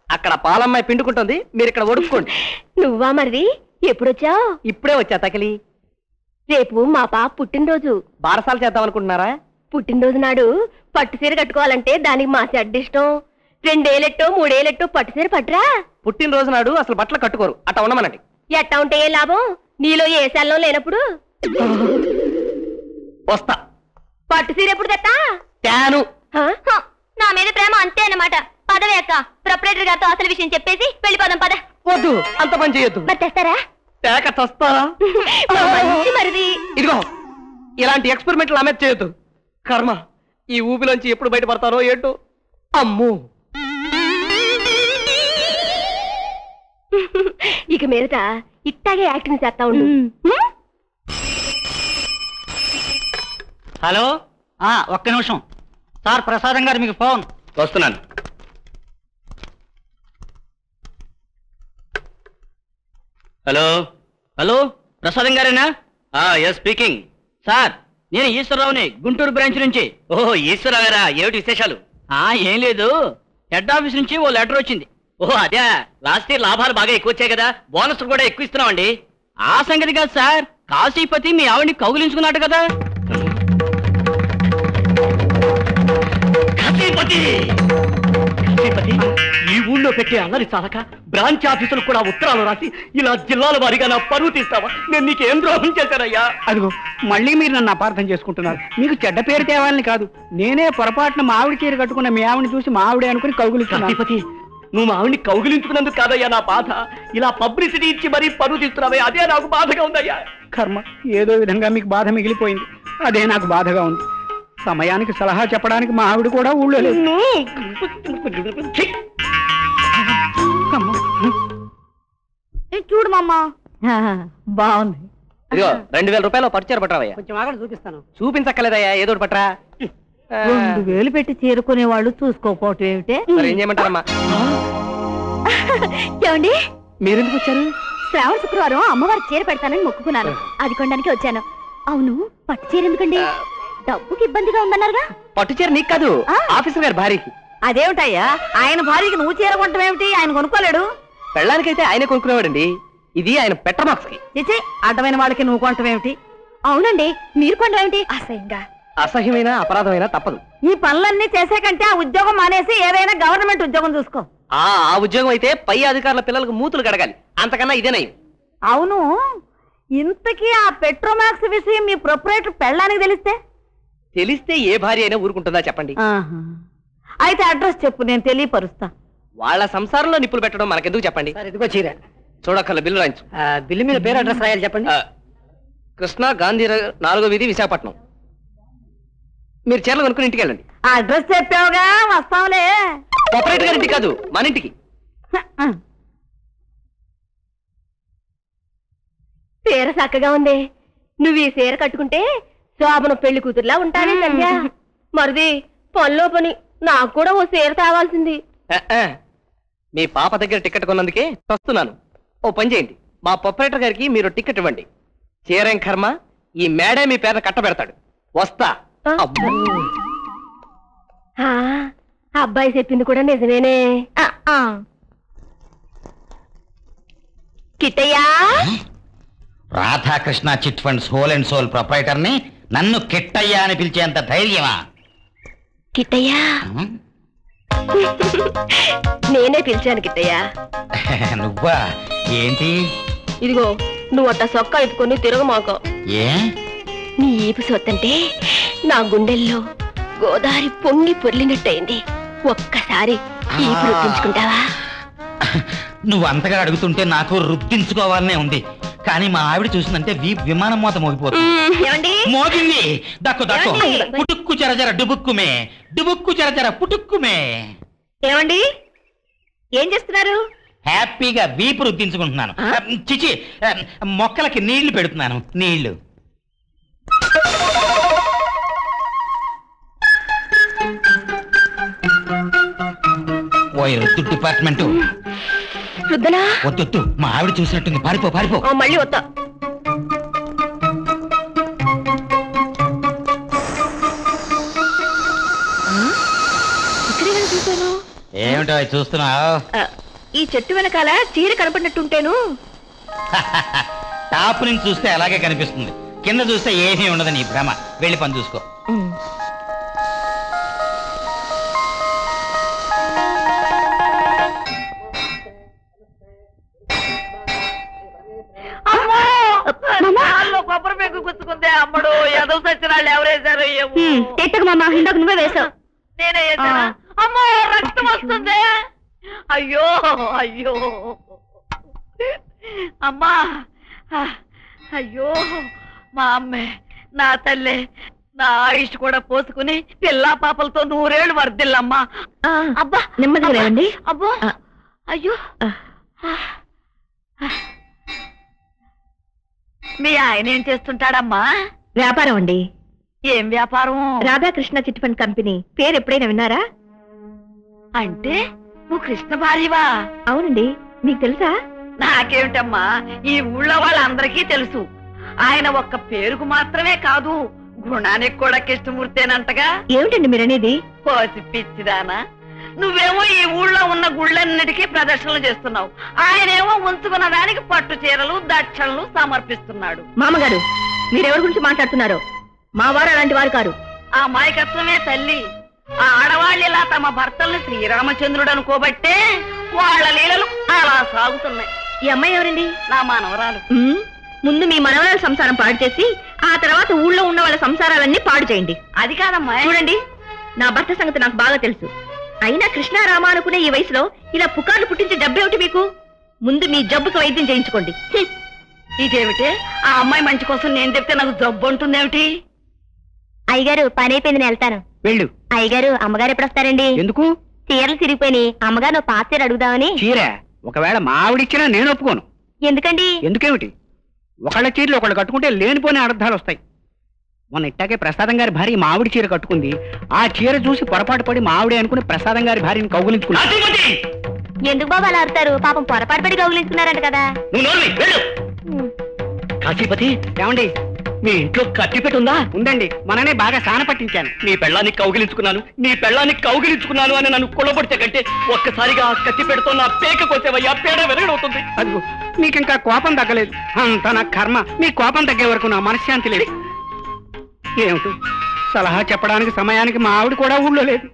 అక్కడ పాలమ్మాయి పిండుకుంటుంది, మీరు ఇక్కడ ఒడుక్కోండి. నువ్వా మరిది? ఎప్పుడొచ్చావు? ఇప్పుడే వచ్చా తకిలి. రేపు మా పాప పుట్టినరోజు. బారసాలు చేద్దాం అనుకుంటున్నారా? పుట్టినరోజు నాడు పట్టు చీర కట్టుకోవాలంటే దానికి మా చెడ్డ ఇష్టం. 2 ఏళ్ళెట్టో 3 ఏళ్ళెట్టో పట్టు చీర పట్టురా. పుట్టినరోజు నాడు అసలు బట్టలు కట్టుకోరు, అట్లా ఉండమనండి. ఎట్టా ఉంటే ఏ లాభం? నీలో ఏ శాల్లో లేనప్పుడు. వస్తా. పట్టు చీర ఎప్పుడు తెత్తా? తాను నా మీద ప్రేమ అంతే అన్నమాట. పదవే అక్క, ప్రొపరేటర్ గారితో అసలు విషయం చెప్పేసి వెళ్ళిపోదాం. పద. వద్దు, అంత పని చేయొద్దు. మరి తెస్తారా? తేక చస్తారా? మరిది ఇదిగో ఇలాంటి ఎక్స్పెరిమెంట్లు ఆమె చేయొద్దు. కర్మ, ఈ ఊపిలోంచి ఎప్పుడు బయటపడతారో ఏంటో. అమ్మో, ఇక మీదట ఇట్టాగే యాక్టింగ్ చేస్తా ఉండు. హలో, ఒక్క నిమిషం సార్, ప్రసాదం గారు మీకు ఫోన్. వస్తున్నాను. హలో హలో, ప్రసాదం గారేనా? Yes speaking. సార్, నేను ఈశ్వరరావుని, గుంటూరు బ్రాంచ్ నుంచి. ఓహో, ఈశ్వరరావు గారా, ఏమిటి విశేషాలు? ఏం లేదు, హెడ్ ఆఫీస్ నుంచి ఓ లెటర్ వచ్చింది. ఓహో అదే, లాస్ట్ ఇయర్ లాభాలు బాగా ఎక్కువ వచ్చాయి కదా, బోనస్ కూడా ఎక్కువ ఇస్తున్నామండి. ఆ సంగతి కాదు సార్, కాశీపతి మీ ఆవిడ్ని కౌగిలించుకున్నాడు కదా. కాశీపతి, ఈ ఊళ్ళో పెట్టే అల్లరి చాలక బ్రాంచ్ ఆఫీసులు కూడా ఉత్తరాలు రాసి ఇలా జిల్లాల వారీగా నా పరువు తీస్తావా? నేను నీకేం ద్రోహం చేశానయ్యా? అదిగో మళ్ళీ మీరు నన్ను అపార్థం చేసుకుంటున్నారు. మీకు చెడ్డ పేరు తేవాలని కాదు, నేనే పొరపాటున మా ఆవిడ చీర కట్టుకున్న మీ ఆవిడని చూసి మా ఆవిడే అనుకుని కౌగిలించుకున్నాను. కాశీపతి, నువ్వు మా ఆవిడ్ని కౌగిలించుకున్నందుకు కాదయ్యా నా బాధ, ఇలా పబ్లిసిటీ ఇచ్చి మరీ పరువు తీస్తున్నావే, అదే నాకు బాధగా ఉందయ్యా. కర్మ, ఏదో విధంగా మీకు బాధ మిగిలిపోయింది, అదే నాకు బాధగా ఉంది. సమయానికి సలహా చెప్పడానికి మా ఆవిడ కూడా ఊళ్ళో లేదు. చూడు మామ, బాగుంది. ఇదిగో 2000 రూపాయలు పట్టుచారు పట్టరావయ్యా. కొంచెం ఆగండి, చూపిస్తాను. చూపించక్కలేదయ్యా, ఏదో ఒకటి పట్టరా. 2000 పెట్టి చేరుకునే వాళ్ళు చూసుకోపోవటం ఏమిటే? మరి ఏం చేయమంటారమ్మా? ఏమండి, మీరెందుకు వచ్చారు? శ్రావణ శుక్రవారం అమ్మవారి చీర పెడతానని మొక్కుకున్నాను, అది కొనడానికి వచ్చాను. అవును, పట్టు చీర ఎందుకండి? డబ్బుకి ఇబ్బందిగా ఉందన్నారుగా. పట్టు చీర నీకు కాదు, ఆఫీసర్ గారి భార్యకి. అదేమిటయ్యా, ఆయన భార్యకి నువ్వు చీర కొనటం ఏమిటి? ఆయన కొనుక్కోలేడు. పెళ్ళానికైతే ఆయనే కొనుక్కునేవాడండి, ఇది ఆయన పెట్రమాక్స్ కి. చిచి, అడ్డమైన వాళ్ళకి నువ్వు కొనటం ఏమిటి? అవునండి, మీరు కొనడం ఏమిటి? అసహ్యంగా. అసహ్యమైన అపరాధమైనా తప్పదు. ఈ పనులన్నీ చేసే కంటే ఆ ఉద్యోగం మానేసి ఏదైనా గవర్నమెంట్ ఉద్యోగం చూసుకో. ఆ ఉద్యోగం అయితే పై అధికారుల పిల్లలకు మూతులు గడగాలి, అంతకన్నా ఇదేనయ్యం. అవును, ఇంతకీ ఆ పెట్రోమాక్స్ విషయం మీ ప్రొపరేటర్ పెళ్ళానికి తెలిస్తే ఏ భార్య అయినా ఊరుకుంటుందా చెప్పండి? అయితే అడ్రస్ చెప్పు, నేను తెలియపరుస్తా. వాళ్ళ సంసారంలో నిప్పులు పెట్టడం మనకెందుకు చెప్పండి? ఇదిగో చీర. చూడక్కర్ల బిల్లు రాయించు. బిల్లు మీద పేరు, అడ్రస్ రాయాలి చెప్పండి. కృష్ణా గాంధీ 4వ వీధి, విశాఖపట్నం. మీరు చీరలు కొనుక్కుని ఇంటికి వెళ్ళండి. అడ్రస్ చెప్పావుగా, వస్తాంలే. ఆపరేటర్ గారి ఇంటికి కాదు, మన ఇంటికి. చీర చక్కగా ఉంది. నువ్వు ఈ చీర కట్టుకుంటే శోభను పెళ్లి కూతురులా ఉంటానే సంధ్య. మరిది పనిలో పని నాకు కూడా ఓ చీర తేవాల్సింది. మీ పాప దగ్గర టికెట్ కొన్నందుకే వస్తున్నాను. ఓ పని చేయండి, మా ఆపరేటర్ గారికి మీరు టికెట్ ఇవ్వండి. చీరేం కర్మ, ఈ మేడే మీ పేద కట్టబెడతాడు. వస్తా. అబ్బాయి చెప్పింది కూడా నిజమేనే. Kittayya, Radhakrishna chit funds whole and sole proprietor ని నన్ను కిట్టయ్యా అని పిలిచేంత ధైర్యమా? కిట్టయ్యా, నేనే పిలిచాను కిట్టయ్యా. నువ్వా? ఏంటి? ఇదిగో నువ్వు అట్ట సొక్క ఇప్పుకొని తిరగమాక. ఏ? నీ ఈపు సొత్తంటే నా గుండెల్లో గోదావరి పొంగి పొర్లినట్టయింది. ఒక్కసారి ఈపు రుద్దించుకుంటావా? నువ్వు అంతగా అడుగుతుంటే నాకు రుద్దించుకోవాలనే ఉంది, కానీ మా ఆవిడ చూసిందంటే విమానం మోత మోగిపోతుంది. మోగింది. దక్కు దక్కు. పుటుక్కు చెరజర డుబుక్కుమే, డుబుక్కు చెరజర పుటుక్కుమే. ఏమండి, ఏం చేస్తున్నారు? హ్యాపీగా వీపు రుద్దించుకుంటున్నాను. చిచి, మొక్కలకి నీళ్లు పెడుతున్నాను. నీళ్లు. ఓయ్ రుద్దు డిపార్ట్మెంటు. రుద్దనా? వద్దు, మా ఆవిడ చూసినట్టుంది. పారిపో పారిపో. మళ్ళీ వద్దా? ఇక్కడే చూసాను. ఏమిటో చూస్తున్నావు? ఈ చెట్టు వెనకాల చీర కనపడినట్టుంటేను. టాప్ నుంచి చూస్తే అలాగే కనిపిస్తుంది, కింద చూస్తే ఏమీ ఉండదు. నీ భ్రమ. వెళ్ళి పని చూసుకో. కొబ్బరి పెంకు గుచ్చుకుందే అమ్మడు. ఎదవ సచ్చినాళ్ళు ఎవరేశారు? ఎట్టకు మామ, ఇందాక నువ్వే వేసావు. నేనే వేసానా? అమ్మో, రక్తం వస్తుంది. అయ్యో అయ్యో అమ్మా, అయ్యో మా అమ్మే, నా తల్లే, నా ఆయుష్ కూడా పోసుకుని పిల్లా పాపలతో 100 ఏళ్ళు వర్దిల్లమ్మా. అబ్బా, నెమ్మదిగా లేవండి. అబ్బో, అయ్యో. మీ ఆయన ఏం చేస్తుంటాడమ్మా? వ్యాపారం అండి. ఏం వ్యాపారం? Radhakrishna chit fund company. పేరు ఎప్పుడైనా విన్నారా? అంటే నువ్వు కృష్ణ భార్యవా? అవునండి. మీకు తెలుసా? నాకేమిటమ్మా, ఈ ఊళ్ళో వాళ్ళందరికీ తెలుసు. ఆయన ఒక్క పేరుకు మాత్రమే కాదు, గుణానికి కూడా కృష్ణమూర్తేనంటగా. ఏమిటండి మీరనేది? పోసి పిచ్చిదానా, నువ్వేమో ఈ ఊళ్ళో ఉన్న గుళ్ళన్నిటికీ ప్రదర్శనలు చేస్తున్నావు. ఆయనేమో ఉంచుకున్న దానికి పట్టు చీరలు దక్షిణలు సమర్పిస్తున్నాడు. మామగారు, మీరెవరి గురించి మాట్లాడుతున్నారు? మా వారు అలాంటి వారు కారు. ఆ మాయకత్వమే తల్లి. ఆ ఆడవాళ్ళు ఇలా తమ భర్తల్ని శ్రీరామచంద్రుడు అనుకోబట్టే వాళ్ళ లీలలు అలా సాగుతున్నాయి. ఈ అమ్మాయి ఎవరండి? నా మనవరాలు. ముందు మీ మనవరాల సంసారం పాడు చేసి ఆ తర్వాత ఊళ్ళో ఉన్న వాళ్ళ సంసారాలన్నీ పాడు చేయండి. అది కాదమ్మా. చూడండి, నా భర్త సంగతి నాకు బాగా తెలుసు. అయినా కృష్ణారామ అనుకునే ఈ వయసులో ఇలా పుకార్లు పుట్టించే జబ్బేమిటి మీకు? ముందు మీ జబ్బుకు వైద్యం చేయించుకోండి. ఇదేమిటే, ఆ అమ్మాయి మంచి కోసం నేను చెప్తే నాకు జబ్బు ఉంటుందేమిటి? అయ్యగారు, పని అయిపోయింది, నేను వెళ్తాను. వెళ్ళు. అయ్యగారు, అమ్మగారు ఎప్పుడు వస్తారండి? ఎందుకు? చీరలు తిరిగిపోయి అమ్మగారు పాత చీర అడుగుదామని. చీర ఒకవేళ మా ఆవిడిచ్చినా నేను ఒప్పుకోను. ఎందుకండి? ఎందుకేమిటి? ఒకళ్ళ చీరలు ఒకళ్ళు కట్టుకుంటే లేనిపోని అర్థాలు వస్తాయి. మొన్న ఇట్టాకే ప్రసాదం గారి భార్య మా ఆవిడ చీర కట్టుకుంది. ఆ చీర చూసి పొరపాటు పడి మా ఆవిడే అనుకుని ప్రసాదం గారి భార్యని కౌగులించుకున్నాడు. ఎందుకు బాబు అలా ఆడతారు? పాపం పొరపాటు పడి కౌగులించుకున్నారంట కదా. కాశీపతి, ఏమండి, మీ ఇంట్లో కత్తిపెట్టి ఉందా? ఉందండి, మననే బాగా సాన పట్టించాను. నీ పెళ్ళాన్ని కౌగిలించుకున్నాను అని నన్ను కొలబడితే కంటే ఒక్కసారిగా కత్తిపెడుతో నా పేక కొట్టేవయ్యా, పేడ వెరగడవుతుంది. అదిగో, మీకింకా కోపం తగ్గలేదు. అంత నా కర్మ. మీ కోపం తగ్గే వరకు నా మనశ్శాంతి లేదు. ఏమిటి, సలహా చెప్పడానికి సమయానికి మా ఆవిడ కూడా ఊళ్ళో లేదు.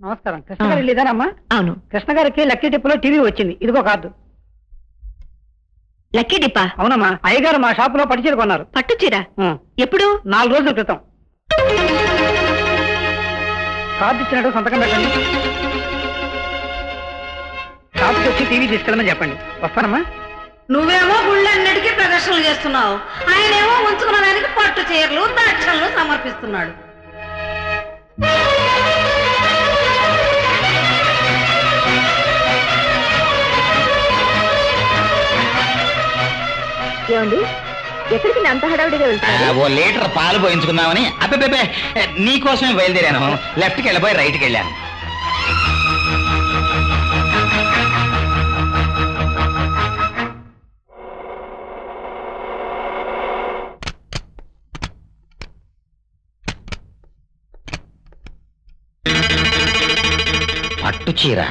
నమస్కారం. కృష్ణ గారు లేదానమ్మా? అవును. కృష్ణ గారికి లక్కీ టిప్పులో టీవీ వచ్చింది. ఇదిగో కార్డు. లక్కీ డిప్పా? అవునమ్మా, అయ్యగారు మా షాపులో పట్టుచీర కొన్నారు. పట్టు చీర? ఎప్పుడు? 4 రోజుల క్రితం. కార్డు ఇచ్చినట్టు సంతకం పెట్టండి. షాప్కి వచ్చి టీవీ తీసుకెళ్ళమని చెప్పండి. వస్తానమ్మా. నువ్వేమో గుళ్ళన్నిటికీ ప్రదర్శనలు చేస్తున్నావు, ఆయనేమో ఉంచుకున్న దానికి పట్టు చీరలు దక్షిణలు సమర్పిస్తున్నాడు. ఏమండి, ఎక్కడికి అంత హడావుడిగా వెళ్తారు? ఓ లీటర్ పాలు పోయించుకుందామని. అబ్బే నీకోసమే బయలుదేరాను. లెఫ్ట్కి వెళ్ళిపోయి రైట్కి వెళ్ళాను. పట్టు చీర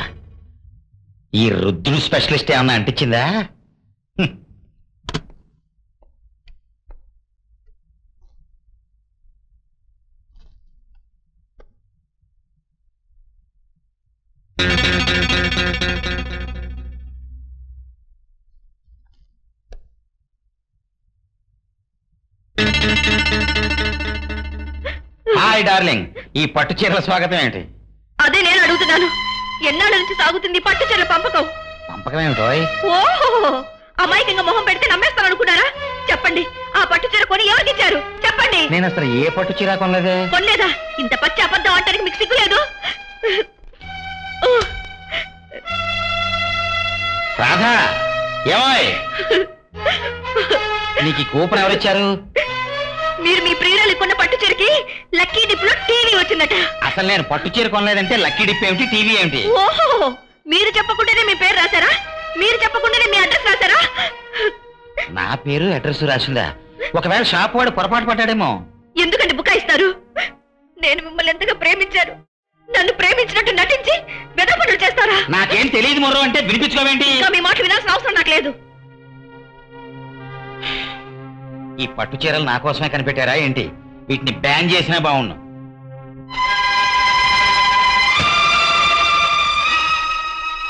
ఈ రుద్దుడు స్పెషలిస్ట్ ఏమన్నా అంటించిందా? హాయ్ డార్లింగ్, ఈ పట్టు చీరల స్వాగతం ఏంటి? అదే నేను అడుగుతున్నాను. ఎన్నాళ్ళ నుంచి సాగుతుంది పట్టు చీరల పంపకం? పంపకం ఏమిటో? ఓహో, అమాయకంగా మొహం పెడితే నమ్మేస్తాను అనుకున్నారా? చెప్పండి, ఆ పట్టు చీర కొని ఎవరికి ఇచ్చారు? చెప్పండి. నేను అసలు ఏ పట్టు చీర కొనలేదే. కొనలేదా? ఇంత పచ్చి అబద్ధం అంటానికి మీకు సిగ్గులేదు? రాధా, ఏమోయ్ నీకు కూపన్ ఎవరిచ్చారు? మీరు మీ ప్రియురాలు కొన్న పట్టు చీరకి లక్కీ డిప్ లో టీవీ వచ్చిందట. అసలు నేను పట్టు చీర కొనలేదంటే లక్కీ డిప్ ఏమిటి, టీవీ ఏమిటి? ఓహో, మీరు చెప్పకుండానే మీ పేరు రాశారా? మీరు చెప్పకుండానే మీ అడ్రస్ రాశారా? నా పేరు అడ్రస్ రాసిందా? ఒకవేళ షాప్ వాడు పొరపాటు పడ్డాడేమో. ఎందుకండి బుకాయిస్తారు? నేను మిమ్మల్ని ఎంతగా ప్రేమించాను. నన్ను ప్రేమించినట్టు నటించి వెద పనులు చేస్తారా? నాకేం తెలియదు మొర్రో అంటే వినిపించుకోవేంటి? మీ మాట వినాల్సిన అవసరం నాకు లేదు. ఈ పట్టు చీరలు నా కోసమే కనిపెట్టారా ఏంటి? వీటిని బ్యాన్ చేసినా బాగుండు.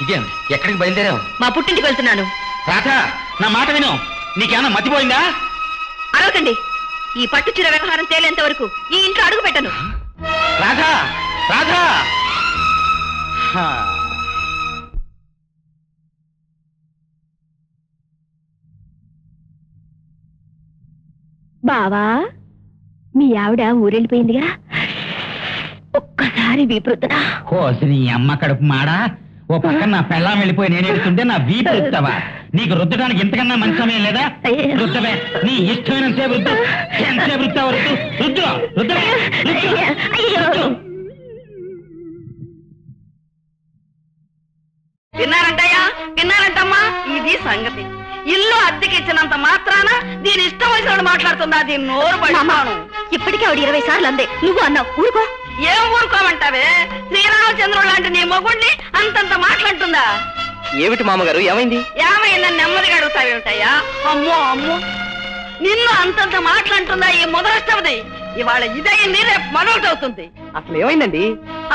ఇదేం, ఎక్కడికి బయలుదేరావు? మా పుట్టింటికి వెళ్తున్నాను. రాధా, నా మాట విను. నీకేమన్నా మతిపోయిందా? అరవకండి. ఈ పట్టు చీర వ్యవహారం తేలేంత వరకు ఈ ఇంట్లో అడుగు పెట్టను. రాధా, రాధా. బావా, మీ ఆవిడ ఊరెళ్ళిపోయిందిగా, ఒక్కసారి వీపురుతున్నా. నీ అమ్మ కడుపు మాడా. ఓ పక్కన నా పెళ్ళాం వెళ్ళిపోయి నేను ఎడుతుంటే నా వీపు రుద్దావా? నీకు రుద్దడానికి ఇంతకన్నా మంచి సమయం లేదా? రుద్దవే, నీ ఇష్టమైన సేపు రుద్దు. ఎంతసేపు రుద్దావు? రుద్దు, రుద్దు, రుద్దు. విన్నారంటయ్యా, విన్నారంటమ్మా? ఇది సంగతి. ఇల్లు అద్దెకిచ్చినంత మాత్రాన దీని ఇష్టం వచ్చినట్టు మాట్లాడుతుందా? దీని నోరు పడిమాను. ఇప్పటికే ఆవిడ 20 సార్లు అందే, నువ్వు అన్నావు. ఊరుకో. ఏం ఊరుకోమంటావే? శ్రీరామచంద్రుడు లాంటి నీ మొగుణ్ణి అంతంత మాట్లాడుతుందా? ఏమిటి మామగారు, ఏమైంది? ఏమైందని నెమ్మదిగా అడుగుతావేమిటయ్యా? అమ్మో అమ్మో, నిన్ను అంతంత మాట్లాడుతుందా ఈ మొదలష్టవది? ఇవాళ ఇదయింది, రేపు మరొకటి అవుతుంది. అసలు ఏమైందండి?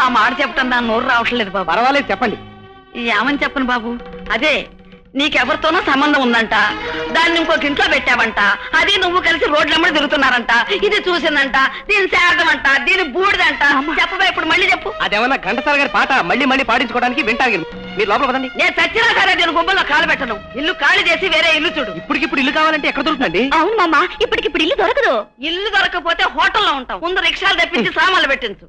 ఆ మాట చెప్పటం దాని నోరు రావట్లేదు బాబు. పర్వాలేదు, చెప్పండి. ఏమని చెప్పను బాబు? అదే, నీకెవరితోనో సంబంధం ఉందంట, దాన్ని ఇంకొక ఇంట్లో పెట్టావంట, అది నువ్వు కలిసి రోడ్లమ్మడి తిరుగుతున్నారంట, ఇది చూసిందంట, దీని శారదమంట, దీని బూడిదంట. చెప్పవా ఇప్పుడు? మళ్ళీ చెప్పు. అదేమన్నా ఘంటసాల గారి పాట మళ్ళీ మళ్ళీ పాడించుకోవడానికి వింటారు. మీరు లోపల పదండి. నేను చచ్చినా సరే దీని గుంబల్లో కాలు పెట్టను. ఇల్లు ఖాళీ చేసి వేరే ఇల్లు చూడు. ఇప్పటికిప్పుడు ఇల్లు కావాలంటే ఎక్కడ దొరుకుతుందండి? అవును మామ, ఇప్పటికిప్పుడు ఇల్లు దొరకదు. ఇల్లు దొరకపోతే హోటల్లో ఉంటాం. ముందు రిక్షాలు తెప్పించి సామాన్లు పెట్టించు.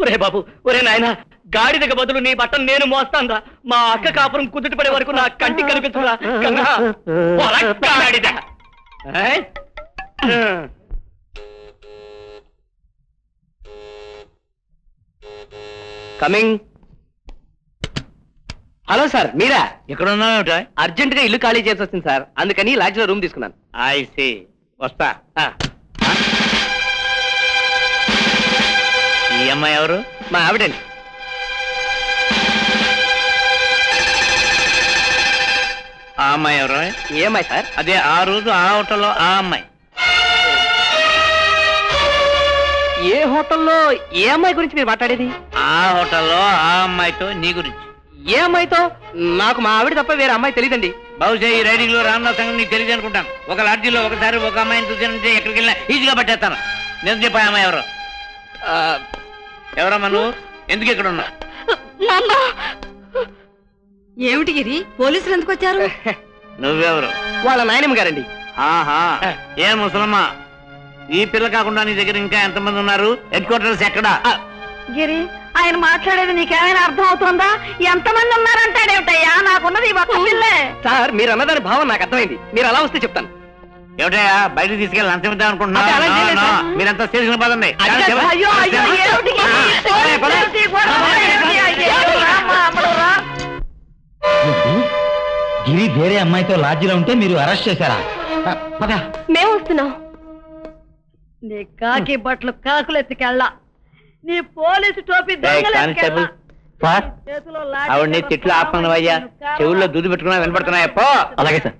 ఒరే బాబు, ఒరే నాయన, గాడిదకు బదులు నీ బట్టను నేను మోస్తాను. మా అక్క కాపురం కుదుట పడే వరకు నా కంటికి కనిపించరా గాడిద. కమింగ్. హలో సార్, మీరా? ఎక్కడ ఉన్నావు? అర్జెంట్ గా ఇల్లు ఖాళీ చేసి వచ్చింది సార్, అందుకని లాడ్జ్ లో రూమ్ తీసుకున్నాను. ఐ సీ, వస్తా. ఈ అమ్మాయి ఎవరు? మా ఆవిడండి. ఆ అమ్మాయి ఎవరు? ఏ అమ్మాయి సార్? అదే ఆ రోజు ఆ హోటల్లో ఆ అమ్మాయి. ఏ హోటల్లో ఏ అమ్మాయి గురించి మీరు మాట్లాడేది? ఆ హోటల్లో ఆ అమ్మాయితో నీ గురించి. ఏ అమ్మాయితో? నాకు మా ఆవిడ తప్ప వేరే అమ్మాయి తెలియదండి. బహుశా ఈ రైడింగ్ లో రానున్న సంగతి నీకు తెలియదు అనుకుంటాను. ఒక లాడ్జీలో ఒకసారి ఒక అమ్మాయిని చూసానంటే ఎక్కడికి వెళ్ళినా ఈజీగా పట్టేస్తాను. నేను చెప్పా అమ్మాయి ఎవరు? ఎవరమ్మా నువ్వు? ఎందుకు ఇక్కడ ఉన్నా? ఏమిటి గిరి, పోలీసులు ఎందుకు వచ్చారు? నువ్వెవరు? వాళ్ళ నాయనమ్మ గారండి. ఆహా, ఏ ముసలమ్మ, ఈ పిల్ల కాకుండా నీ దగ్గర ఇంకా ఎంతమంది ఉన్నారు? హెడ్ క్వార్టర్స్ ఎక్కడా? గిరి, ఆయన మాట్లాడేది నీకేమైనా అర్థం అవుతుందా? ఎంతమంది ఉన్నారంటాడేమిటయ్యా? నాకున్నది ఈ ఒక్క పిల్లే. సార్, మీరు అన్నదాని భావం నాకు అర్థమైంది. మీరు అలా వస్తే చెప్తాను. ఏమిటయ్యా బయటకు తీసుకెళ్ళి లంచం ఇద్దాం అనుకుంటున్నా? మీరంతా స్టేషన్ పదండి. అయ్యో అయ్యో, ఏమిటి గిరి? పోలీసులు గొడవ ఏమిటి? అయ్యో, రామ్మా, అమ్మడు రా. గిరి వేరే అమ్మాయితో లాడ్జిలో ఉంటే మీరు అరెస్ట్ చేశారా? పద. మేము వస్తున్నాం. నీ కాకి బట్టలు కాకులెత్తికెళ్ళ, నీ పోలీసు టోపీ కానిస్టేబుల్ సార్, ఆవిడ్ని తిట్లు ఆపమనవయ్యా. చెవుల్లో దూది పెట్టుకున్నా వినపడుతున్నాయా? పో. అలాగే సార్.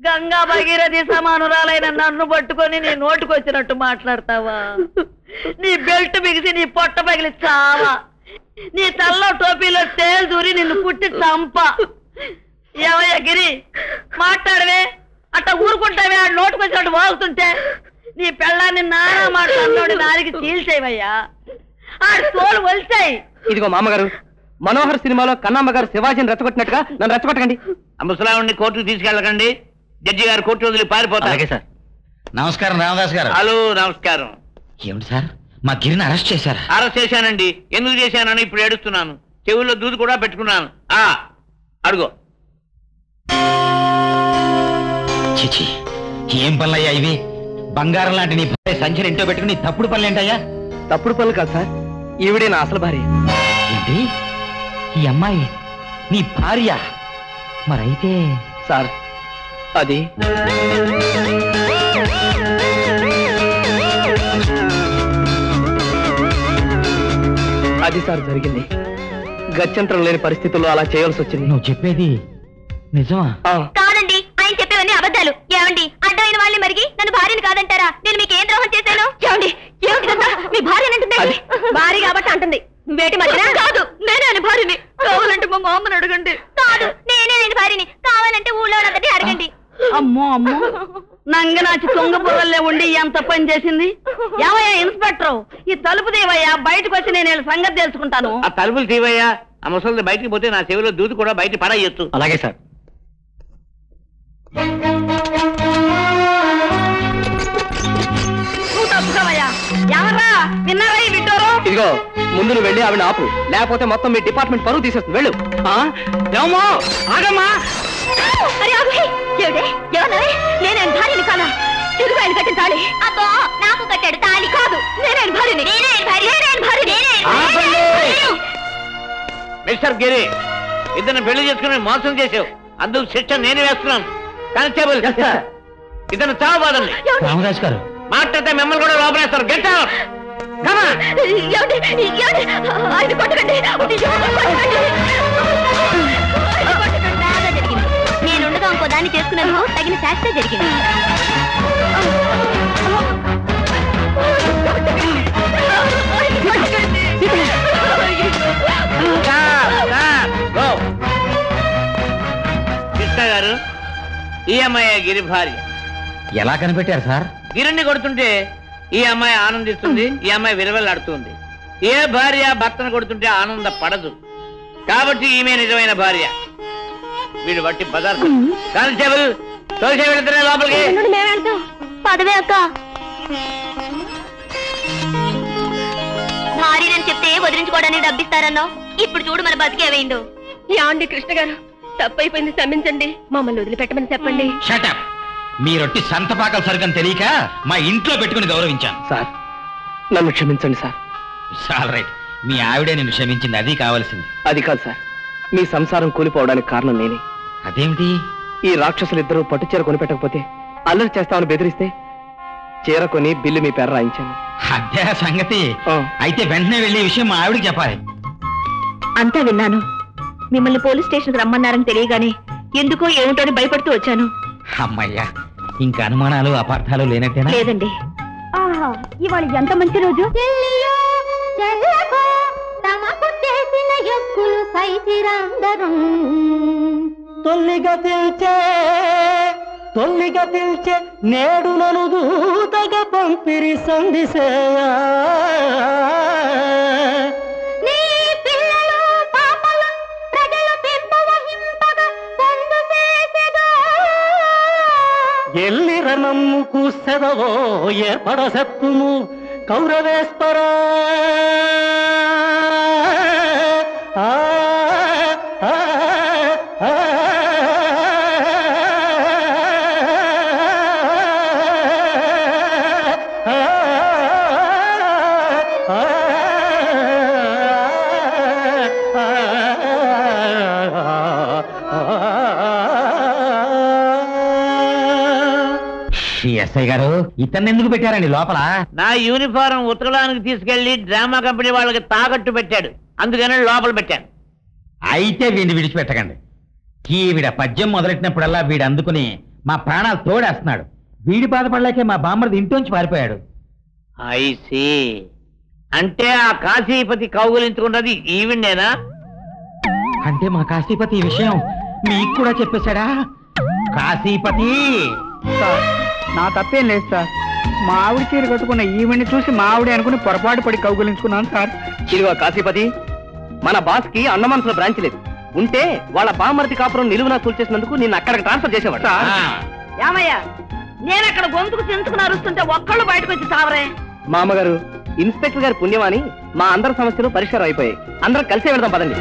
గంగా భగీరథి సమానురాలైన నన్ను పట్టుకొని నీ నోటుకొచ్చినట్టు మాట్లాడతావా? నీ బెల్ట్ బిగిసి నీ పొట్ట పగిలి చావా? నీ తల్లో టోపీలో తేలు దూరి నిన్ను పుట్టి చంప. ఏమయ్యా గిరి, మాట్లాడవే? అట్ట ఊరుకుంటావే? ఆ నోటుకొచ్చినట్టు వాగుతుంటే నీ పెళ్ళాన్ని నానా మాట్లాడినోడి నారికి చీల్చేవయ్యా. ఆ తోలు వలిచాయి. ఇదిగో మామగారు, మనోహర్ సినిమాలో కన్నమ్మ గారు శివాజీని రెచ్చగొట్టినట్టుగా నన్ను రెచ్చగొట్టకండి. ముసలావుడిని కోర్టుకు తీసుకెళ్ళకండి. జడ్జి గారు కోర్టు వదిలి పారిపోతారు. అలాగే సార్. నమస్కారం రామదాస్ గారు. హలో, నమస్కారం. ఏమిటి సార్, మా గిరిని అరెస్ట్ చేశారా? అరెస్ట్ చేశానండి. ఎందుకు చేశానని ఇప్పుడు ఏడుస్తున్నాను. చెవుల్లో దూది కూడా పెట్టుకున్నాను. అడుగు. చిచి, ఏం పనులయ్యా ఇవి? బంగారం లాంటి నీ భార్య సంచరి ఇంట్లో పెట్టుకుని తప్పుడు పనులు ఏంటయ్యా? తప్పుడు పనులు కాదు సార్, ఈవిడే నా అసలు భార్య. ఏంటి, ఈ అమ్మాయి నీ భార్య? మరైతే సార్, అది సార్ జరిగింది. గత్యంతరం లేని పరిస్థితుల్లో అలా చేయాల్సి వచ్చింది. నువ్వు చెప్పేది నిజమా? కాదండి, ఆయన చెప్పేవన్నీ అబద్ధాలు. ఏమండి, అడ్డమైన వాళ్ళని మరిగి నన్ను భార్యని కాదంటారా? నేను మీకు ఏం ద్రోహం చేశాను? ఏమండి, ఏమిటిదంతా? మీ భార్య అంటుంది. భార్య కాబట్టి అంటుంది. వేటి మధ్య కాదు, నేనే అని భార్యని. కావాలంటే మా మామని అడగండి. కాదు, నేనే నేను భార్యని. కావాలంటే ఊళ్ళో అన్నది అడగండి. అమ్మో అమ్మో, నంగనాచి తొంగ బుర్రల్లే ఉండి ఎంత పని చేసింది. ఏమయ్యా ఇన్స్పెక్టర్, ఈ తలుపు దేవయ్యా, బయటకు వచ్చి నేను వీళ్ళ సంగతి తెలుసుకుంటాను. ఆ తలుపులు తీవయ్యా. ఆ ముసలి బయటికి పోతే నా చెవిలో దూది కూడా బయట పడేయచ్చు. అలాగే సార్. నువ్వు తప్పుకోవయ్యా. ఎవరా విన్నారా ఈ విడ్డోరు? ఇదిగో, ముందు నువ్వు వెళ్ళి ఆవిడ ఆపు, లేకపోతే మొత్తం మీ డిపార్ట్మెంట్ పరువు తీసేస్తుంది. వెళ్ళు. ఏమో ఆగమ్మా. నేనే భార్యని కాదా? తిరుగు ఆయన కట్టిన తాళి. అబ్బో, నాకు కట్టాడు తాళి. కాదు, నేనే భార్యని. మిస్టర్ గిరి, ఇద్దరిని పెళ్లి చేసుకుని మోసం చేసావు. అందుకు శిక్ష నేను వేస్తున్నాను. కానిస్టేబుల్, ఇద్దరు చావబాదండి. రామదాస్ గారు మాట్లాడితే మిమ్మల్ని కూడా లోపలేస్తారు. Get out. ఆయన కొట్టకండి. నేనుండగా ఇంకో దాన్ని చేసుకున్నందుకు తగిన శాస్త్ర జరిగింది. కృష్ణ గారు, ఈ అమ్మాయి గిరి భార్య. ఎలా కనిపెట్టారు సార్? గిరిని కొడుతుంటే ఈ అమ్మాయి ఆనందిస్తుంది, ఈ అమ్మాయి విలువలాడుతుంది. ఏ భార్య భర్తను కొడుతుంటే ఆనంద పడదు. కాబట్టి ఈమె నిజమైన భార్య. వీడు బట్టి పదార్థం. కానిస్టేబుల్, తోసే వెళ్తున్నా లోపలికి. పదవే అక్క. భార్యని చెప్తే వదిలించుకోవడానికి డబ్బిస్తారన్నావు. ఇప్పుడు చూడు మన బతికేవేందో. యాండి కృష్ణ గారు, తప్పైపోయింది, క్షమించండి. మమ్మల్ని వదిలిపెట్టమని చెప్పండి. షటప్. మీరొట్టి సంతపాకలు సరిగ్గా తెలియక మా ఇంట్లో పెట్టుకుని గౌరవించాను. సార్, నన్ను క్షమించండి సార్. ఆల్ రైట్, మీ ఆవిడే నిన్ను క్షమించింది, అది కావాల్సింది. అది కాదు సార్, మీ సంసారం కూలిపోవడానికి కారణం నేనే. అదేమిటి? ఈ రాక్షసులిద్దరూ పట్టుచీర కొనిపెట్టకపోతే అల్లరి చేస్తామని బెదిరిస్తే చీర కొని బిల్లు మీ పేరు రాయించాను. అదే సంగతి. అయితే వెంటనే వెళ్ళి ఈ విషయం మా ఆవిడికి చెప్పాలి. అంతా విన్నాను. మిమ్మల్ని పోలీస్ స్టేషన్కి రమ్మన్నారని తెలియగానే ఎందుకో ఏమిటో అని భయపడుతూ వచ్చాను. అమ్మయ్యా, ఇంకా అనుమానాలు అపార్థాలు లేనట్టేనా? లేదండి. ఆహా, ఇవాళ ఎంత మంచి రోజు. తమకు చేసిన ఎక్కులు సైతిరందరూ తొల్లిగా పిల్చే నేడు నను దూతగా పంపిరి సందిసేయా. నీ పిల్లలు పాపలు ప్రజలు పెంపవహింపగా పొందు చేసెదో. ఎల్లి రణమ్ము కూసెదవో ఏర్పడసెప్పుము కౌరవేశ్వరా. ఎస్ఐ గారు, ఇతన్ని ఎందుకు పెట్టారండి లోపల? నా యూనిఫారం ఉతకడానికి తీసుకెళ్లి డ్రామా కంపెనీ వాళ్ళకి తాకట్టు పెట్టాడు, అందుకని లోపల పెట్టాను. అయితే వీడిని విడిచిపెట్టకండి. ఈవిడ పద్యం మొదలెట్టినప్పుడల్లా వీడు అందుకుని మా ప్రాణాలు తోడేస్తున్నాడు. వీడి బాధపడలేకే మా బామ్మర్ది ఇంట్లోంచి పారిపోయాడు. ఐసి అంటే ఆ కాశీపతి కౌగులించుకున్నది ఈవిడేనా? అంటే మా కాశీపతి ఈ విషయం మీకు కూడా చెప్పేశాడా? కాశీపతి, నా తప్పేం లేదు సార్. మా ఆవిడ చీర కట్టుకున్న ఈవెంట్ చూసి మా ఆవిడే అనుకుని పొరపాటు పడి కౌగులించుకున్నాను సార్. ఇదిగో కాశీపతి, మన బాస్ కి అన్నమనసులో బ్రాంచ్ లేదు. ఉంటే వాళ్ళ బామ్మర్ది కాపురం నిలువునా కూల్చేసినందుకు నిన్ను అక్కడికి ట్రాన్స్ఫర్ చేసేవాడు. ఏమయ్యా, నేను అక్కడ గొంతుకు చించుకుని అరుస్తుంటే ఒక్కళ్ళు బయటకు వచ్చి సావరే. మామగారు, ఇన్స్పెక్టర్ గారి పుణ్యమాని మా అందరి సమస్యలు పరిష్కారం అయిపోయాయి. అందరం కలిసే వెళ్దాం పదండి.